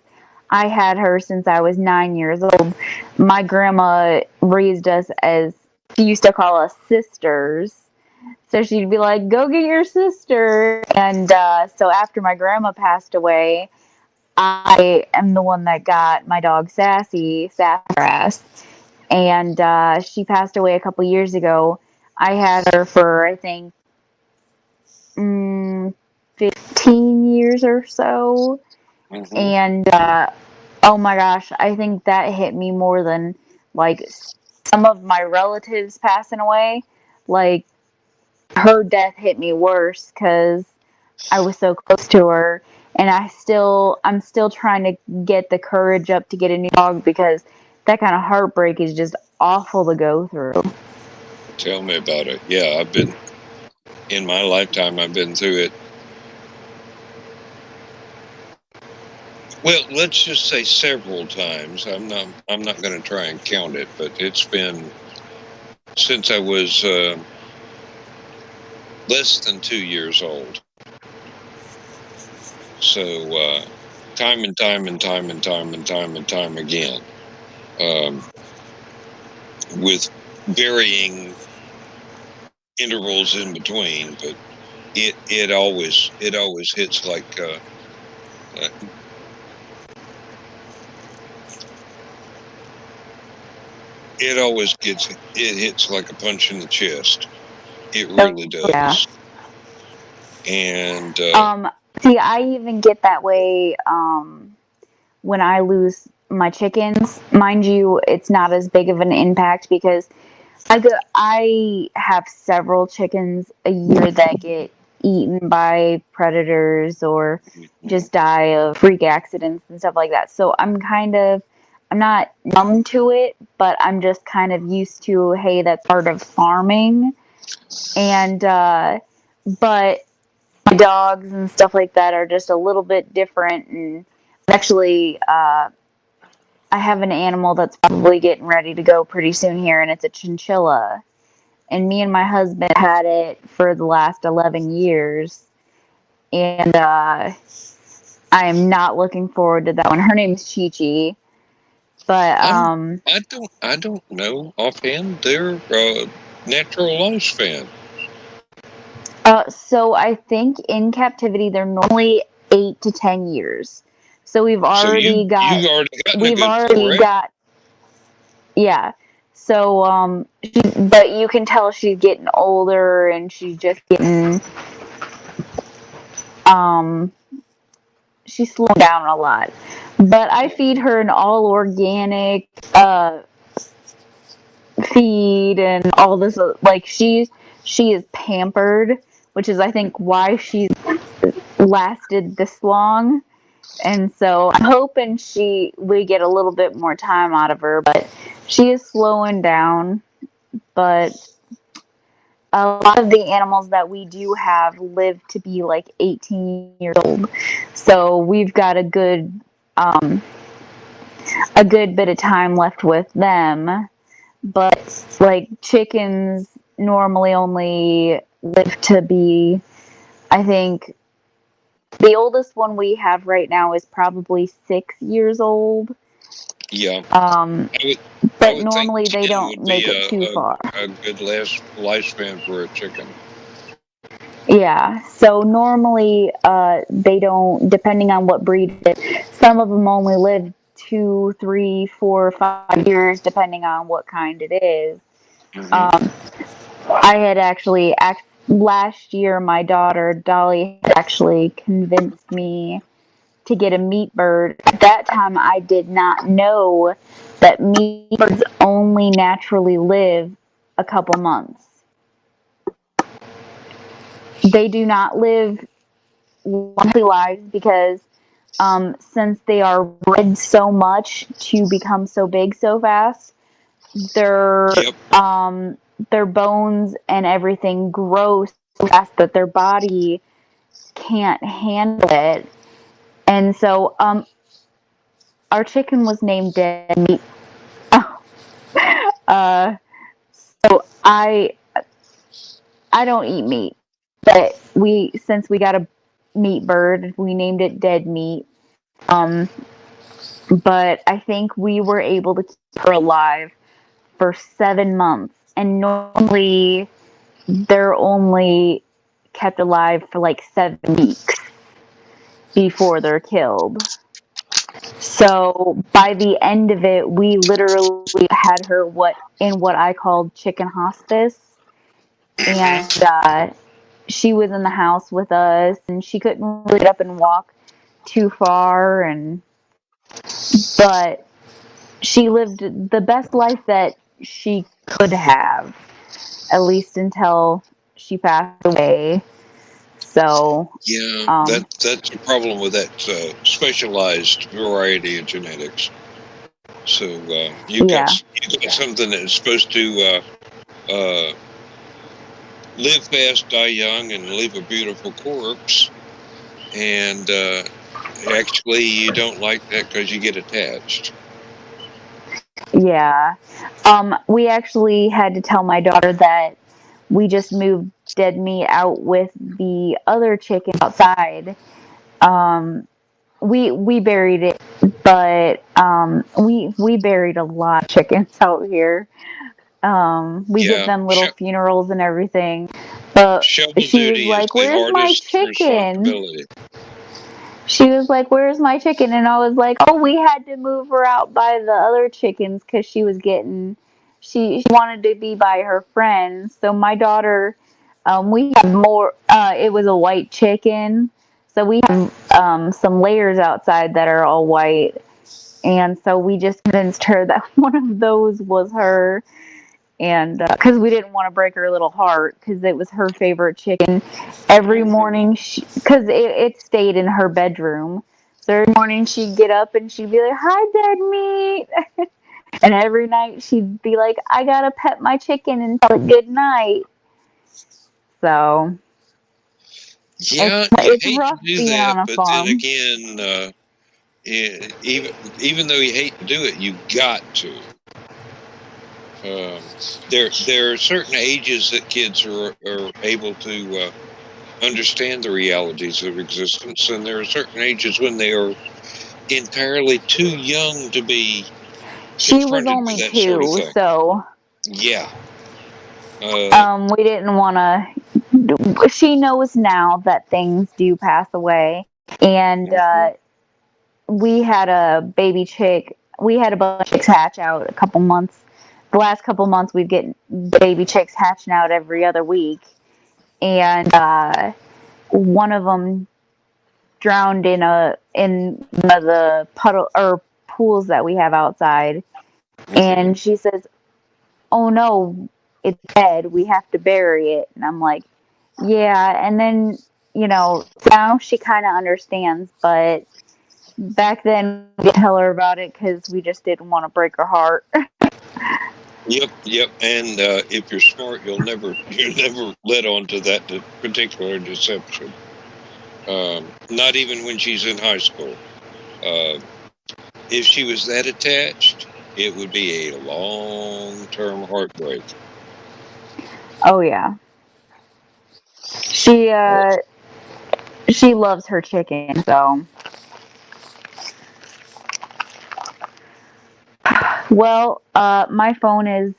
I had her since I was 9 years old. My grandma raised us as she used to call us sisters. So she'd be like, "Go get your sister." And so after my grandma passed away, I am the one that got my dog Sassgrass, and she passed away a couple years ago. I had her for I think 15 years or so, and oh my gosh, I think that hit me more than like some of my relatives passing away. Like her death hit me worse because I was so close to her, and I'm still trying to get the courage up to get a new dog because that kind of heartbreak is just awful to go through. Tell me about it. Yeah, in my lifetime, I've been through it. Well, let's just say several times. I'm not going to try and count it, but it's been since I was less than 2 years old. So time and time again, with varying intervals in between, but it always hits like it hits like a punch in the chest. It really does. Yeah. And see, I even get that way when I lose my chickens. Mind you, it's not as big of an impact because I have several chickens a year that get eaten by predators or just die of freak accidents and stuff like that. So I'm not numb to it, but I'm just kind of used to, hey, that's part of farming. And but my dogs and stuff like that are just a little bit different. And actually, I have an animal that's probably getting ready to go pretty soon here, and it's a chinchilla. And me and my husband had it for the last 11 years. And I am not looking forward to that one. Her name's Chi-Chi. But I don't know offhand their natural lifespan. So I think in captivity they're normally 8 to 10 years. So we've already got yeah. So but you can tell she's getting older and she's just getting she's slowing down a lot. But I feed her an all organic feed and all this, like she is pampered, which is I think why she's lasted this long. And so I'm hoping we get a little bit more time out of her, but she is slowing down. But a lot of the animals that we do have live to be like 18 years old. So we've got a good bit of time left with them. But like chickens normally only live to be, I think the oldest one we have right now is probably 6 years old. Yeah. But normally they don't make it too far. A good lifespan for a chicken. Yeah. So normally they don't, depending on what breed it is, some of them only live 2, 3, 4, 5 years, depending on what kind it is. I had actually, last year, my daughter, Dolly, had actually convinced me to get a meat bird. At that time, I did not know that meat birds only naturally live a couple months. They do not live long lives because since they are bred so much to become so big so fast, their bones and everything grow so fast that their body can't handle it. And so our chicken was named Dead Meat. So I don't eat meat, but since we got a meat bird, we named it Dead Meat. But I think we were able to keep her alive for 7 months, and normally they're only kept alive for like 7 weeks before they're killed. So by the end of it, we literally had her in what I called chicken hospice, and she was in the house with us, and she couldn't really get up and walk too far, but she lived the best life that she could have, at least until she passed away. So yeah, that's the problem with that specialized variety of genetics. So you Yeah. got something that's supposed to live fast, die young, and leave a beautiful corpse. And actually, you don't like that because you get attached. Yeah. We actually had to tell my daughter that we just moved dead meat out with the other chicken outside. We buried it, but we buried a lot of chickens out here. We give them little funerals and everything. But Shovel she was duty is like, the "Where's my hardest chicken?" responsibility. She was like, "Where's my chicken?" And I was like, "Oh, we had to move her out by the other chickens because she was getting, she wanted to be by her friends." So my daughter, we had more. It was a white chicken, so we have some layers outside that are all white, and so we just convinced her that one of those was her. And because we didn't want to break her little heart, because it was her favorite chicken. Every morning, because it stayed in her bedroom, so every morning she'd get up and she'd be like, "Hi, dead meat," and every night she'd be like, "I gotta pet my chicken and tell it good night." So Yeah, you it's hate rough to do being that, on a but then farm. again, even though you hate to do it, you got to. There are certain ages that kids are able to understand the realities of existence, and there are certain ages when they are entirely too young to be She was confronted only with that sort of 2, thing. so Yeah. we didn't want to. She knows now that things do pass away, and we had a baby chick. We had a bunch of chicks hatch out a couple months. The last couple months, we'd get baby chicks hatching out every other week, and one of them drowned in one of the puddle or pools that we have outside. And she says, "Oh no, it's dead. We have to bury it." And I'm like, "Yeah." And then now she kind of understands, but back then we didn't tell her about it because we just didn't want to break her heart. Yep. And if you're smart, you'll never let on to that particular deception. Not even when she's in high school. If she was that attached, it would be a long-term heartbreak. Oh yeah, she loves her chicken. So, well, my phone is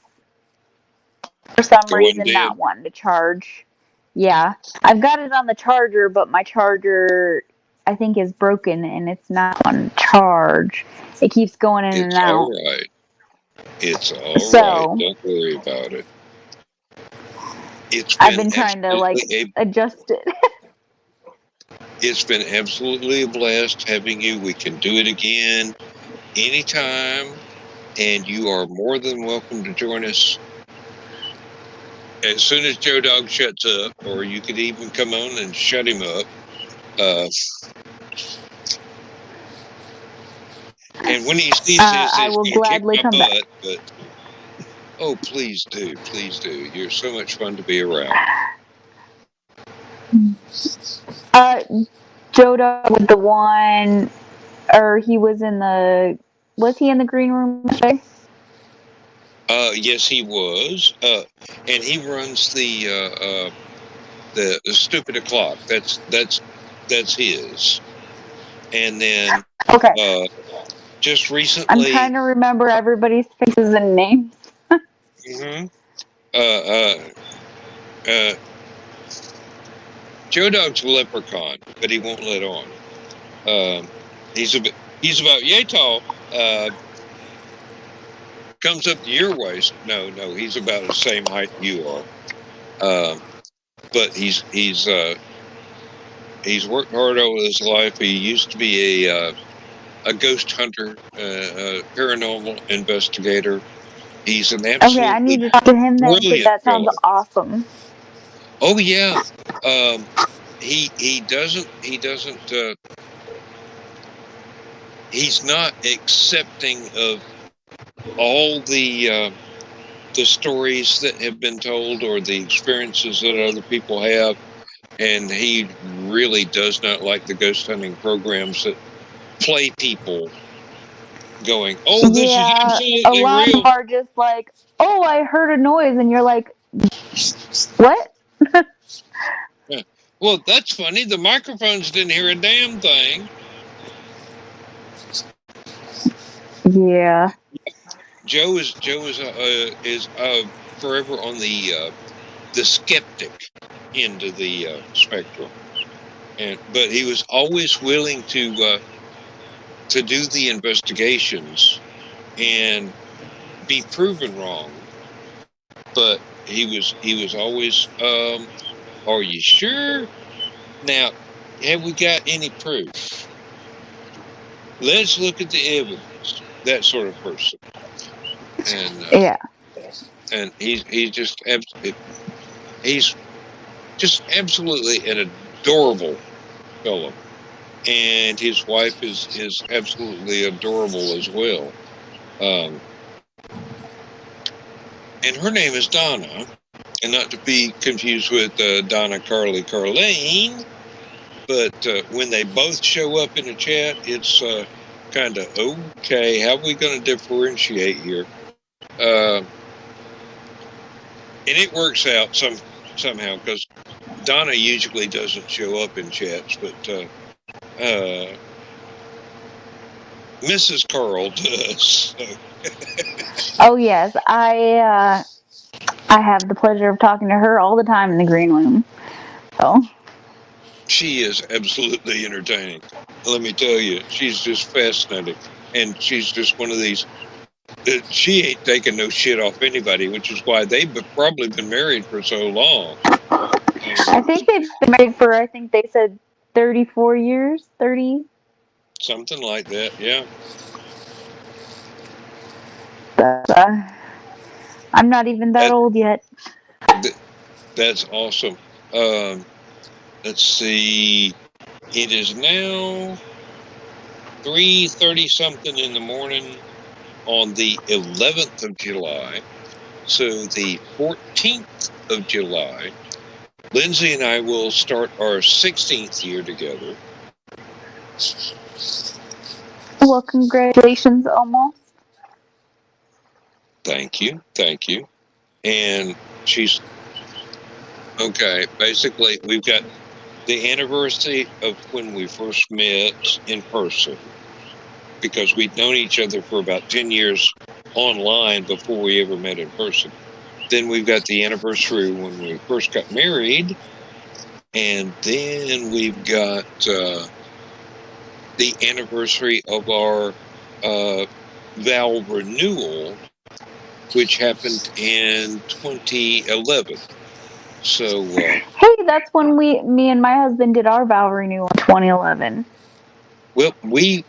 for some Going reason dead. not wanting to charge. Yeah, I've got it on the charger, but my charger I think is broken and it's not on charge. It keeps going in and It's out. all right. It's all right. So Don't worry about it. I've been trying to adjust it. It's been absolutely a blast having you. We can do it again anytime, and you are more than welcome to join us as soon as Joe Dog shuts up, or you could even come on and shut him up. And when he sees this, I he's will going to kick gladly my come butt. back. But oh, please do, please do. You're so much fun to be around. Joe Dog was the one, or he was in the. Was he in the green room today? Yes, he was. And he runs the stupid o'clock. That's his. And then Okay. just recently, I'm trying to remember everybody's faces and names. Joe Dog's a leprechaun, but he won't let on. He's about yay tall. Comes up to your waist. No, he's about the same height you are. But he's worked hard all his life. He used to be a ghost hunter, a paranormal investigator. He's an absolutely Okay, I need to talk to him then because brilliant that sounds fellow. awesome. Oh yeah. He doesn't he's not accepting of all the stories that have been told or the experiences that other people have, and he really does not like the ghost hunting programs that play people going, "Oh, this is Yeah, a absolutely lot of real." them are just like, "Oh, I heard a noise," and you're like, "What?" Well, that's funny. The microphones didn't hear a damn thing. Yeah. Joe is forever on the skeptic end of the spectrum, but he was always willing to do the investigations and be proven wrong. But he was always, "Are you sure? Now, have we got any proof? Let's look at the evidence." That sort of person, and Yeah. he's just absolutely an adorable fellow, and his wife is absolutely adorable as well. Um, and her name is Donna, and not to be confused with Donna Carly Carlene. But when they both show up in a chat, it's kind of okay. How are we going to differentiate here? And it works out somehow because Donna usually doesn't show up in chats, but Mrs. Carl does. So. Oh yes, I have the pleasure of talking to her all the time in the green room. So She is absolutely entertaining. Let me tell you, she's just fascinating, and she's just one of these. She ain't taking no shit off anybody, which is why they've probably been married for so long. I think they've been married for, I think they said 34 years, 30. Something like that, yeah. But, I'm not even that old yet. That's awesome. Let's see. It is now 3:30 something in the morning on the 11th of July. So the 14th of July, Lindsay and I will start our 16th year together. Well, congratulations, almost. Thank you. Thank you. And she's okay. Basically, we've got the anniversary of when we first met in person, because we'd known each other for about 10 years online before we ever met in person. Then we've got the anniversary when we first got married. And then we've got the anniversary of our vow renewal, which happened in 2011. So, Hey, that's when me and my husband did our vow renewal in 2011. well, we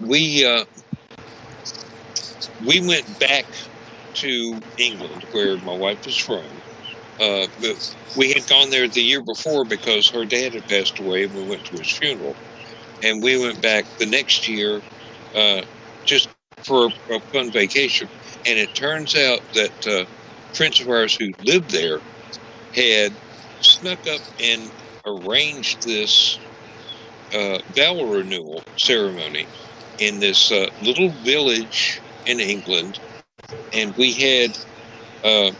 went back to England, where my wife is from. But we had gone there the year before because her dad had passed away, and we went to his funeral. And we went back the next year, just for a fun vacation. And it turns out that friends of ours who lived there had snuck up and arranged this vow renewal ceremony in this little village in England. And we had a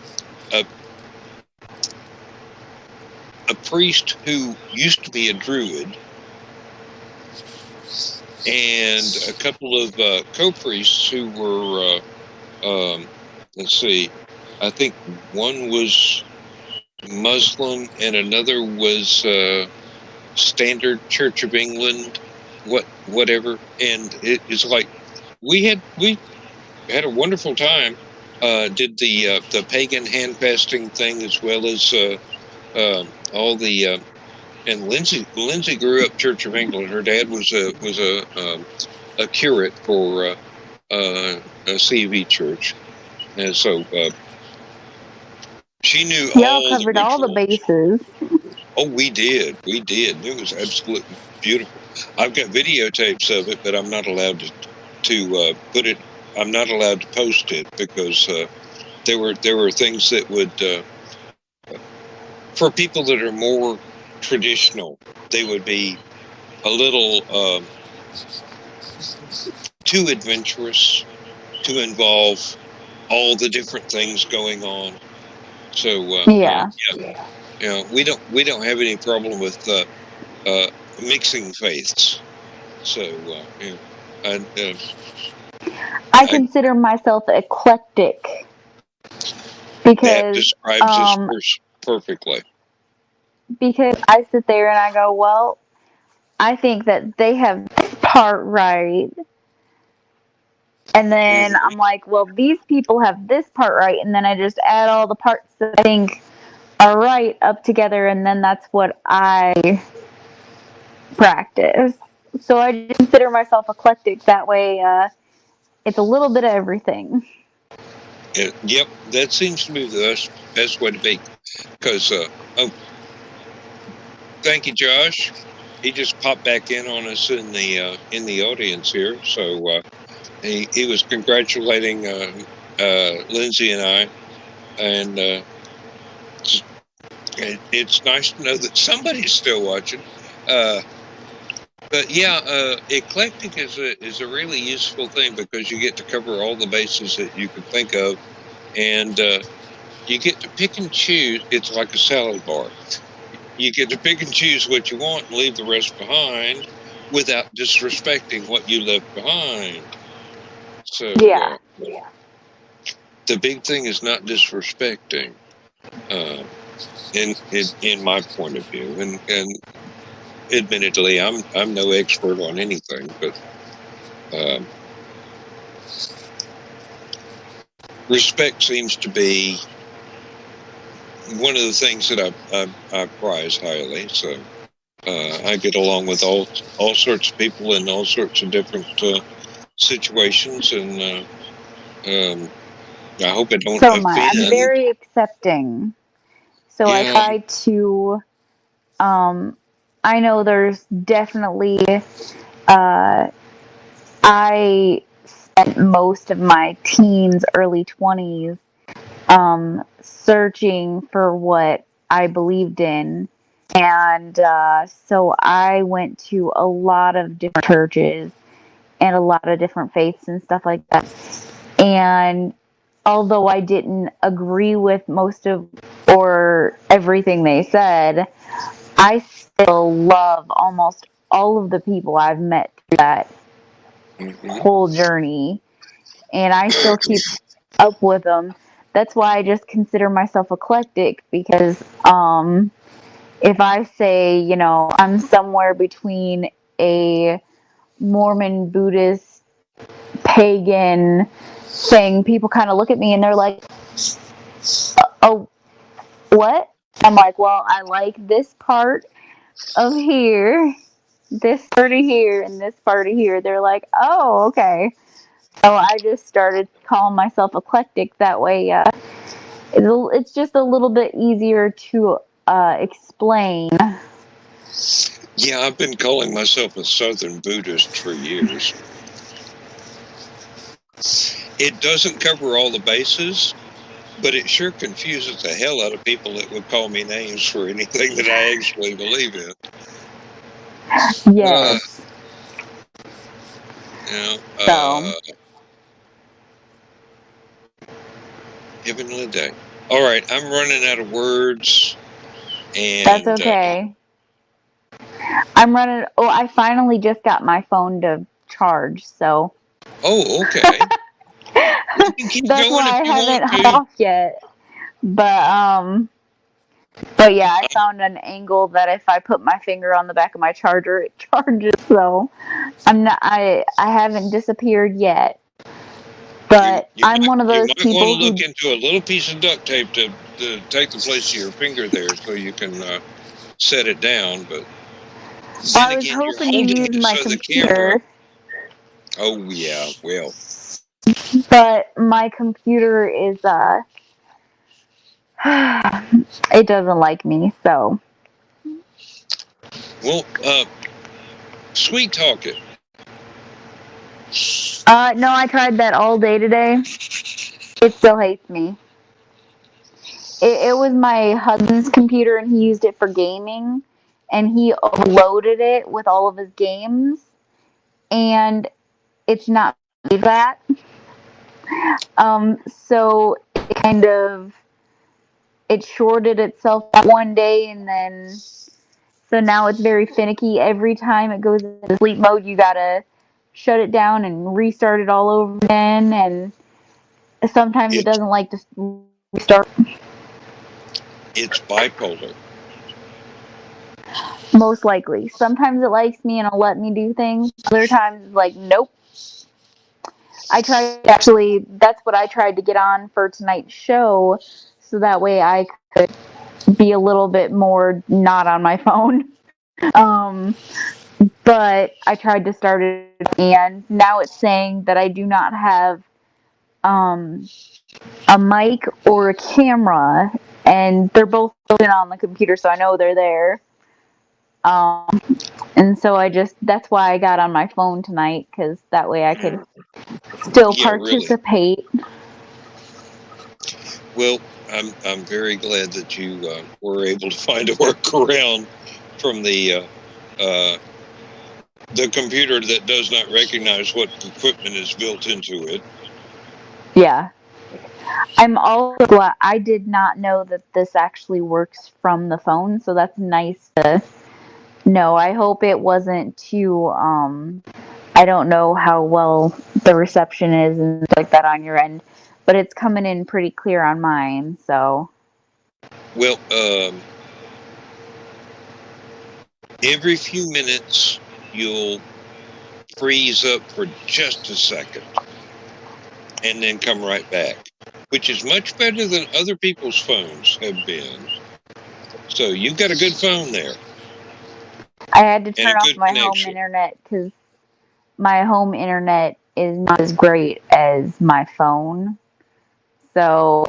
priest who used to be a druid and a couple of co-priests who were, let's see, I think one was Muslim and another was Standard Church of England, whatever. And it's like we had a wonderful time. Did the pagan hand fasting thing as well as all the and Lindsay grew up Church of England. Her dad was a curate for a CV church, and so she knew Y'all all the covered all the rituals. bases. Oh, we did. It was absolutely beautiful. I've got videotapes of it, but I'm not allowed to put it I'm not allowed to post it because there were things that would for people that are more traditional, they would be a little too adventurous to involve all the different things going on. So Yeah. we don't have any problem with mixing faiths. So I consider myself eclectic because that describes us perfectly. Because I sit there and I go, well, I think that they have this part right. And then I'm like, well, these people have this part right. And then I just add all the parts that I think are right up together. And then that's what I practice. So I just consider myself eclectic. That way, it's a little bit of everything. Yep, that seems to be the best way to be. Because, thank you, Josh. He just popped back in on us in the audience here. So he was congratulating Lindsay and I, and it's nice to know that somebody's still watching. But yeah, eclectic is a really useful thing because you get to cover all the bases that you can think of, and you get to pick and choose. It's like a salad bar. You get to pick and choose what you want and leave the rest behind without disrespecting what you left behind. So Yeah. the big thing is not disrespecting, in my point of view, and admittedly, I'm no expert on anything, but respect seems to be one of the things that I prize highly. So I get along with all sorts of people in all sorts of different situations, and I hope I don't So am I. I'm offend. very accepting. So I try to, I know there's definitely, I spent most of my teens, early 20s, searching for what I believed in. And so I went to a lot of different churches and a lot of different faiths and stuff like that. And although I didn't agree with most of or everything they said, I still love almost all of the people I've met through that whole journey. And I still keep up with them. That's why I just consider myself eclectic because if I say, you know, I'm somewhere between a Mormon, Buddhist, pagan thing, people kind of look at me and they're like, oh, what? I'm like, well, I like this part of here, this part of here, and this part of here. They're like, oh, okay. So I just started calling myself eclectic. That way, it's just a little bit easier to explain. Yeah, I've been calling myself a Southern Buddhist for years. It doesn't cover all the bases, but it sure confuses the hell out of people that would call me names for anything that I actually believe in. Yes. Heavenly day. All right, I'm running out of words. And that's okay. I'm running. Oh, I finally just got my phone to charge, so. Oh, okay. That's why I haven't hung off yet. But yeah, I found an angle that if I put my finger on the back of my charger, it charges. So I haven't disappeared yet. But I'm one of those people you might want to look into a little piece of duct tape to take the place of your finger there, so you can set it down. But then I was again, hoping you're to holding use my so computer. the camera. Oh yeah, well. But my computer is it doesn't like me, so. Well, sweet talk it. No, I tried that all day today. It still hates me. It was my husband's computer, and he used it for gaming, and he overloaded it with all of his games, and it's not that. So it kind of it shorted itself out one day, and then so now it's very finicky. Every time it goes into sleep mode, you gotta shut it down and restart it all over again, and sometimes it It's doesn't like to restart. it's bipolar. Most likely. Sometimes it likes me and it'll let me do things. Other times it's like, nope. I tried actually, that's what I tried to get on for tonight's show, so that way I could be a little bit more not on my phone. Um, but I tried to start it, and now it's saying that I do not have um, a mic or a camera, and they're both built in on the computer, so I know they're there. And so that's why I got on my phone tonight, because that way I could still Yeah, really. participate. Well, I'm very glad that you were able to find a workaround from the computer that does not recognize what equipment is built into it. Yeah. I'm also glad I did not know that this actually works from the phone, so that's nice to know. I hope it wasn't too I don't know how well the reception is and like that on your end, but it's coming in pretty clear on mine, so Well, every few minutes you'll freeze up for just a second and then come right back, which is much better than other people's phones have been. So you've got a good phone there I had to and turn a off good my home connection. internet because my home internet is not as great as my phone. So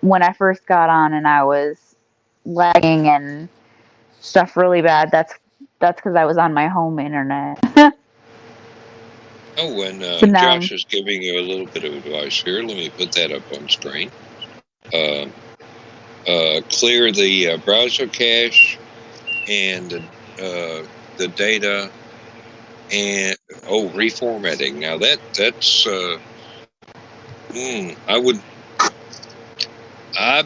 when I first got on and I was lagging and stuff really bad, that's because I was on my home internet. Oh, and So now, Josh is giving you a little bit of advice here. Let me put that up on screen. Clear the browser cache and the data, and reformatting. Now that's I would I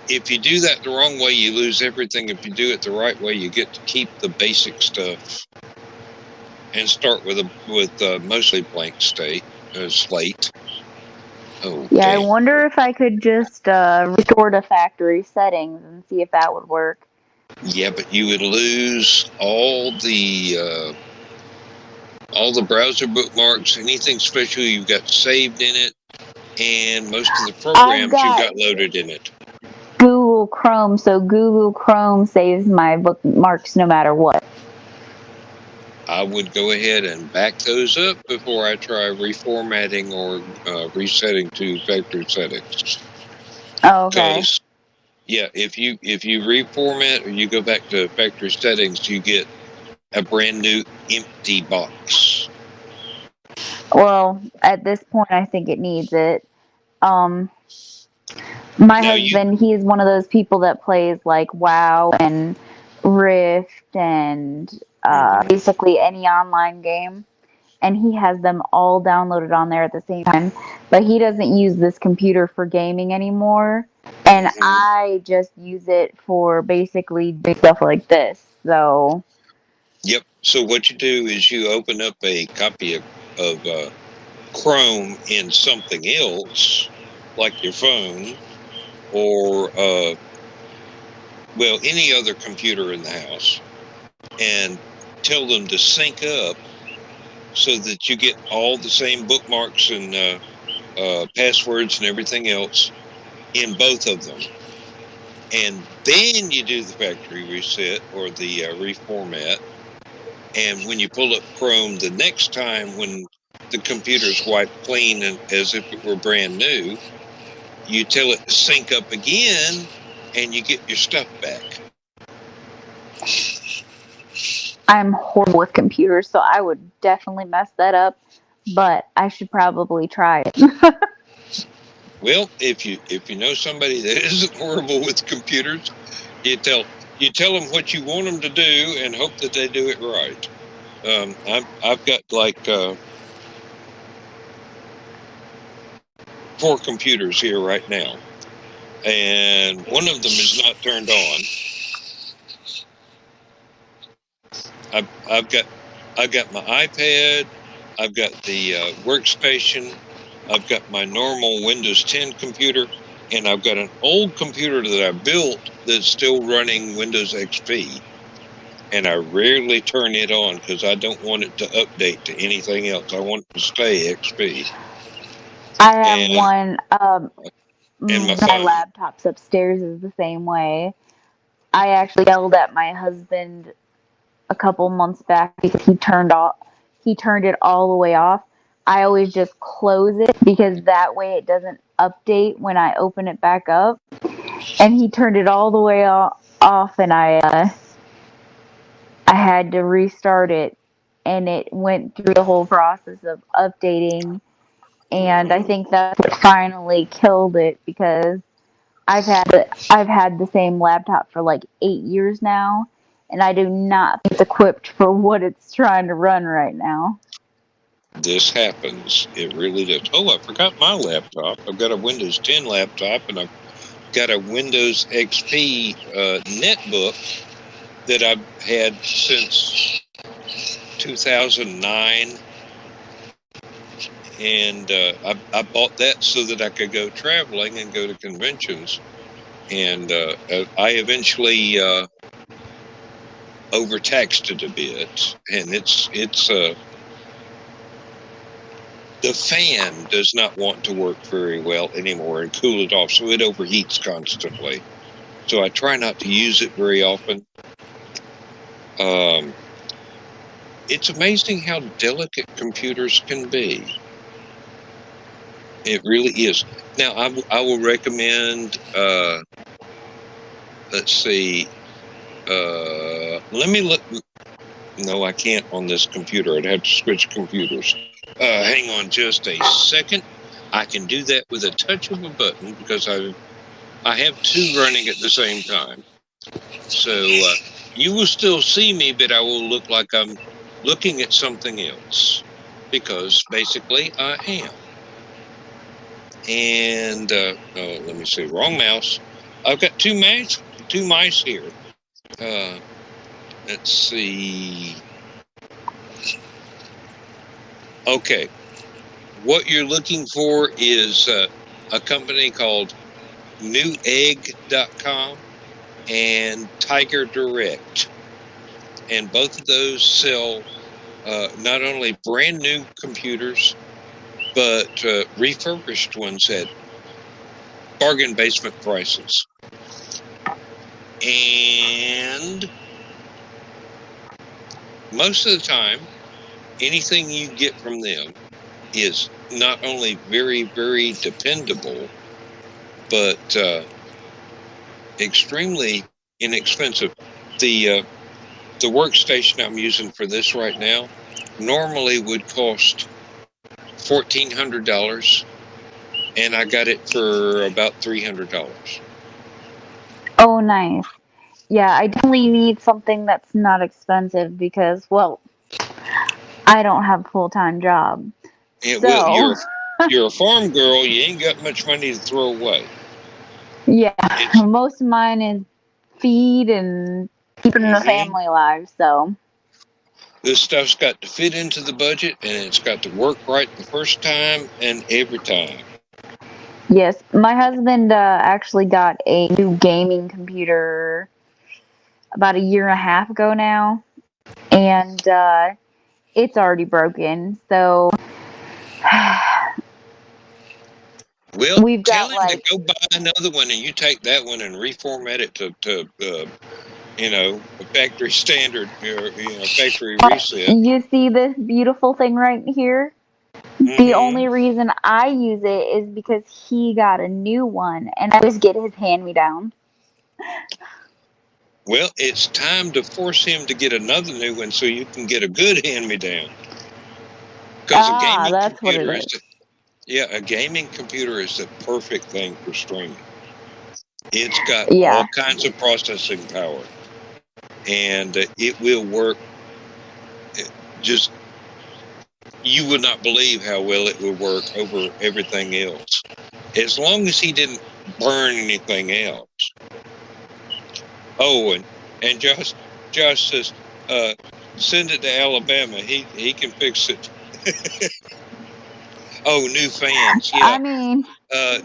if you do that the wrong way, you lose everything. If you do it the right way, you get to keep the basic stuff and start with mostly blank slate. Oh, yeah, I dang. wonder if I could just restore to factory settings and see if that would work. Yeah, but you would lose all the browser bookmarks, anything special you've got saved in it, and most of the I've programs you've got got loaded in it. Google Chrome, so Google Chrome saves my bookmarks no matter what. I would go ahead and back those up before I try reformatting or resetting to factory settings. Oh, okay. Because if you reformat or you go back to factory settings, you get a brand new empty box. Well, at this point, I think it needs it. My Now husband, he is one of those people that plays like WoW and Rift and basically any online game. And he has them all downloaded on there at the same time. But he doesn't use this computer for gaming anymore. And I just use it for basically big stuff like this. So. Yep. So what you do is you open up a copy of Chrome in something else, like your phone or any other computer in the house, and tell them to sync up so that you get all the same bookmarks and passwords and everything else in both of them. And then you do the factory reset or the reformat. And when you pull up Chrome the next time, when the computer's wiped clean and as if it were brand new, you tell it to sync up again and you get your stuff back. I'm horrible with computers, so I would definitely mess that up. But I should probably try it. Well, if you know somebody that isn't horrible with computers, you tell them what you want them to do and hope that they do it right. I've got like 4 computers here right now, and one of them is not turned on. I've got my iPad, I've got the workstation, I've got my normal Windows 10 computer, and I've got an old computer that I built that's still running Windows XP. And I rarely turn it on because I don't want it to update to anything else. I want it to stay XP. I have And one. and my My phone. laptop's upstairs is the same way. I actually yelled at my husband a couple months back because he turned it all the way off. I always just close it because that way it doesn't update when I open it back up. And he turned it all the way off, and I had to restart it, and it went through the whole process of updating. And I think that's what finally killed it because I've had the same laptop for like 8 years now, and I do not think it's equipped for what it's trying to run right now. This happens. It really does. Oh, I forgot my laptop. I've got a Windows 10 laptop, and I've got a Windows XP netbook that I've had since 2009. And I bought that so that I could go traveling and go to conventions. And I eventually overtaxed it a bit, and it's the fan does not want to work very well anymore and cool it off, so it overheats constantly. So I try not to use it very often. It's amazing how delicate computers can be. It really is. Now, I will recommend, let's see, let me look. No, I can't on this computer. I'd have to switch computers. Hang on just a second. I can do that with a touch of a button because I have 2 running at the same time. So you will still see me, but I will look like I'm looking at something else because basically I am. And oh, let me see, wrong mouse. I've got two mice here. Let's see. Okay, what you're looking for is a company called newegg.com and Tiger Direct. And both of those sell not only brand new computers, but refurbished ones at bargain basement prices. And most of the time, anything you get from them is not only very, very dependable, but extremely inexpensive. The workstation I'm using for this right now normally would cost $1,400, and I got it for about $300. Oh, nice. Yeah, I definitely need something that's not expensive because, well, I don't have a full-time job. And well, So, you're a farm girl. You ain't got much money to throw away. yeah, It's most of mine is feed and keeping the family alive, so. This stuff's got to fit into the budget, and it's got to work right the first time and every time. Yes, my husband actually got a new gaming computer about a year and a half ago now, and it's already broken. So Well, we've tell got him to like go buy another one, and you take that one and reformat it to a factory standard, factory reset. you see this beautiful thing right here? The only reason I use it is because he got a new one, and I always get his hand me down. Well, it's time to force him to get another new one so you can get a good hand-me-down. Because a gaming that's what computer it is. a gaming computer is the perfect thing for streaming. It's got Yeah. all kinds of processing power, and it will work. Just you would not believe how well it would work over everything else, as long as he didn't burn anything else. Oh, and Josh says, send it to Alabama. He can fix it. Oh, new fans. Yeah. I mean,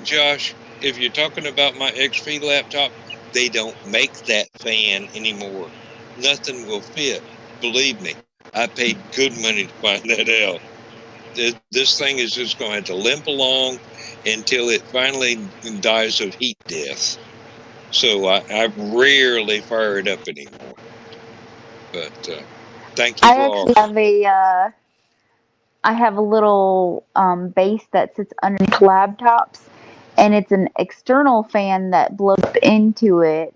Josh, if you're talking about my XP laptop, they don't make that fan anymore. Nothing will fit. Believe me, I paid good money to find that out. This thing is just going to have to limp along until it finally dies of heat death. So I rarely fire it up anymore. But thank you I for actually offering. have a little base that sits underneath laptops, and it's an external fan that blows up into it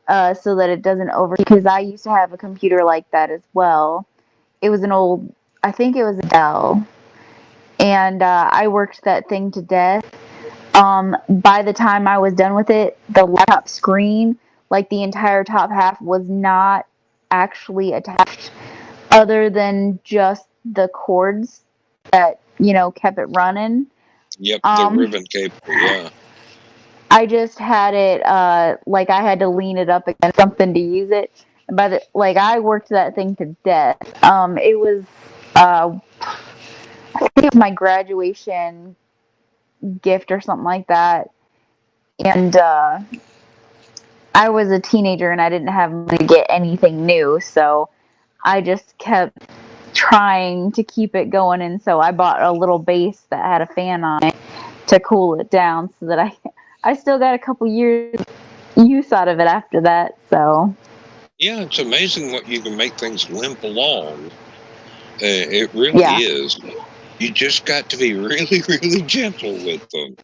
so that it doesn't overheat. Because I used to have a computer like that as well. It was an old, I think it was a Dell, and I worked that thing to death. By the time I was done with it, the laptop screen, like the entire top half, was not actually attached, other than just the cords that kept it running. Yep, the ribbon cable. Yeah. I just had it like I had to lean it up against something to use it. But I worked that thing to death. It was I think it was my graduation gift or something like that, and I was a teenager and I didn't have money to get anything new, so I just kept trying to keep it going, and so I bought a little base that had a fan on it to cool it down, so that I still got a couple years use out of it after that. So yeah, it's amazing what you can make things limp along. It really is. You just got to be really, really gentle with them.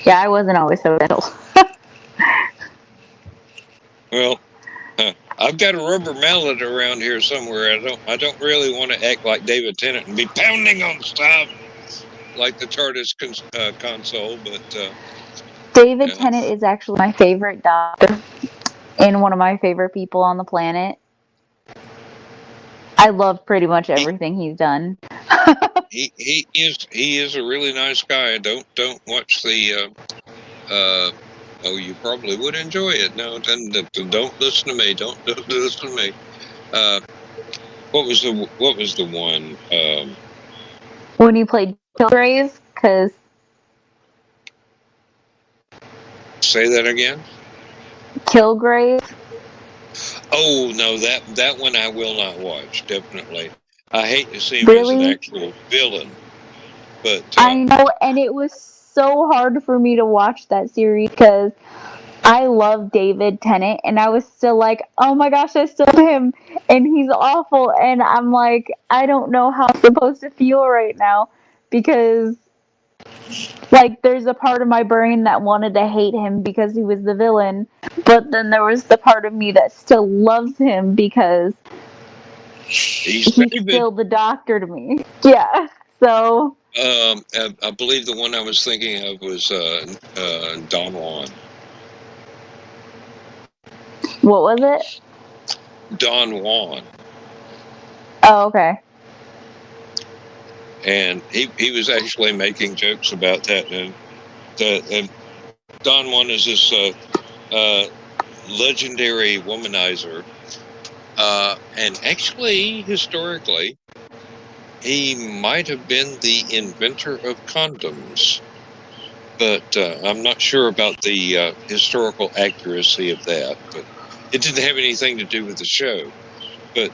Yeah, I wasn't always so gentle. Well, I've got a rubber mallet around here somewhere. I don't really want to act like David Tennant and be pounding on stuff like the TARDIS console, but David Tennant is actually my favorite doctor and one of my favorite people on the planet. I love pretty much everything he's done. he is a really nice guy. Don't watch the oh, you probably would enjoy it. No, don't listen to me. Don't listen to me. What was the one? When he played Kilgrave, because Say that again. Kilgrave. Oh no, that one I will not watch. Definitely, I hate to see him as an Really? actual villain. But I know, and it was so hard for me to watch that series because I love David Tennant, and I was still like, oh my gosh, I still love him, and he's awful, and I'm like, I don't know how I'm supposed to feel right now, because there's a part of my brain that wanted to hate him because he was the villain, but then there was the part of me that still loves him because he's still the doctor to me. Yeah, so I believe the one I was thinking of was Don Juan. What was it? Don Juan. Oh, okay. And he was actually making jokes about that. And Don Juan is this legendary womanizer. And actually, historically, he might have been the inventor of condoms. But I'm not sure about the historical accuracy of that. But it didn't have anything to do with the show. But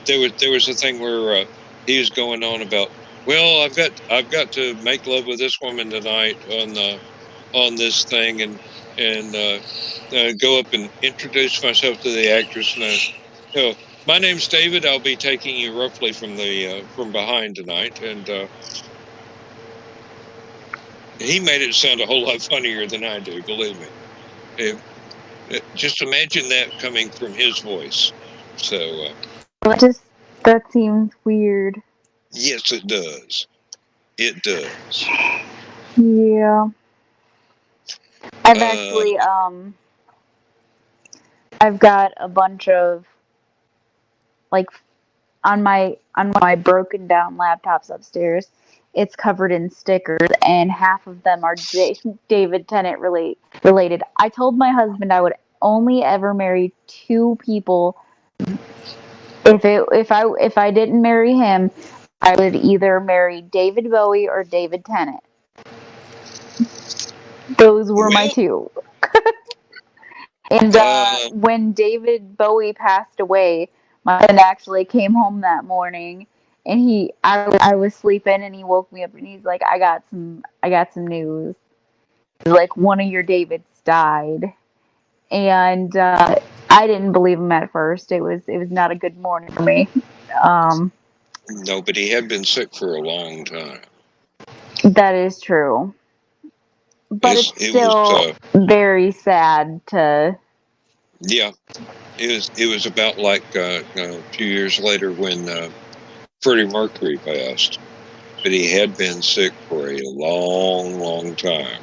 there was a thing where he was going on about, well, I've got to make love with this woman tonight on this thing, and go up and introduce myself to the actress. And my name's David. I'll be taking you roughly from behind tonight, and he made it sound a whole lot funnier than I do. Believe me. Just imagine that coming from his voice. So, That seems weird. yes, it does. It does. Yeah. I've actually, I've got a bunch of, like, on my broken down laptops upstairs, it's covered in stickers, and half of them are David Tennant related. I told my husband I would only ever marry 2 people. If I didn't marry him, I would either marry David Bowie or David Tennant. Those were my 2. And when David Bowie passed away, my husband actually came home that morning, and I was sleeping, and he woke me up, and he's like, I got some news. He's like, one of your Davids died, and I didn't believe him at first. It was not a good morning for me. no, but he had been sick for a long time. That is true, but it's still very sad to. Yeah, it was about like a few years later when Freddie Mercury passed, but he had been sick for a long, long time.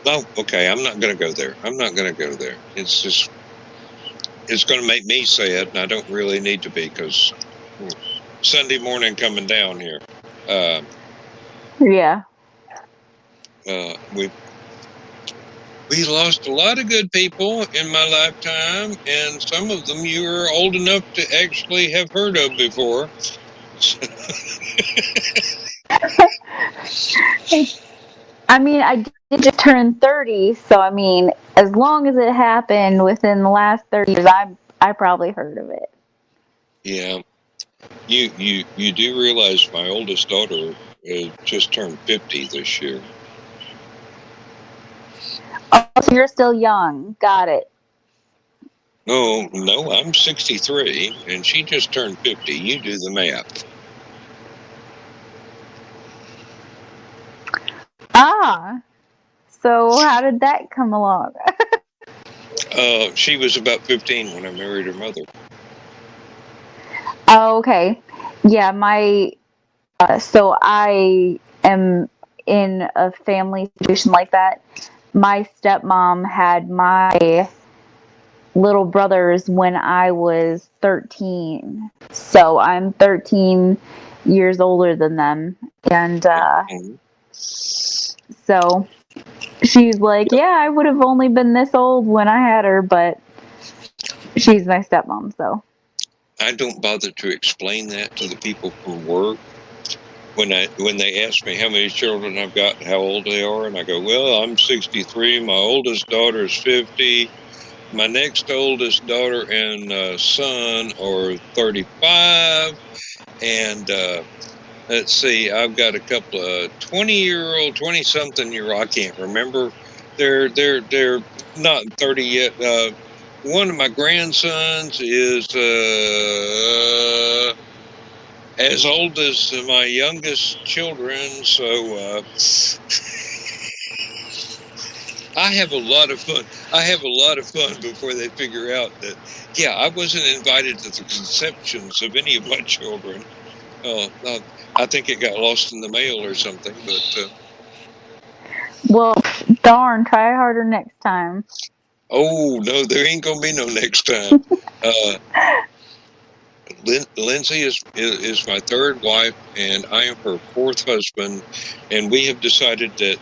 No, okay, I'm not going to go there. It's just, it's going to make me sad, and I don't really need to be, because Sunday morning coming down here. Yeah. We lost a lot of good people in my lifetime, and some of them you were old enough to actually have heard of before. I mean, I did just turn 30, so I mean, as long as it happened within the last 30 years, I probably heard of it. Yeah. You do realize my oldest daughter just turned 50 this year. Oh, so you're still young. Got it. No, I'm 63, and she just turned 50. You do the math. Ah, so how did that come along? She was about 15 when I married her mother. Oh, okay. Yeah, so I am in a family situation like that. My stepmom had my little brothers when I was 13. So I'm 13 years older than them. And so she's like, yeah, I would have only been this old when I had her, but she's my stepmom, so. I don't bother to explain that to the people from work. When they ask me how many children I've got and how old they are, and I go, well, I'm 63. My oldest daughter is 50. My next oldest daughter and son are 35. And let's see, I've got a couple of 20-something-year-old, I can't remember. They're not 30 yet. One of my grandsons is as old as my youngest children, so I have a lot of fun. Before they figure out that, yeah, I wasn't invited to the conceptions of any of my children. I think it got lost in the mail or something, but Well, darn, try harder next time. oh no, there ain't gonna be no next time. Lindsay is my third wife, and I am her fourth husband, and we have decided that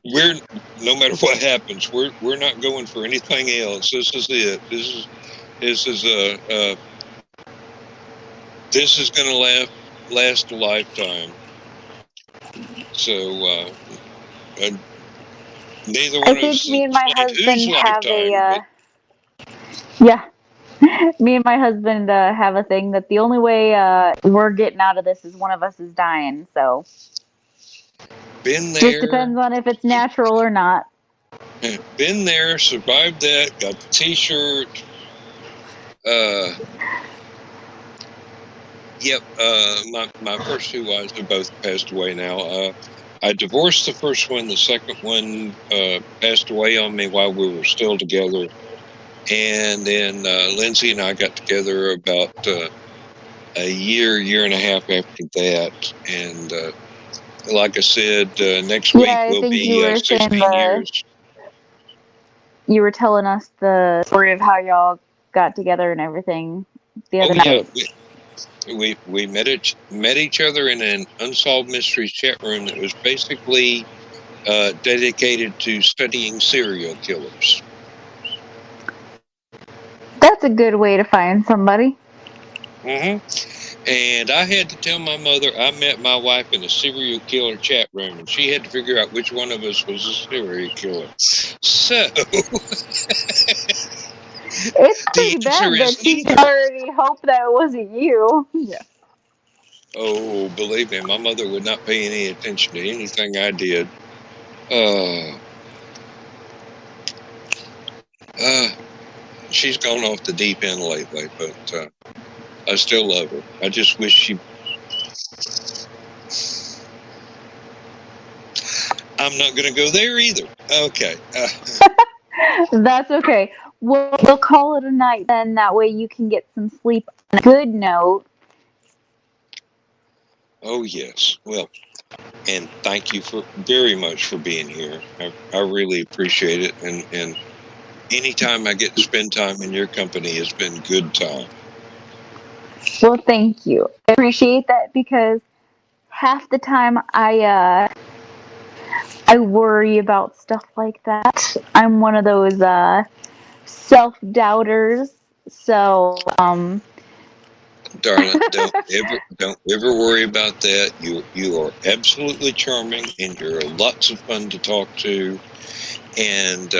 we're, no matter what happens, we're not going for anything else. This is it. This is going to last a lifetime. So neither one I of think us me and my explained whose husband have lifetime. yeah. Me and my husband have a thing that the only way we're getting out of this is one of us is dying, so. Been there. Just depends on if it's natural or not. Been there, survived that, got the t-shirt. Yep. My first two wives have both passed away now. I divorced the first one. The second one passed away on me while we were still together. And then Lindsay and I got together about a year and a half after that. And like I said, next week Yeah, I will think you be were saying 16 years. you were telling us the story of how y'all got together and everything the Oh other yeah, night. we met each other in an unsolved mysteries chat room that was basically dedicated to studying serial killers. That's a good way to find somebody. Hmm. And I had to tell my mother I met my wife in a serial killer chat room, and she had to figure out which one of us was a serial killer. So It's the pretty answer bad that is she neither. already hoped that it wasn't you. Yeah. Oh, believe me, my mother would not pay any attention to anything I did. Uh, uh, she's gone off the deep end lately, but I still love her. I just wish she. I'm not going to go there either. Okay. That's okay. We'll call it a night then. That way you can get some sleep on a good note. Oh yes. Well, and thank you for very much for being here. I really appreciate it, and anytime I get to spend time in your company has been good time. Well, thank you. I appreciate that because half the time I worry about stuff like that. I'm one of those self-doubters. So, Darling, don't ever worry about that. You are absolutely charming, and you're lots of fun to talk to. And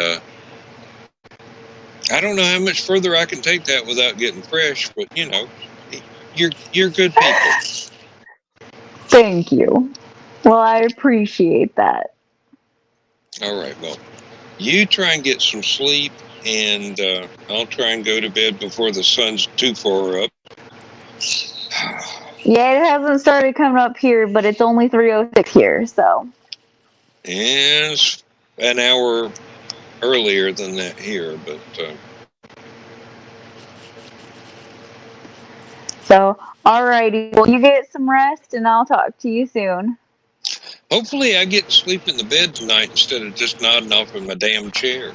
I don't know how much further I can take that without getting fresh, but you know, you're good people. thank you. Well, I appreciate that. All right, well, you try and get some sleep, and I'll try and go to bed before the sun's too far up. Yeah, it hasn't started coming up here, but it's only 3:06 here, so. And it's an hour earlier than that here, but So, alrighty. Well, you get some rest, and I'll talk to you soon. hopefully I get to sleep in the bed tonight instead of just nodding off in my damn chair.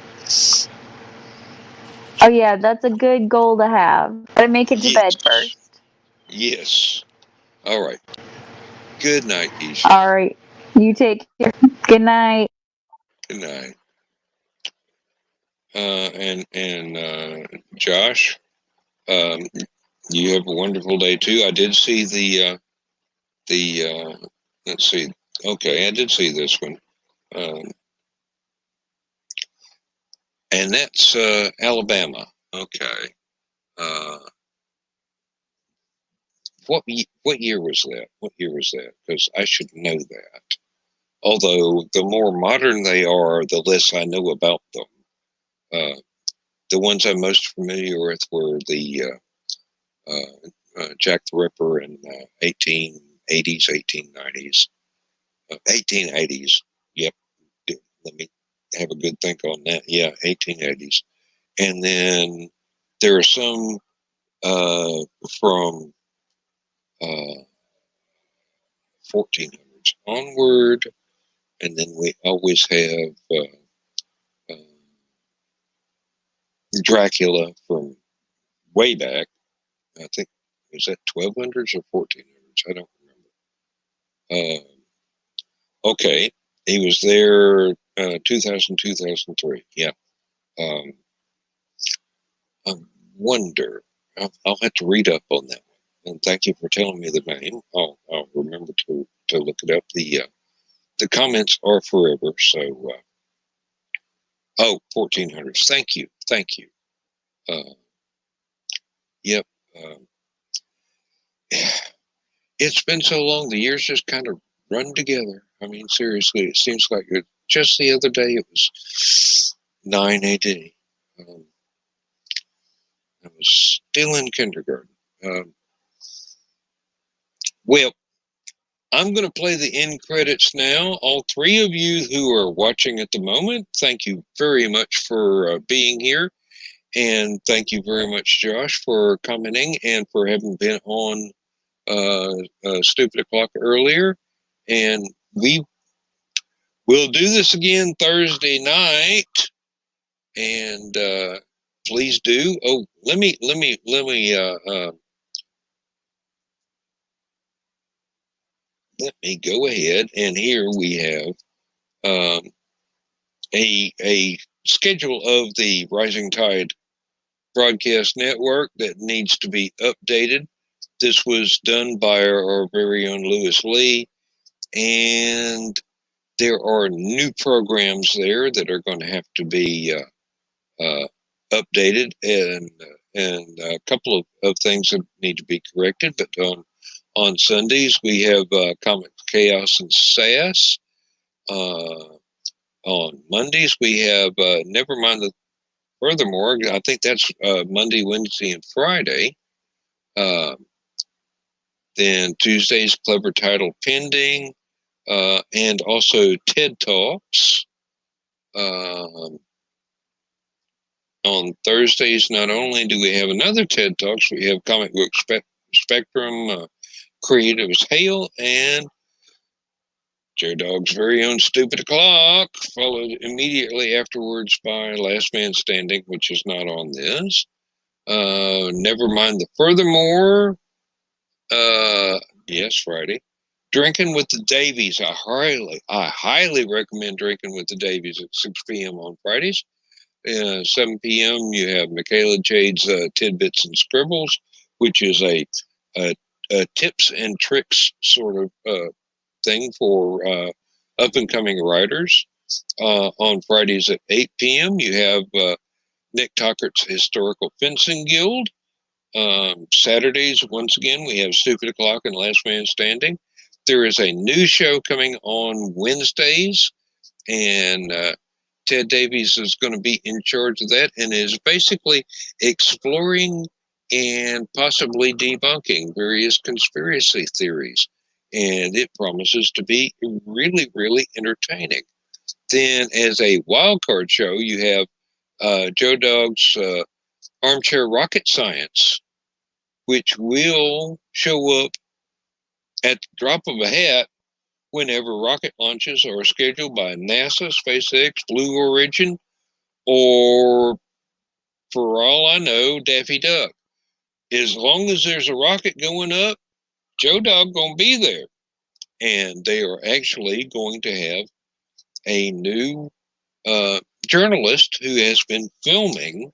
Oh, yeah, that's a good goal to have. Gotta make it to bed Yes. first. Yes. All right. Good night, Keisha. Alright. You take care. Good night. Good night. Josh, um, you have a wonderful day too. I did see the let's see. Okay, I did see this one. Um, and that's Alabama. Okay. Uh, what year was that? What year was that? Because I should know that. Although the more modern they are, the less I know about them. The ones I'm most familiar with were the Jack the Ripper in 1880s, 1890s, 1880s. Yep. Let me have a good think on that. Yeah, 1880s. And then there are some from 1400s onward, and then we always have uh, Dracula from way back. I think was that 1200s or 1400s. I don't remember. Okay, he was there 2000 2003. Yeah. Um, I wonder. I'll have to read up on that one. And thank you for telling me the name. I'll remember to look it up. The comments are forever. So, 1400s. Thank you. Uh, yep. Um, it's been so long. The years just kind of run together. I mean, seriously, it seems like just the other day it was 9 AD. I was still in kindergarten. Um, Well, I'm going to play the end credits now. All three of you who are watching at the moment, thank you very much for being here. And thank you very much, Josh, for commenting and for having been on Stupid O'Clock earlier. And we will do this again Thursday night. And please do. Oh, let me go ahead, and here we have a schedule of the Rising Tide broadcast network that needs to be updated. This was done by our very own Lewis Lee, and there are new programs there that are going to have to be updated, and a couple of things that need to be corrected. But on Sundays we have Comic Chaos and Sass. On Mondays we have Never Mind the Furthermore. I think that's Monday, Wednesday, and Friday. Then Tuesdays, Clever Title Pending, and also TED Talks. On Thursdays, not only do we have another TED Talks, we have Comic Book Spectrum, Creatives Hail, and Joe Dog's very own Stupid O'Clock, followed immediately afterwards by Last Man Standing, which is not on this. Never Mind the Furthermore. Yes, Friday. Drinking with the Davies. I highly recommend Drinking with the Davies at 6 p.m. on Fridays. 7 p.m. you have Michaela Jade's Tidbits and Scribbles, which is a tips and tricks sort of thing for up and coming writers. On Fridays at 8 p.m. you have Nick Tockert's Historical Fencing Guild. Saturdays, once again, we have Stupid O'Clock and Last Man Standing. There is a new show coming on Wednesdays, and Ted Davies is going to be in charge of that, and is basically exploring and possibly debunking various conspiracy theories. And it promises to be really, really entertaining. Then, as a wild card show, you have Joe Dog's Armchair Rocket Science, which will show up at the drop of a hat whenever rocket launches are scheduled by NASA, SpaceX, Blue Origin, or, for all I know, Daffy Duck. As long as there's a rocket going up, Joe Dog gonna be there. And they are actually going to have a new journalist who has been filming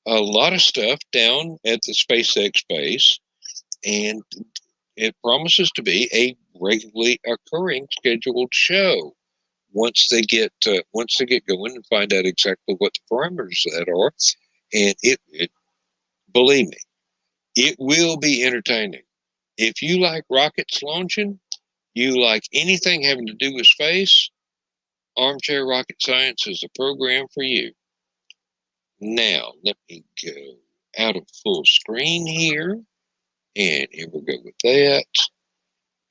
a lot of stuff down at the SpaceX base, and it promises to be a regularly occurring scheduled show once they get going and find out exactly what the parameters of that are. And it believe me, it will be entertaining. If you like rockets launching, you like anything having to do with space, Armchair Rocket Science is the program for you. Now, let me go out of full screen here. And here we go with that.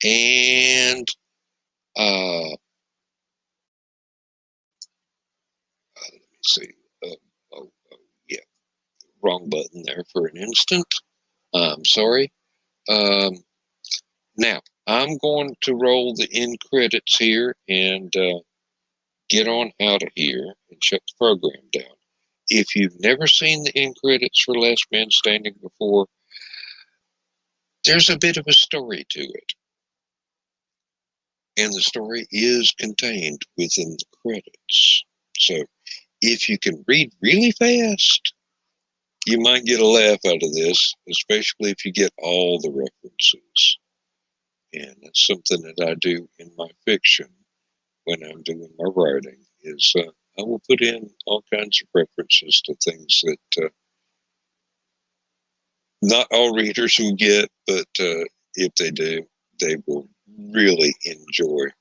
And let me see. Yeah, wrong button there for an instant. I'm sorry. Now, I'm going to roll the end credits here and get on out of here and shut the program down. If you've never seen the end credits for Last Man Standing before, there's a bit of a story to it. And the story is contained within the credits. So if you can read really fast, you might get a laugh out of this, especially if you get all the references. And that's something that I do in my fiction when I'm doing my writing, is I will put in all kinds of references to things that not all readers will get, but if they do, they will really enjoy.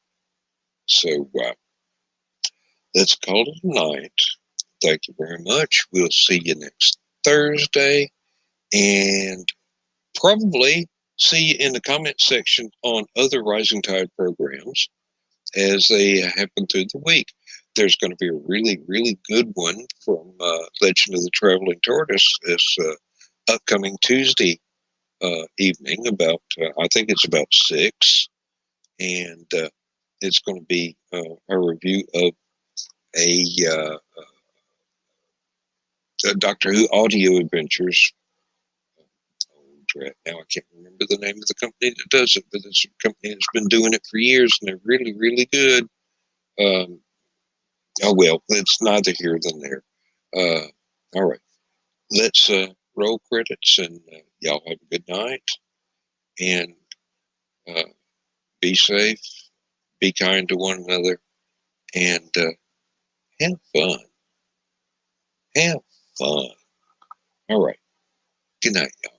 So let's call it a night. Thank you very much. We'll see you next Thursday, and probably see in the comment section on other Rising Tide programs as they happen through the week. There's going to be a really, really good one from Legend of the Traveling Tortoise this upcoming Tuesday evening about, I think it's about 6. And it's going to be a review of a Doctor Who audio adventures. Now I can't remember the name of the company that does it, but it's a company that's been doing it for years, and they're really, really good. Oh well, it's neither here than there. All right, let's roll credits, and y'all have a good night, and be safe, be kind to one another, and have fun. Have fun. All right. Good night, y'all.